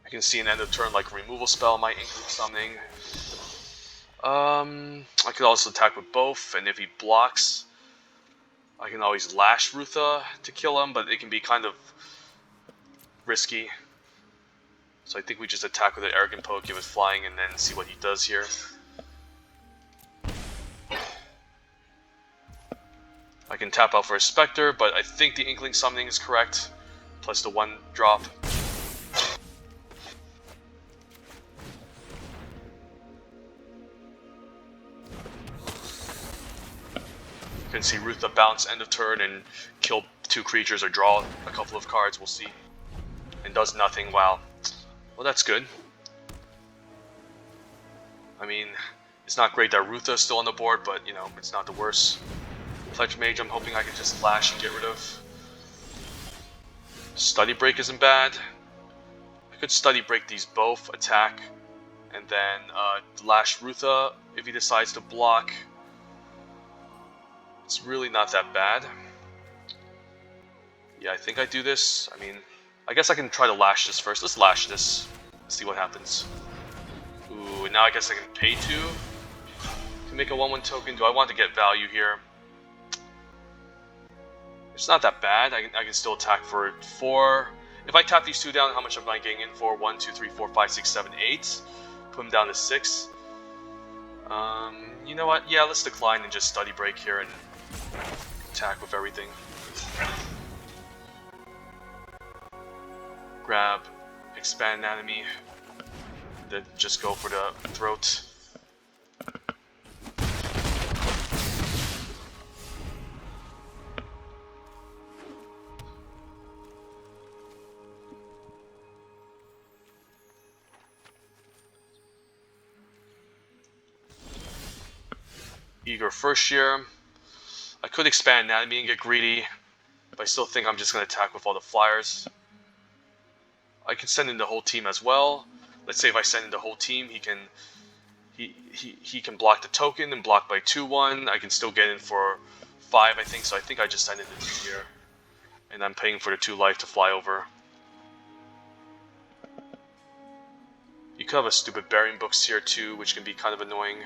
A: I can see an end of turn like removal spell might include something. I could also attack with both, and if he blocks, I can always Lash Rutha to kill him, but it can be kind of risky. So I think we just attack with an Arrogant Poke, give it flying, and then see what he does here. I can tap out for a Spectre, but I think the Inkling Summoning is correct, plus the 1 drop. You can see Rutha bounce end of turn and kill 2 creatures or draw a couple of cards, we'll see. And does nothing, wow. Well, that's good. I mean, it's not great that Rutha is still on the board, but, you know, it's not the worst. Pledge Mage, I'm hoping I can just Lash and get rid of. Study Break isn't bad. I could Study Break these both, attack, and then Lash Rutha if he decides to block. It's really not that bad. Yeah, I think I do this. I mean, I guess I can try to Lash this first. Let's Lash this. See what happens. Ooh, now I guess I can pay 2 to make a 1/1 token. Do I want to get value here? It's not that bad. I can still attack for 4. If I tap these 2 down, how much am I getting in for? 1, 2, 3, 4, 5, 6, 7, 8. Put them down to 6. You know what? Yeah, let's decline and just Study Break here and attack with everything. Grab, Expand Anatomy, then just go for the throat. Eager First Year. I could Expand Anatomy and get greedy, but I still think I'm just going to attack with all the flyers. I can send in the whole team as well. Let's say if I send in the whole team, he can block the token and block by 2/1. I can still get in for 5, I think. So I think I just send in the 2 here, and I'm paying for the 2 life to fly over. You could have a stupid Burying Books here too, which can be kind of annoying.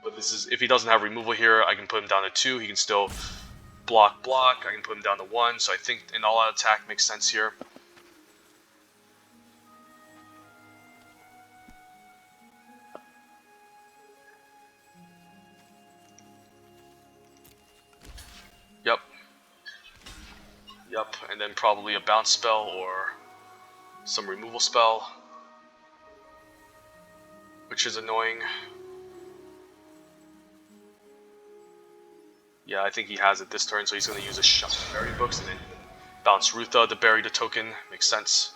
A: But this is, if he doesn't have removal here, I can put him down to 2. He can still block. I can put him down to 1. So I think an all-out attack makes sense here. Yep. And then probably a bounce spell or some removal spell, which is annoying. Yeah, I think he has it this turn, so he's going to use a Shuffle Burying Books and then bounce Rutha to bury the token. Makes sense.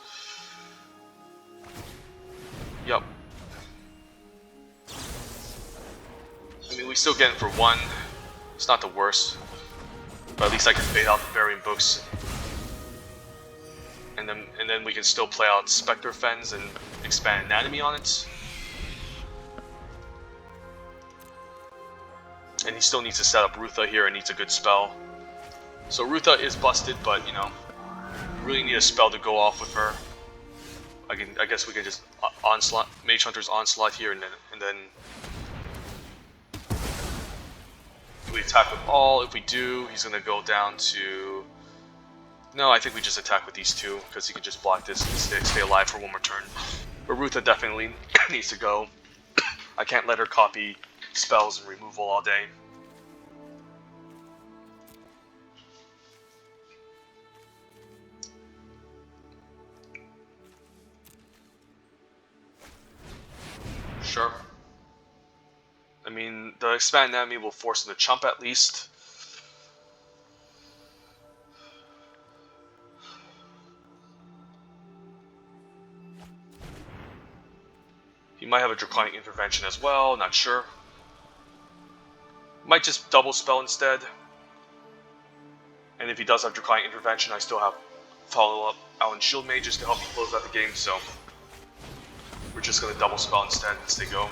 A: Yep. I mean, we still get it for 1. It's not the worst. But at least I can fade out the Burying Books. And then we can still play out Spectre Fens and Expand Anatomy on it. And he still needs to set up Rutha here and needs a good spell. So Rutha is busted, but you know, you really need a spell to go off with her. I guess we can just onslaught, Mage Hunter's onslaught here, and then do we attack with all? If we do, he's gonna go down to. No, I think we just attack with these two because he can just block this and stay alive for one more turn. But Rutha definitely needs to go. I can't let her copy spells and removal all day. Sure. I mean, the expand enemy will force him to chump at least. He might have a Draconic Intervention as well, not sure. Might just double spell instead. And if he does have Draconic Intervention, I still have follow-up Alan Shield Mages to help me close out the game, so we're just going to double spell instead as they go.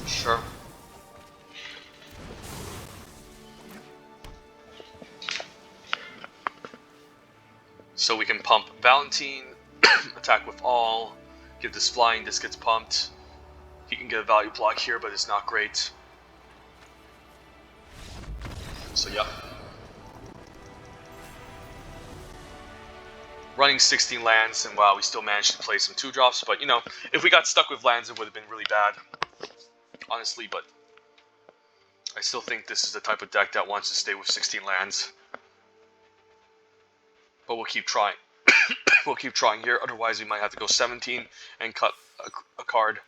A: Sure. So we can pump Valentine, attack with all, give this flying, this gets pumped. He can get a value block here, but it's not great. So yeah. Running 16 lands, and wow, we still managed to play some 2-drops, but you know, if we got stuck with lands, it would have been really bad. Honestly, but I still think this is the type of deck that wants to stay with 16 lands. But we'll keep trying. We'll keep trying here, otherwise we might have to go 17 and cut a card.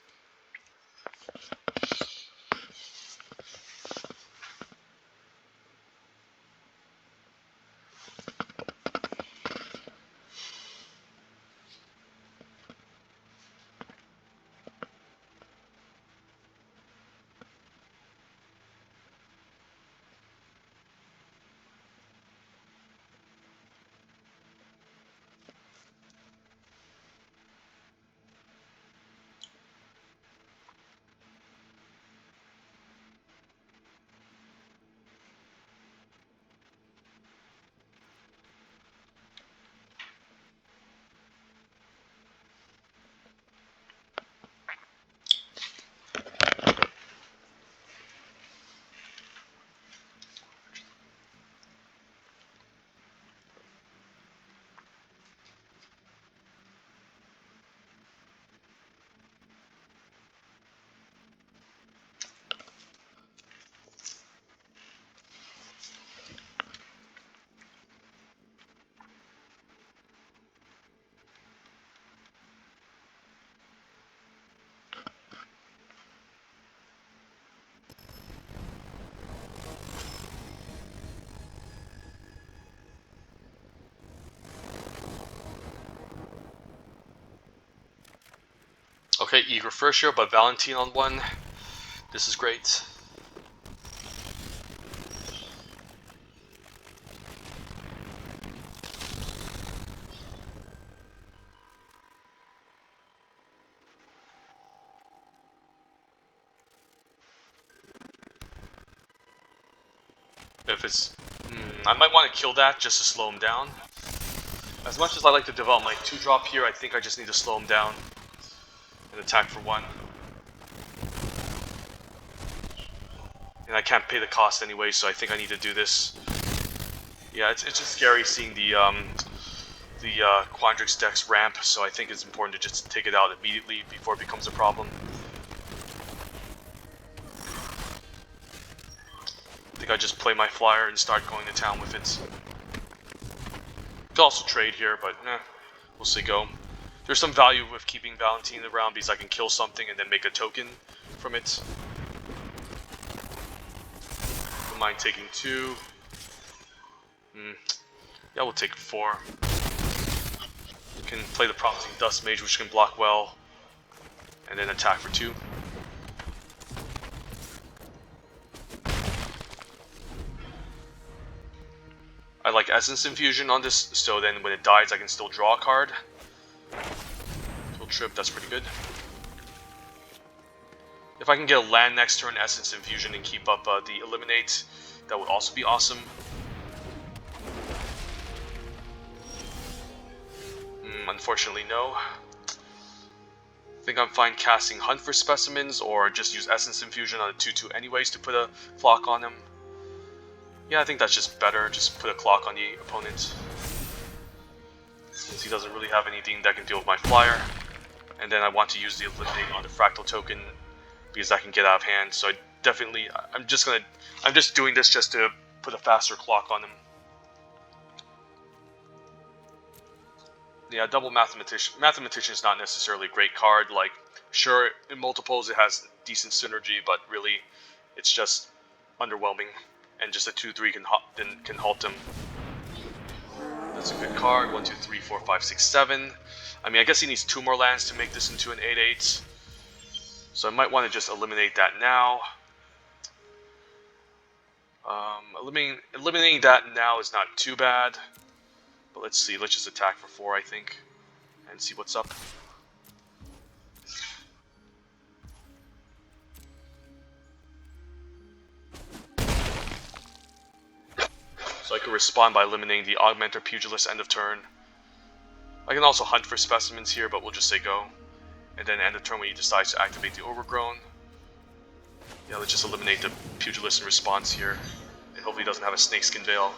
A: Okay, eager first year, but Valentine on 1. This is great. If it's... I might want to kill that just to slow him down. As much as I like to develop my 2-drop here, I think I just need to slow him down and attack for 1. And I can't pay the cost anyway, so I think I need to do this. Yeah, it's just scary seeing the Quandrix deck's ramp, so I think it's important to just take it out immediately before it becomes a problem. I think I just play my flyer and start going to town with it. Could also trade here, but we'll see go. There's some value with keeping Valentine around because I can kill something and then make a token from it. Don't mind taking 2. Yeah, we'll take 4. We can play the Promising Dust Mage, which can block well, and then attack for 2. I like Essence Infusion on this, so then when it dies I can still draw a card. trip, that's pretty good. If I can get a land next turn, Essence Infusion, and keep up the Eliminate, that would also be awesome. Unfortunately, no. I think I'm fine casting Hunt for Specimens, or just use Essence Infusion on a 2-2 anyways to put a clock on him. Yeah, I think that's just better, just put a clock on the opponent, since he doesn't really have anything that can deal with my flyer. And then I want to use the Eliminate on the Fractal token, because I can get out of hand, so I definitely, I'm just doing this just to put a faster clock on him. Yeah, double Mathematician. Mathematician is not necessarily a great card. Like, sure, in multiples it has decent synergy, but really, it's just underwhelming. And just a 2/3 can halt him. That's a good card. 1, 2, 3, 4, 5, 6, 7. I mean, I guess he needs 2 more lands to make this into an 8/8. So I might want to just eliminate that now. Eliminating that now is not too bad. But let's see, let's just attack for 4, I think, and see what's up. So I can respond by eliminating the Augmenter Pugilist end of turn. I can also Hunt for Specimens here, but we'll just say go. And then end of turn when he decides to activate the Overgrown. Yeah, let's just eliminate the Pugilist in response here. And hopefully he doesn't have a Snakeskin Veil.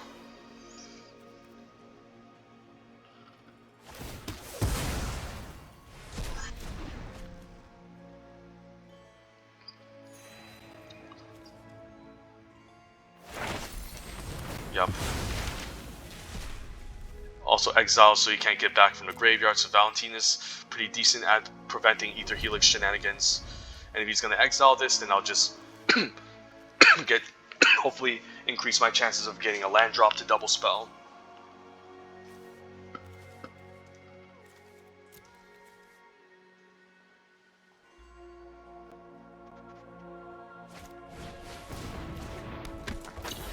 A: Yep. Also exile so you can't get back from the graveyard, so Valentine is pretty decent at preventing Ether Helix shenanigans. And if he's going to exile this, then I'll just hopefully increase my chances of getting a land drop to double spell.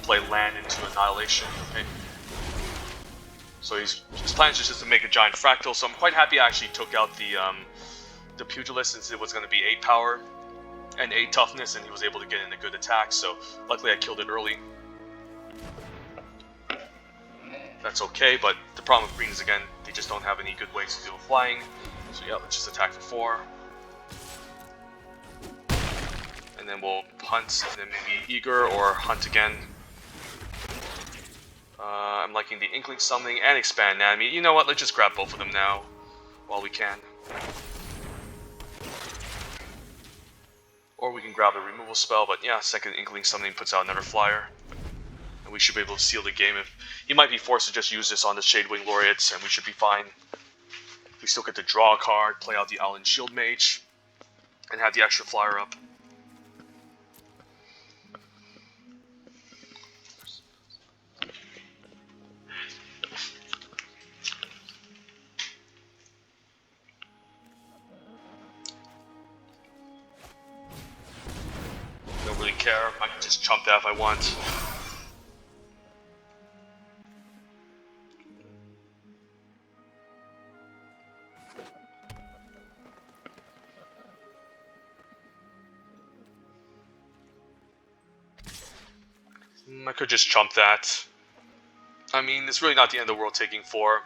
A: Play land into Annihilation. Okay. So his plan is just to make a giant fractal. So I'm quite happy I actually took out the Pugilist, since it was going to be 8 power and 8 toughness, and he was able to get in a good attack. So luckily I killed it early. That's okay, but the problem with green is, again, they just don't have any good ways to deal with flying. So yeah, let's just attack for 4. And then we'll hunt, and then maybe Eager or hunt again. I'm liking the Inkling Summoning and Expand Anatomy. You know what, let's just grab both of them now, while we can. Or we can grab the removal spell, but yeah, second Inkling Summoning puts out another flyer. And we should be able to seal the game. He might be forced to just use this on the Shadewing Laureates, and we should be fine. We still get to draw a card, play out the Allen Shield Mage, and have the extra flyer up. Don't really care, I can just chump that if I want. I could just chump that. I mean, it's really not the end of the world taking 4.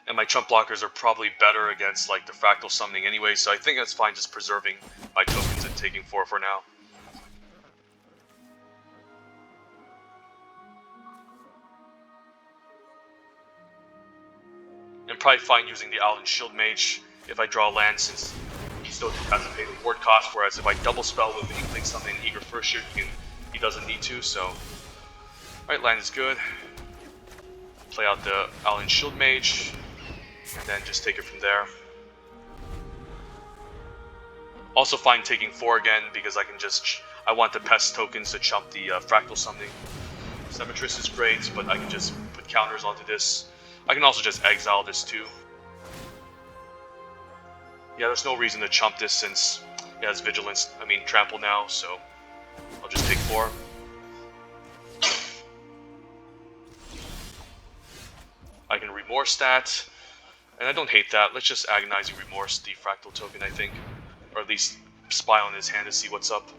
A: And my chump blockers are probably better against like the Fractal Summoning anyway, so I think that's fine just preserving my tokens and taking 4 for now. And probably fine using the Allen Shield Mage if I draw land, since he still has to pay the ward cost, whereas if I double spell with Inkling Summoning Eager First Year, he doesn't need to, so... Alright, land is good. Play out the Allen Shield Mage, and then just take it from there. Also fine taking 4 again, because I can just... I want the Pest tokens to chump the Fractal Summoning. Symmetris is great, but I can just put counters onto this. I can also just exile this too. Yeah, there's no reason to chump this since it has Vigilance, Trample now, so I'll just take 4. I can Remorse that. And I don't hate that. Let's just Agonizing Remorse the Fractal token, I think. Or at least spy on his hand to see what's up.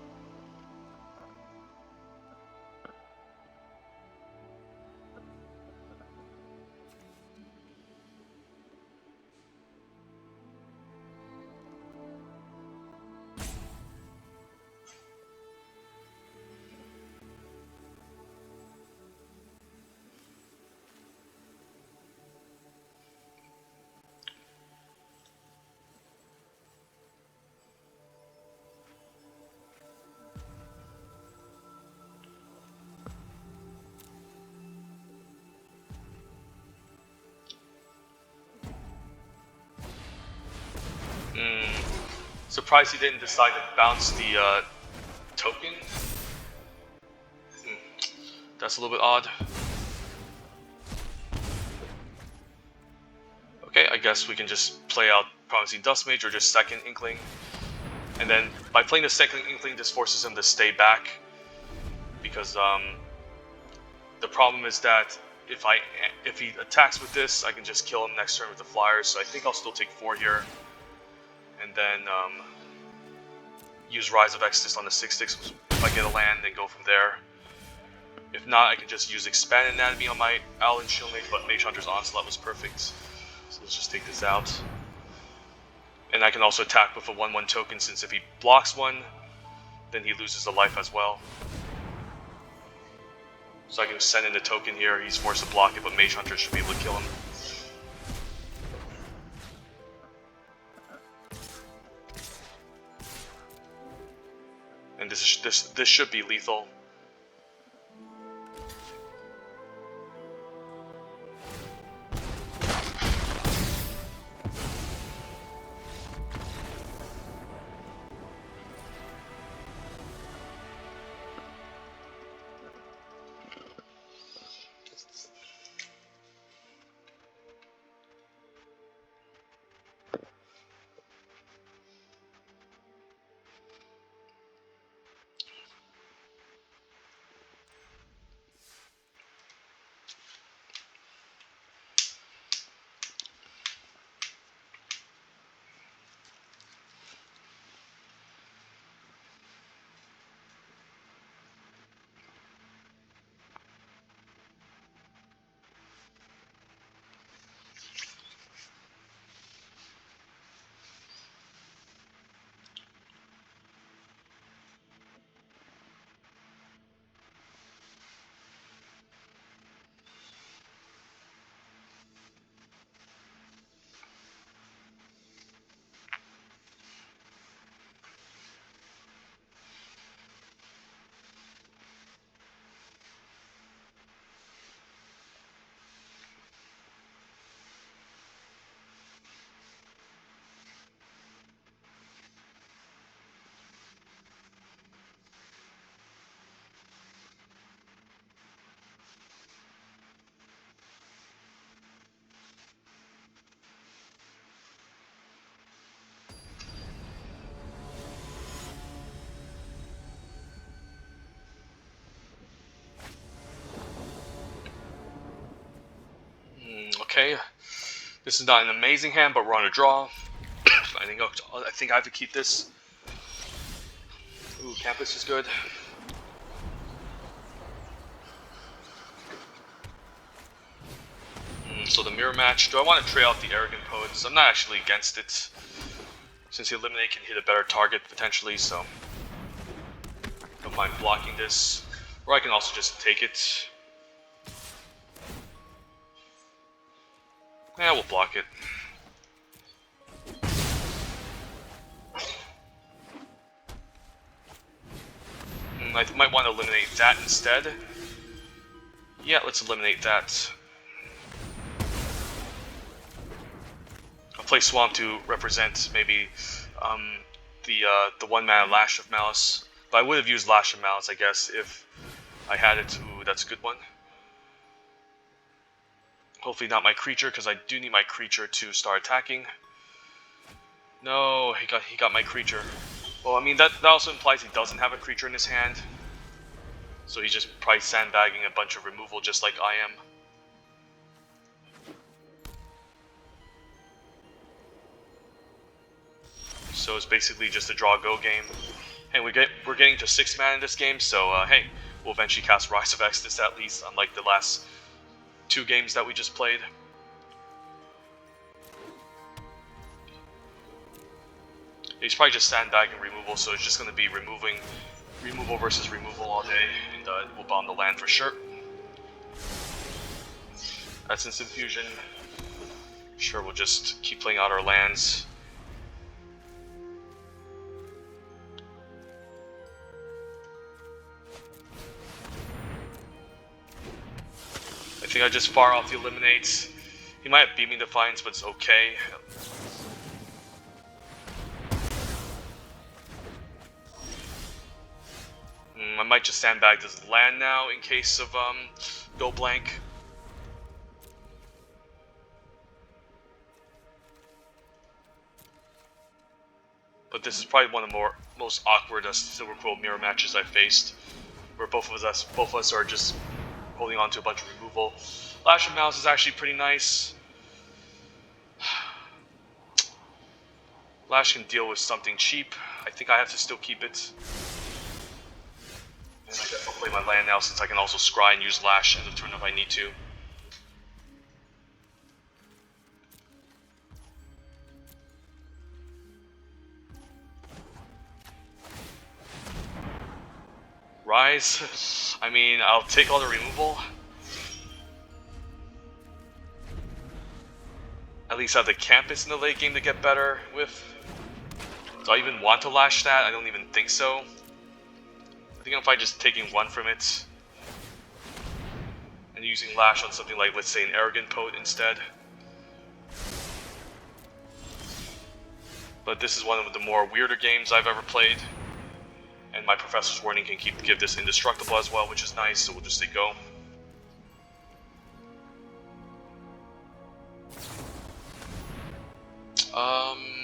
A: Surprised he didn't decide to bounce the token. That's a little bit odd. Okay, I guess we can just play out Promising Dust Mage or just second Inkling. And then by playing the second Inkling, this forces him to stay back. Because the problem is that if he attacks with this, I can just kill him next turn with the Flyers. So I think I'll still take 4 here. And then use Rise of Exodus on the 6/6 if I get a land, then go from there. If not, I can just use Expand Anatomy on my Owl and Shield Mage, but Mage Hunter's Onslaught was perfect. So let's just take this out. And I can also attack with a 1/1 token, since if he blocks one, then he loses a life as well. So I can send in the token here, he's forced to block it, but Mage Hunter should be able to kill him. And this should be lethal. Okay, this is not an amazing hand, but we're on a draw. I think I have to keep this. Ooh, Campus is good. So the mirror match. Do I want to trade out the Arrogant Poets? I'm not actually against it, since the Eliminate can hit a better target potentially, so don't mind blocking this. Or I can also just take it. Yeah, we'll block it. I might want to eliminate that instead. Yeah, let's eliminate that. I'll play Swamp to represent maybe the 1-mana Lash of Malice. But I would have used Lash of Malice, I guess, if I had it. Ooh, that's a good one. Hopefully not my creature, because I do need my creature to start attacking. No, he got my creature. Well, I mean, that also implies he doesn't have a creature in his hand. So he's just probably sandbagging a bunch of removal just like I am. So it's basically just a draw-go game. And we're getting to 6 mana in this game, so hey, we'll eventually cast Rise of Exodus at least, unlike the last 2 games that we just played. He's probably just sandbagging removal, so it's just going to be removal versus removal all day, and we'll bomb the land for sure. Essence Infusion. Sure, we'll just keep playing out our lands. I think I just far off the eliminates. He might have Beaming Defiance, but it's okay. I might just sandbag this land now in case of go blank. But this is probably one of the most awkward Silver Quill mirror matches I've faced, where both of us are just holding on to a bunch of removal. Lash of Mouse is actually pretty nice. Lash can deal with something cheap. I think I have to still keep it. And I guess I'll play my land now since I can also scry and use Lash end of turn if I need to. Rise. I mean, I'll take all the removal. At least have the campus in the late game to get better with. Do I even want to Lash that? I don't even think so. I think I'm fine just taking 1 from it and using Lash on something like, let's say, an Arrogant Poet instead. But this is one of the more weirder games I've ever played. And my Professor's Warning can give this indestructible as well, which is nice, so we'll just say go.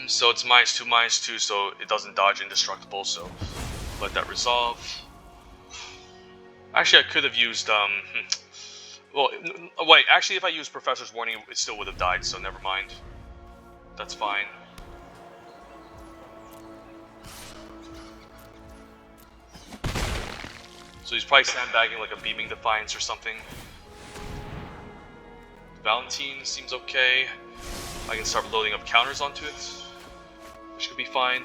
A: So it's -2/-2, so it doesn't dodge indestructible, so let that resolve. Actually, I could have used, well, wait, actually if I used Professor's Warning, it still would have died, so never mind. That's fine. So he's probably sandbagging like a Beaming Defiance or something. Valentine seems okay. I can start loading up counters onto it, which could be fine.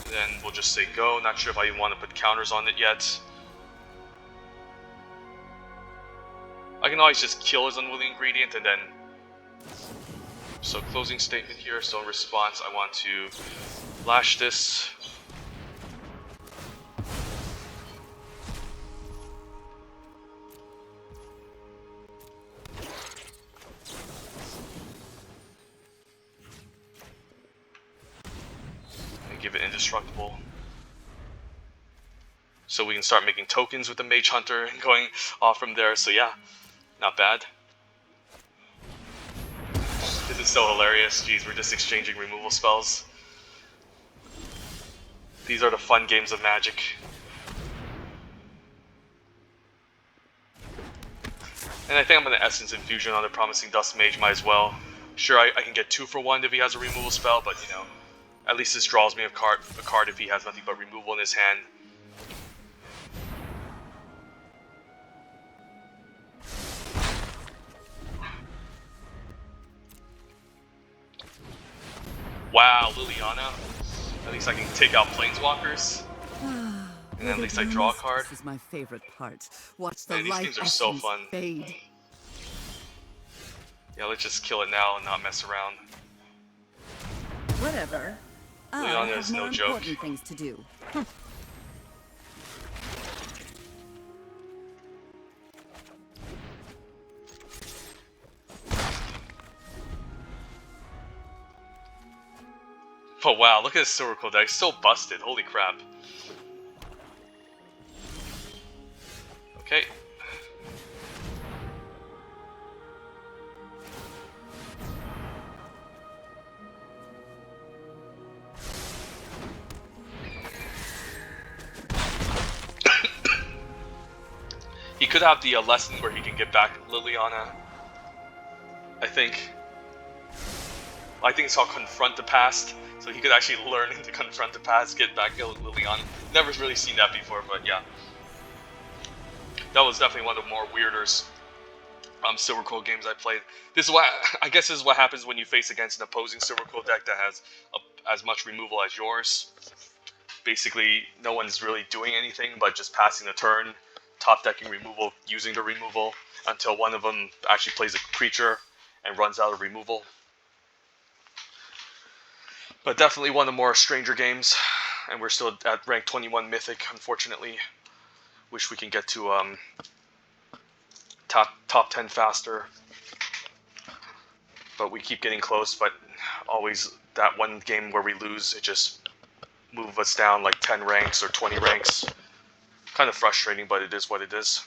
A: And then we'll just say go. Not sure if I even want to put counters on it yet. I can always just kill his Unwilling Ingredient and then... So closing statement here, so in response I want to Lash this. Give it indestructible. So we can start making tokens with the Mage Hunter and going off from there, so yeah, not bad. This is so hilarious, jeez, we're just exchanging removal spells. These are the fun games of Magic. And I think I'm going to Essence Infusion on the Promising Dust Mage, might as well. Sure, I can get 2 for 1 if he has a removal spell, but you know, at least this draws me a card if he has nothing but removal in his hand. Wow, Liliana. At least I can take out Planeswalkers. And at least I draw a card.
B: This is my favorite part. Watch the
A: Man, these games are so fun.
B: Fade.
A: Yeah, let's just kill it now and not mess around.
B: Whatever.
A: Liliana
B: I
A: is
B: have
A: no
B: more
A: joke.
B: important things to do.
A: Oh wow, look at this Silver Quill deck, it's so busted, holy crap. Okay. He could have the lesson where he can get back Liliana, I think. I think it's called Confront the Past. So he could actually learn to confront the past, get back Lilian. Never really seen that before, but yeah. That was definitely one of the more weirder Silver Quill games I played. This is what I guess this is what happens when you face against an opposing Silver Quill deck that has as much removal as yours. Basically, no one's really doing anything but just passing the turn, top decking removal, using the removal until one of them actually plays a creature and runs out of removal. But definitely one of the more stranger games, and we're still at rank 21 Mythic, unfortunately. Wish we can get to top 10 faster, but we keep getting close. But always that one game where we lose, it just moves us down like 10 ranks or 20 ranks. Kind of frustrating, but it is what it is.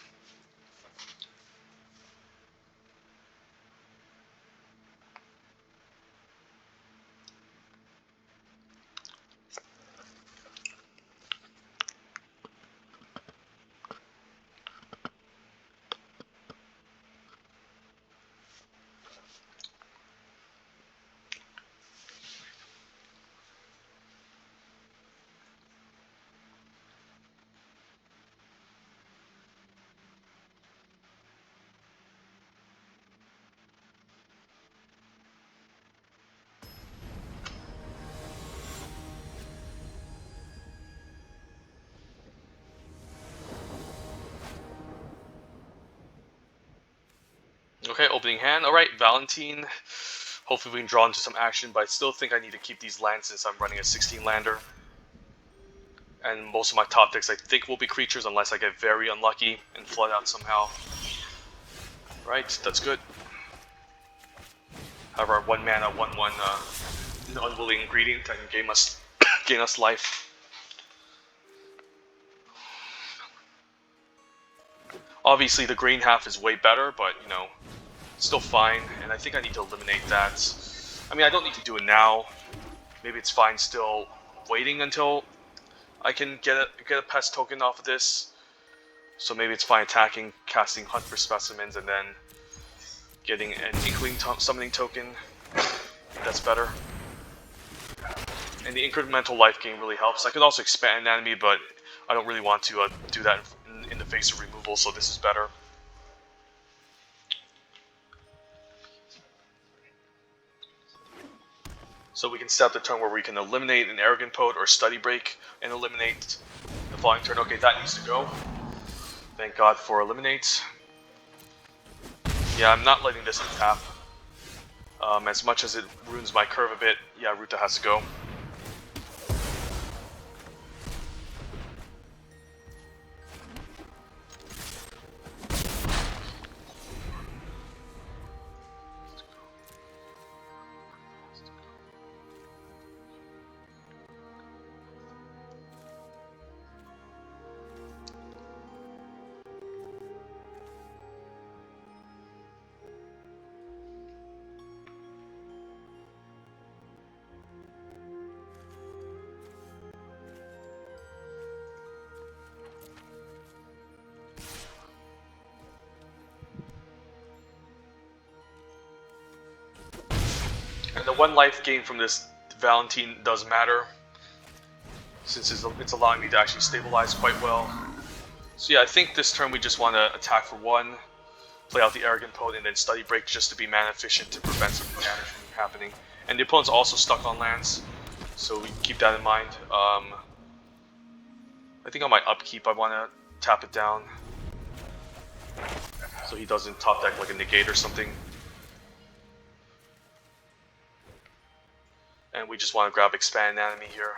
A: Okay, opening hand. Alright, Valentine. Hopefully we can draw into some action, but I still think I need to keep these lands since I'm running a 16 lander. And most of my top decks I think will be creatures unless I get very unlucky and flood out somehow. Right, that's good. However, our 1 mana, 1/1 an unwilling ingredient that can gain us life. Obviously the green half is way better, but you know, still fine, and I think I need to eliminate that. I mean, I don't need to do it now. Maybe it's fine still waiting until I can get a pest token off of this. So maybe it's fine attacking, casting Hunt for Specimens, and then getting an Inkling summoning token. That's better. And the incremental life gain really helps. I could also expand an enemy, but I don't really want to do that in the face of removal, so this is better. So we can set up the turn where we can eliminate an Arrogant Poet or Study Break and eliminate the following turn. Okay, that needs to go. Thank God for Eliminate. Yeah, I'm not letting this untap. As much as it ruins my curve a bit, yeah, Ruta has to go. And the 1 life gain from this Valentine does matter, since it's allowing me to actually stabilize quite well. So yeah, I think this turn we just want to attack for 1, play out the Arrogant Poet, and then Study Break just to be mana efficient to prevent some damage from happening. And the opponent's also stuck on lands, so we keep that in mind. I think on my upkeep I want to tap it down, so he doesn't top deck like a negate or something. And we just want to grab Expand Enemy here.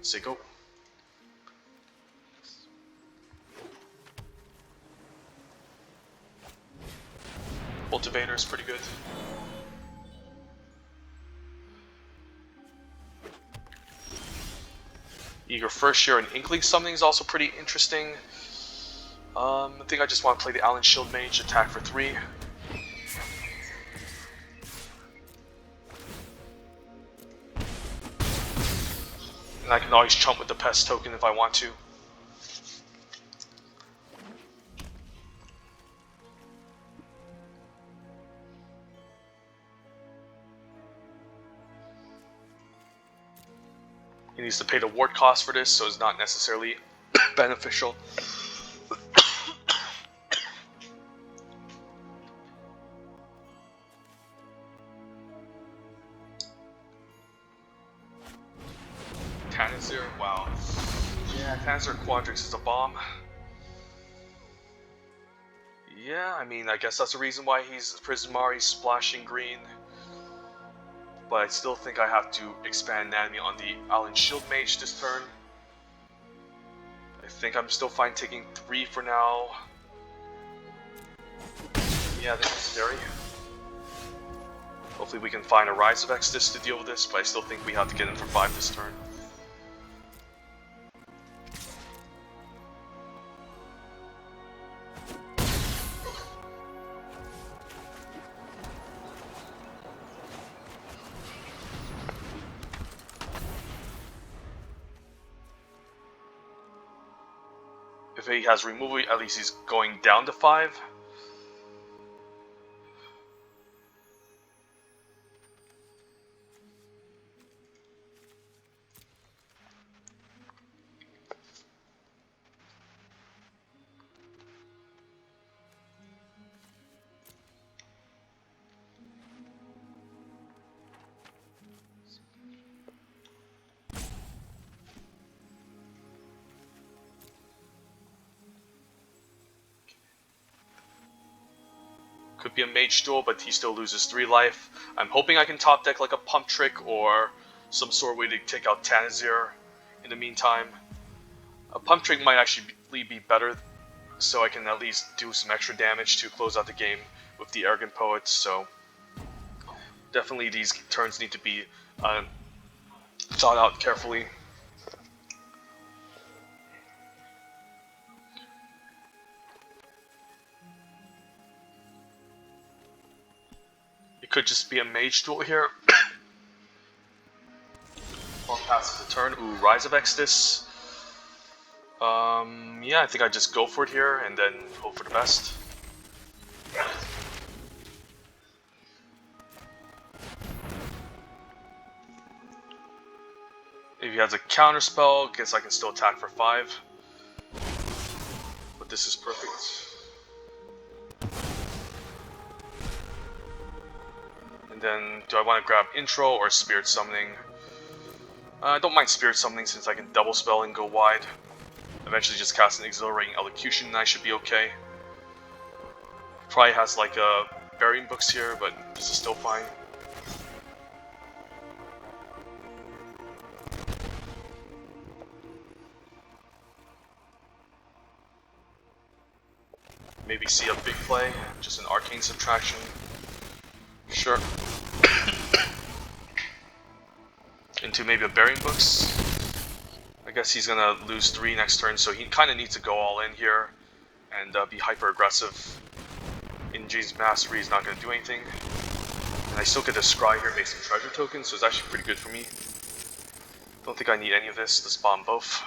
A: Say go. Cultivator is pretty good. Eager First Year and Inkling Summoning is also pretty interesting. I think I just want to play the Allen Shield Mage, attack for 3. And I can always chump with the Pest token if I want to. He needs to pay the ward cost for this, so it's not necessarily beneficial. Tanazir, wow. Yeah, Tanazir Quadrix is a bomb. Yeah, I mean, I guess that's the reason why he's Prismari splashing green. But I still think I have to expand Anatomy on the Alan Shield Mage this turn. I think I'm still fine taking 3 for now. Yeah, that's necessary. Hopefully we can find a Rise of Exodus to deal with this, but I still think we have to get in for 5 this turn. If he has removal, at least he's going down to 5. Could be a Mage Duel, but he still loses 3 life. I'm hoping I can top deck like a Pump Trick or some sort of way to take out Tanazir in the meantime. A Pump Trick might actually be better, so I can at least do some extra damage to close out the game with the Arrogant Poet, so definitely these turns need to be thought out carefully. It could just be a Mage Duel here. Long passes the turn. Ooh, Rise of Exodus. Yeah, I think I just go for it here and then hope for the best. If he has a counter spell, guess I can still attack for 5. But this is perfect. And then, do I want to grab Intro or Spirit Summoning? I don't mind Spirit Summoning since I can double spell and go wide. Eventually just cast an Exhilarating Elocution and I should be okay. Probably has like a Burying Books here, but this is still fine. Maybe see a big play, just an Arcane Subtraction. Sure. Into maybe a Burying Books. I guess he's gonna lose 3 next turn, so he kind of needs to go all in here and be hyper aggressive. In Jane's Mastery, he's not gonna do anything. And I still get to scry here, make some treasure tokens, so it's actually pretty good for me. Don't think I need any of this, let's bomb both.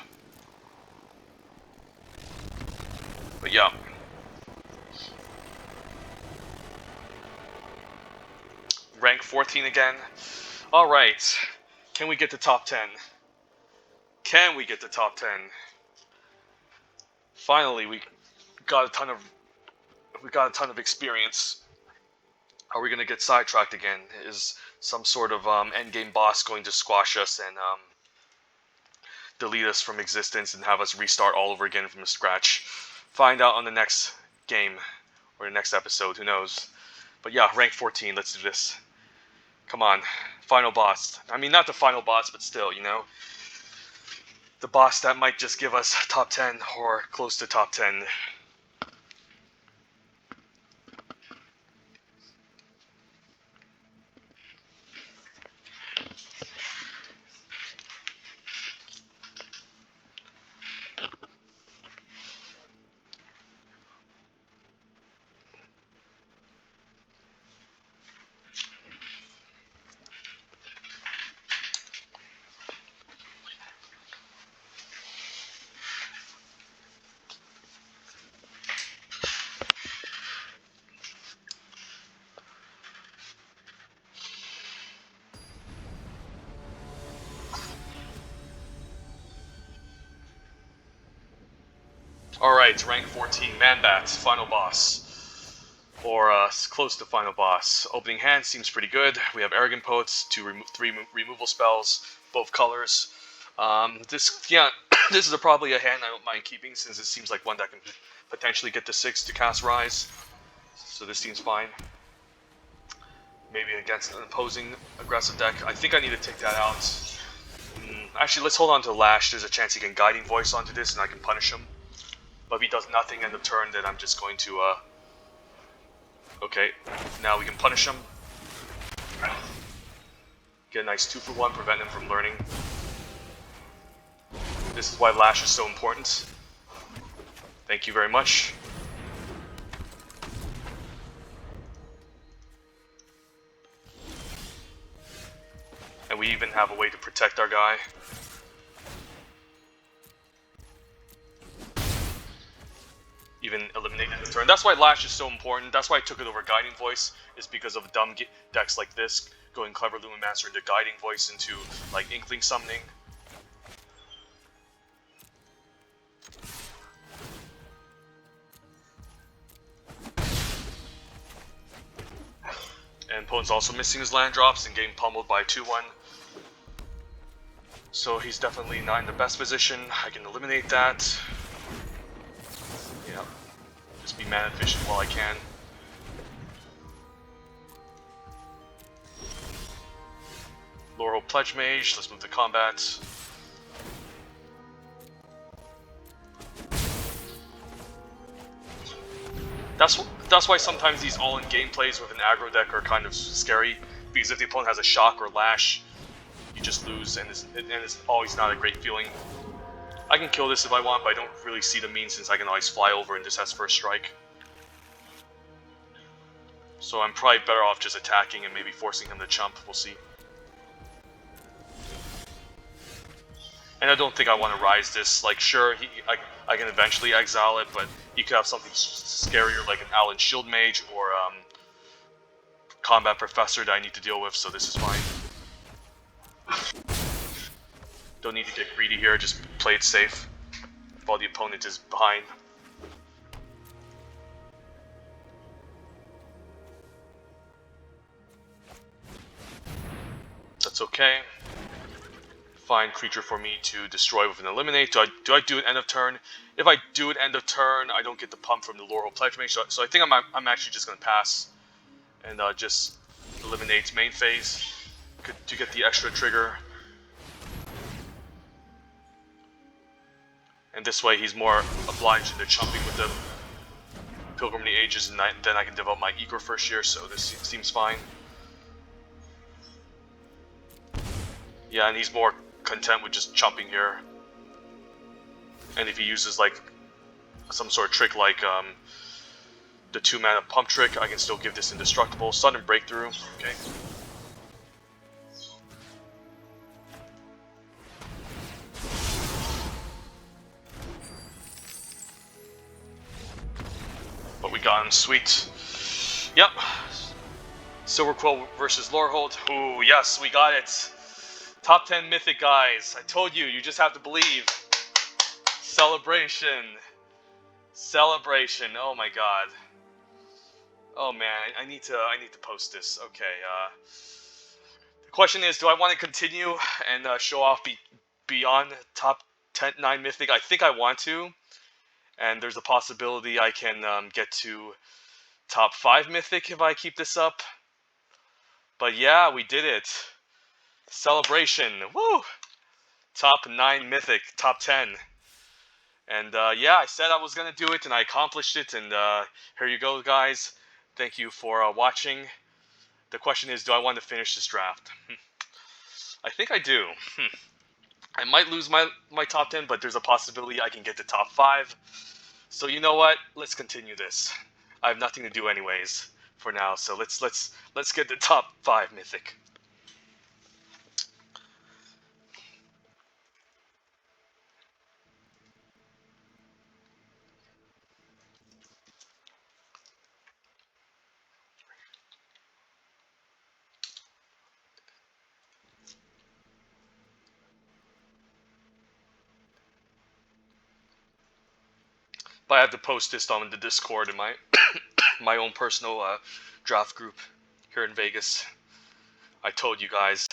A: But yeah. Rank 14 again. Alright. Can we get to top 10? Can we get to top 10? Finally, we got a ton of experience. Are we gonna get sidetracked again? Is some sort of endgame boss going to squash us and delete us from existence and have us restart all over again from scratch? Find out on the next game or the next episode. Who knows? But yeah, rank 14. Let's do this. Come on, final boss. I mean, not the final boss, but still, you know. The boss that might just give us top 10 or close to top 10. Alright, rank 14, Man-Bat, final boss. Or close to final boss. Opening hand seems pretty good. We have Arrogant Poets, three removal spells, both colors. This this is probably a hand I don't mind keeping since it seems like one that can potentially get to 6 to cast Rise. So this seems fine. Maybe against an opposing aggressive deck. I think I need to take that out. Actually, let's hold on to Lash. There's a chance he can Guiding Voice onto this and I can punish him. But if he does nothing end of turn, then I'm just going to, okay, now we can punish him. Get a nice 2-for-1, prevent him from learning. This is why Lash is so important. Thank you very much. And we even have a way to protect our guy. Even eliminated the turn. That's why Lash is so important. That's why I took it over Guiding Voice, is because of dumb decks like this, going Clever Luminmancer into Guiding Voice into like Inkling Summoning. And opponent's also missing his land drops and getting pummeled by 2-1. So he's definitely not in the best position. I can eliminate that. Yeah. Just be mana efficient while I can. Laurel Pledge Mage, let's move to combat. That's why sometimes these all-in gameplays with an aggro deck are kind of scary, because if the opponent has a shock or lash, you just lose, and it's always not a great feeling. I can kill this if I want, but I don't really see the mean since I can always fly over and this has first strike. So I'm probably better off just attacking and maybe forcing him to chump, we'll see. And I don't think I want to rise this. Like, sure, I can eventually exile it, but he could have something scarier like an Alan Shield Mage or Combat Professor that I need to deal with, so this is fine. Don't need to get greedy here, just play it safe while the opponent is behind. That's okay. Find creature for me to destroy with an eliminate. Do I do it end of turn? If I do it end of turn, I don't get the pump from the Laurel Pledge Mage, so I think I'm actually just gonna pass and just eliminate main phase to get the extra trigger. And this way he's more obliged into chumping with the Pilgrim of the Ages, and then I can develop my Eager first year, so this seems fine. Yeah, and he's more content with just chumping here. And if he uses like some sort of trick like the 2-mana pump trick, I can still give this indestructible. Sudden Breakthrough, okay. But we got him, sweet. Yep. Silver Quill versus Lorehold. Ooh, yes, we got it. Top 10 Mythic, guys. I told you, you just have to believe. Celebration. Celebration. Oh my god. Oh man, I need to post this. Okay, the question is, do I want to continue and show off beyond top 9 Mythic? I think I want to. And there's a possibility I can get to top 5 Mythic if I keep this up. But yeah, we did it. Celebration. Woo! Top 9 Mythic, top 10. And yeah, I said I was going to do it, and I accomplished it. And here you go, guys. Thank you for watching. The question is, do I want to finish this draft? I think I do. I might lose my top 10, but there's a possibility I can get to top 5. So you know what? Let's continue this. I have nothing to do anyways for now, so let's get the top 5 Mythic. But I have to post this on the Discord in my my own personal draft group here in Vegas. I told you guys,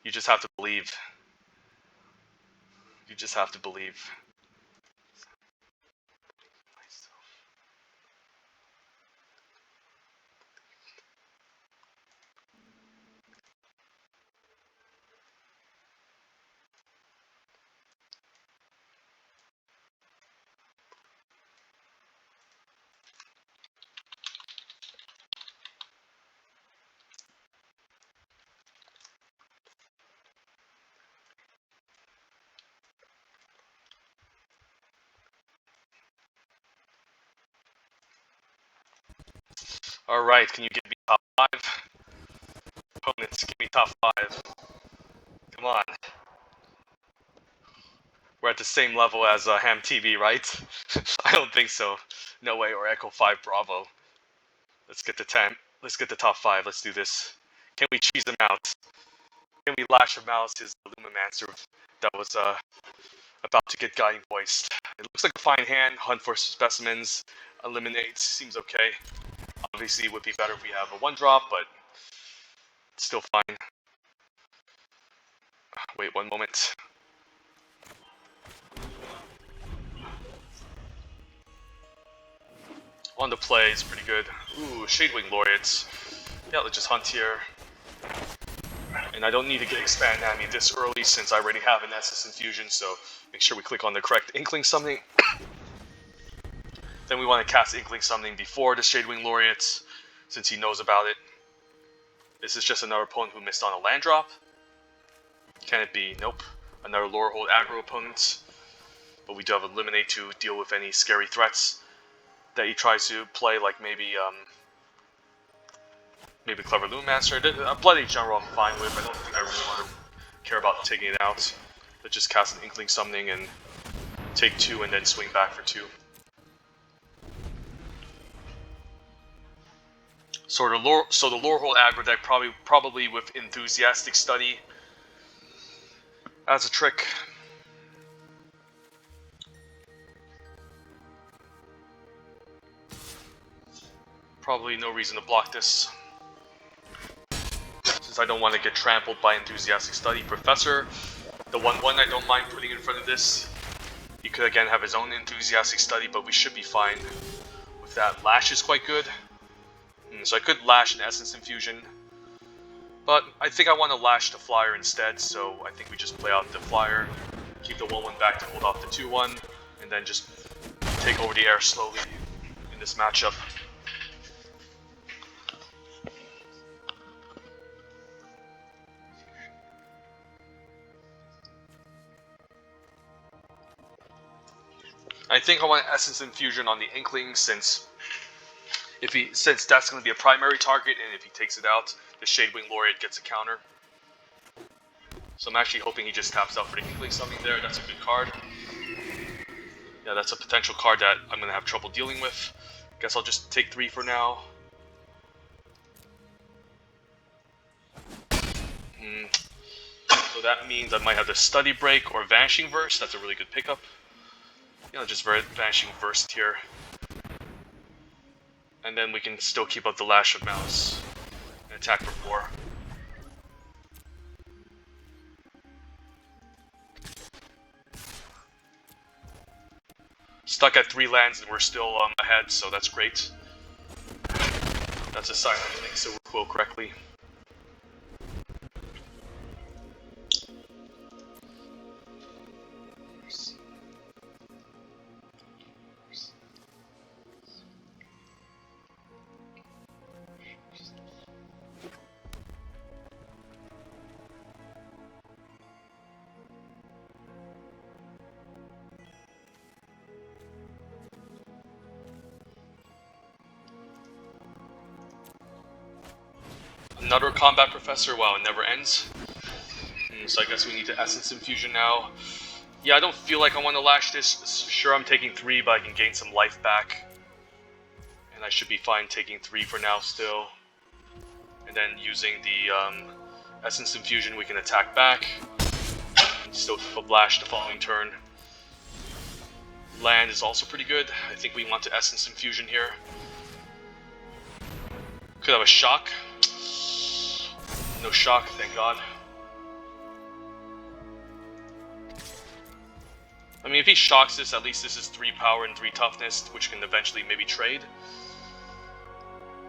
A: you just have to believe. You just have to believe. Alright, can you give me top 5? Opponents, give me top 5. Come on. We're at the same level as Ham TV, right? I don't think so. No way, or Echo 5 Bravo. Let's get the 10. Let's get the top 5. Let's do this. Can we cheese him out? Can we lash him out his Lumimancer that was about to get guiding voiced? It looks like a fine hand. Hunt for specimens. Eliminate. Seems okay. Obviously, it would be better if we have a 1-drop, but it's still fine. Wait one moment. On the play is pretty good. Ooh, Shadewing Laureates. Yeah, let's just hunt here. And I don't need to get Expand Nami this early since I already have an Essence Infusion, so make sure we click on the correct Inkling Summoning. Then we want to cast Inkling Summoning before the Shadewing Laureates, since he knows about it. This is just another opponent who missed on a land drop. Can it be? Nope. Another Lorehold aggro opponent. But we do have Eliminate to deal with any scary threats that he tries to play, like maybe Clever Lumimancer. Bloody General I'm fine with. I don't think I really want to care about taking it out. Let's just cast an Inkling Summoning and take 2 and then swing back for 2. So the Lorehold aggro deck probably with Enthusiastic Study as a trick. Probably no reason to block this, since I don't want to get trampled by Enthusiastic Study. Professor, the 1/1 I don't mind putting in front of this. He could again have his own Enthusiastic Study, but we should be fine with that. Lash is quite good. So I could lash an Essence Infusion, but I think I want to lash the Flyer instead, so I think we just play out the Flyer, keep the 1/1 back to hold off the 2/1, and then just take over the air slowly in this matchup. I think I want Essence Infusion on the Inkling, since that's going to be a primary target, and if he takes it out, the Shadewing Laureate gets a counter. So I'm actually hoping he just taps out for the Inkling Summoning there. That's a good card. Yeah, that's a potential card that I'm going to have trouble dealing with. Guess I'll just take 3 for now. So that means I might have to Study Break or Vanishing Verse. That's a really good pickup. Yeah, just Vanishing Verse here. And then we can still keep up the Lash of Malice and attack for 4. Stuck at 3 lands and we're still ahead, so that's great. That's a sign that things will quill correctly. Another Combat Professor? Wow, it never ends. So I guess we need to Essence Infusion now. Yeah, I don't feel like I want to lash this. Sure, I'm taking 3, but I can gain some life back. And I should be fine taking 3 for now still. And then using the Essence Infusion, we can attack back. Still keep up Lash the following turn. Land is also pretty good. I think we want to Essence Infusion here. Could have a shock. No shock, thank God. I mean, if he shocks this, at least this is 3 power and 3 toughness, which can eventually maybe trade.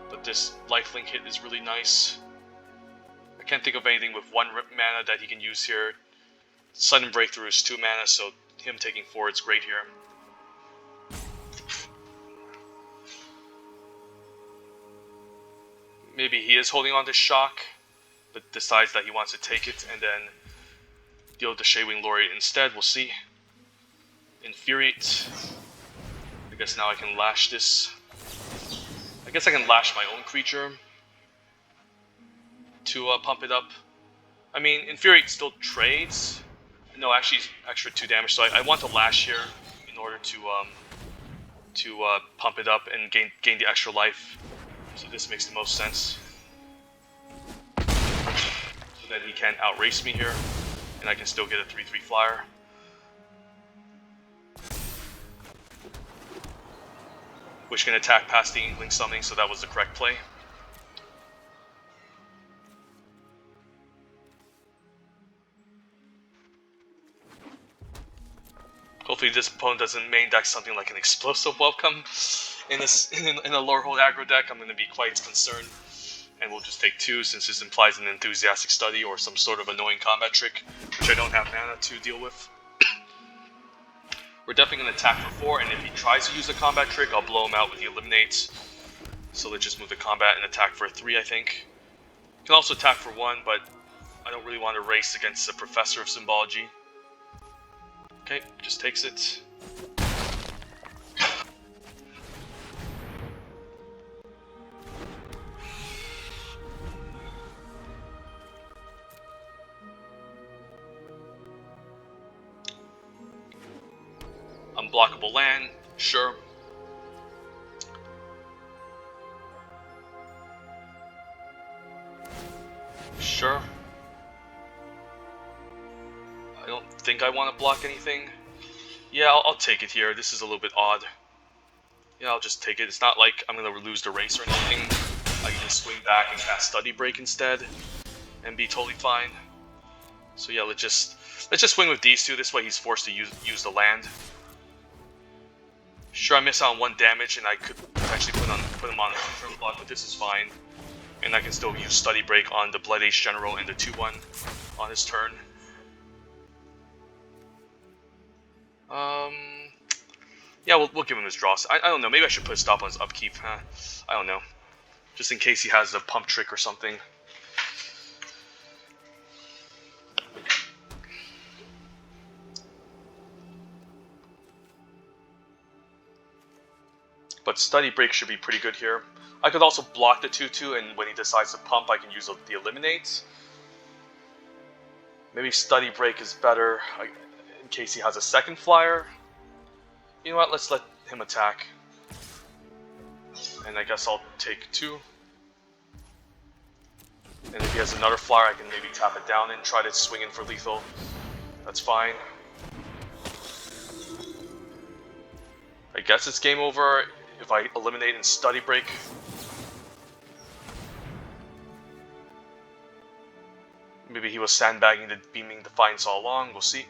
A: But this lifelink hit is really nice. I can't think of anything with 1 mana that he can use here. Sudden Breakthrough is 2 mana, so him taking 4 is great here. Maybe he is holding on to shock, but decides that he wants to take it and then deal with the Shaywing Laureate instead. We'll see. Infuriate. I guess now I can lash this. I guess I can lash my own creature to pump it up. I mean, Infuriate still trades. No, actually, extra 2 damage. So I want to lash here in order to pump it up and gain the extra life. So this makes the most sense. So that he can't outrace me here, and I can still get a 3/3 flyer. Which can attack past the Inkling Summoning, so that was the correct play. Hopefully this opponent doesn't main deck something like an Explosive Welcome in a Lorehold aggro deck. I'm going to be quite concerned. And we'll just take 2 since this implies an Enthusiastic Study or some sort of annoying combat trick, which I don't have mana to deal with. We're definitely going to attack for 4, and if he tries to use a combat trick, I'll blow him out with the Eliminate. So let's just move the combat and attack for 3, I think. You can also attack for 1, but I don't really want to race against the Professor of Symbology. Okay, just takes it. Unblockable land, sure. Sure. I don't think I want to block anything. Yeah, I'll take it here. This is a little bit odd. Yeah, I'll just take it. It's not like I'm going to lose the race or anything. I can swing back and cast Study Break instead and be totally fine. So yeah, let's just swing with these 2. This way he's forced to use the land. Sure, I miss out on 1 damage, and I could actually put him on a confirm block, but this is fine. And I can still use Study Break on the Blood Age General and the 2/1 on his turn. Yeah, we'll give him his draws. I don't know, maybe I should put a stop on his upkeep. I don't know. Just in case he has a pump trick or something. But Study Break should be pretty good here. I could also block the 2/2, and when he decides to pump, I can use the Eliminate. Maybe Study Break is better in case he has a second flyer. You know what, let's let him attack. And I guess I'll take 2. And if he has another flyer, I can maybe tap it down and try to swing in for lethal. That's fine. I guess it's game over if I eliminate and Study Break. Maybe he was sandbagging the Beaming Defiance all along, we'll see.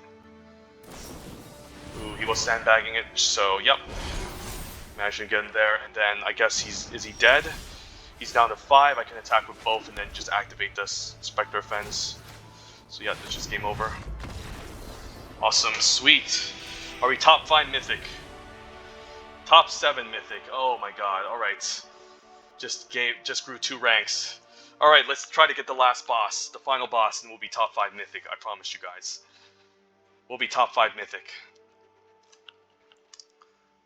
A: Ooh, he was sandbagging it, so yep. Managed to get him there, and then I guess is he dead? He's down to 5, I can attack with both and then just activate this Spectre Fence. So yeah, that's just game over. Awesome, sweet. Are we top 5 Mythic? Top 7 Mythic, oh my god, alright. Just grew 2 ranks. Alright, let's try to get the last boss, the final boss, and we'll be top 5 Mythic, I promise you guys. We'll be top 5 Mythic.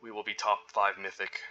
A: We will be top 5 Mythic.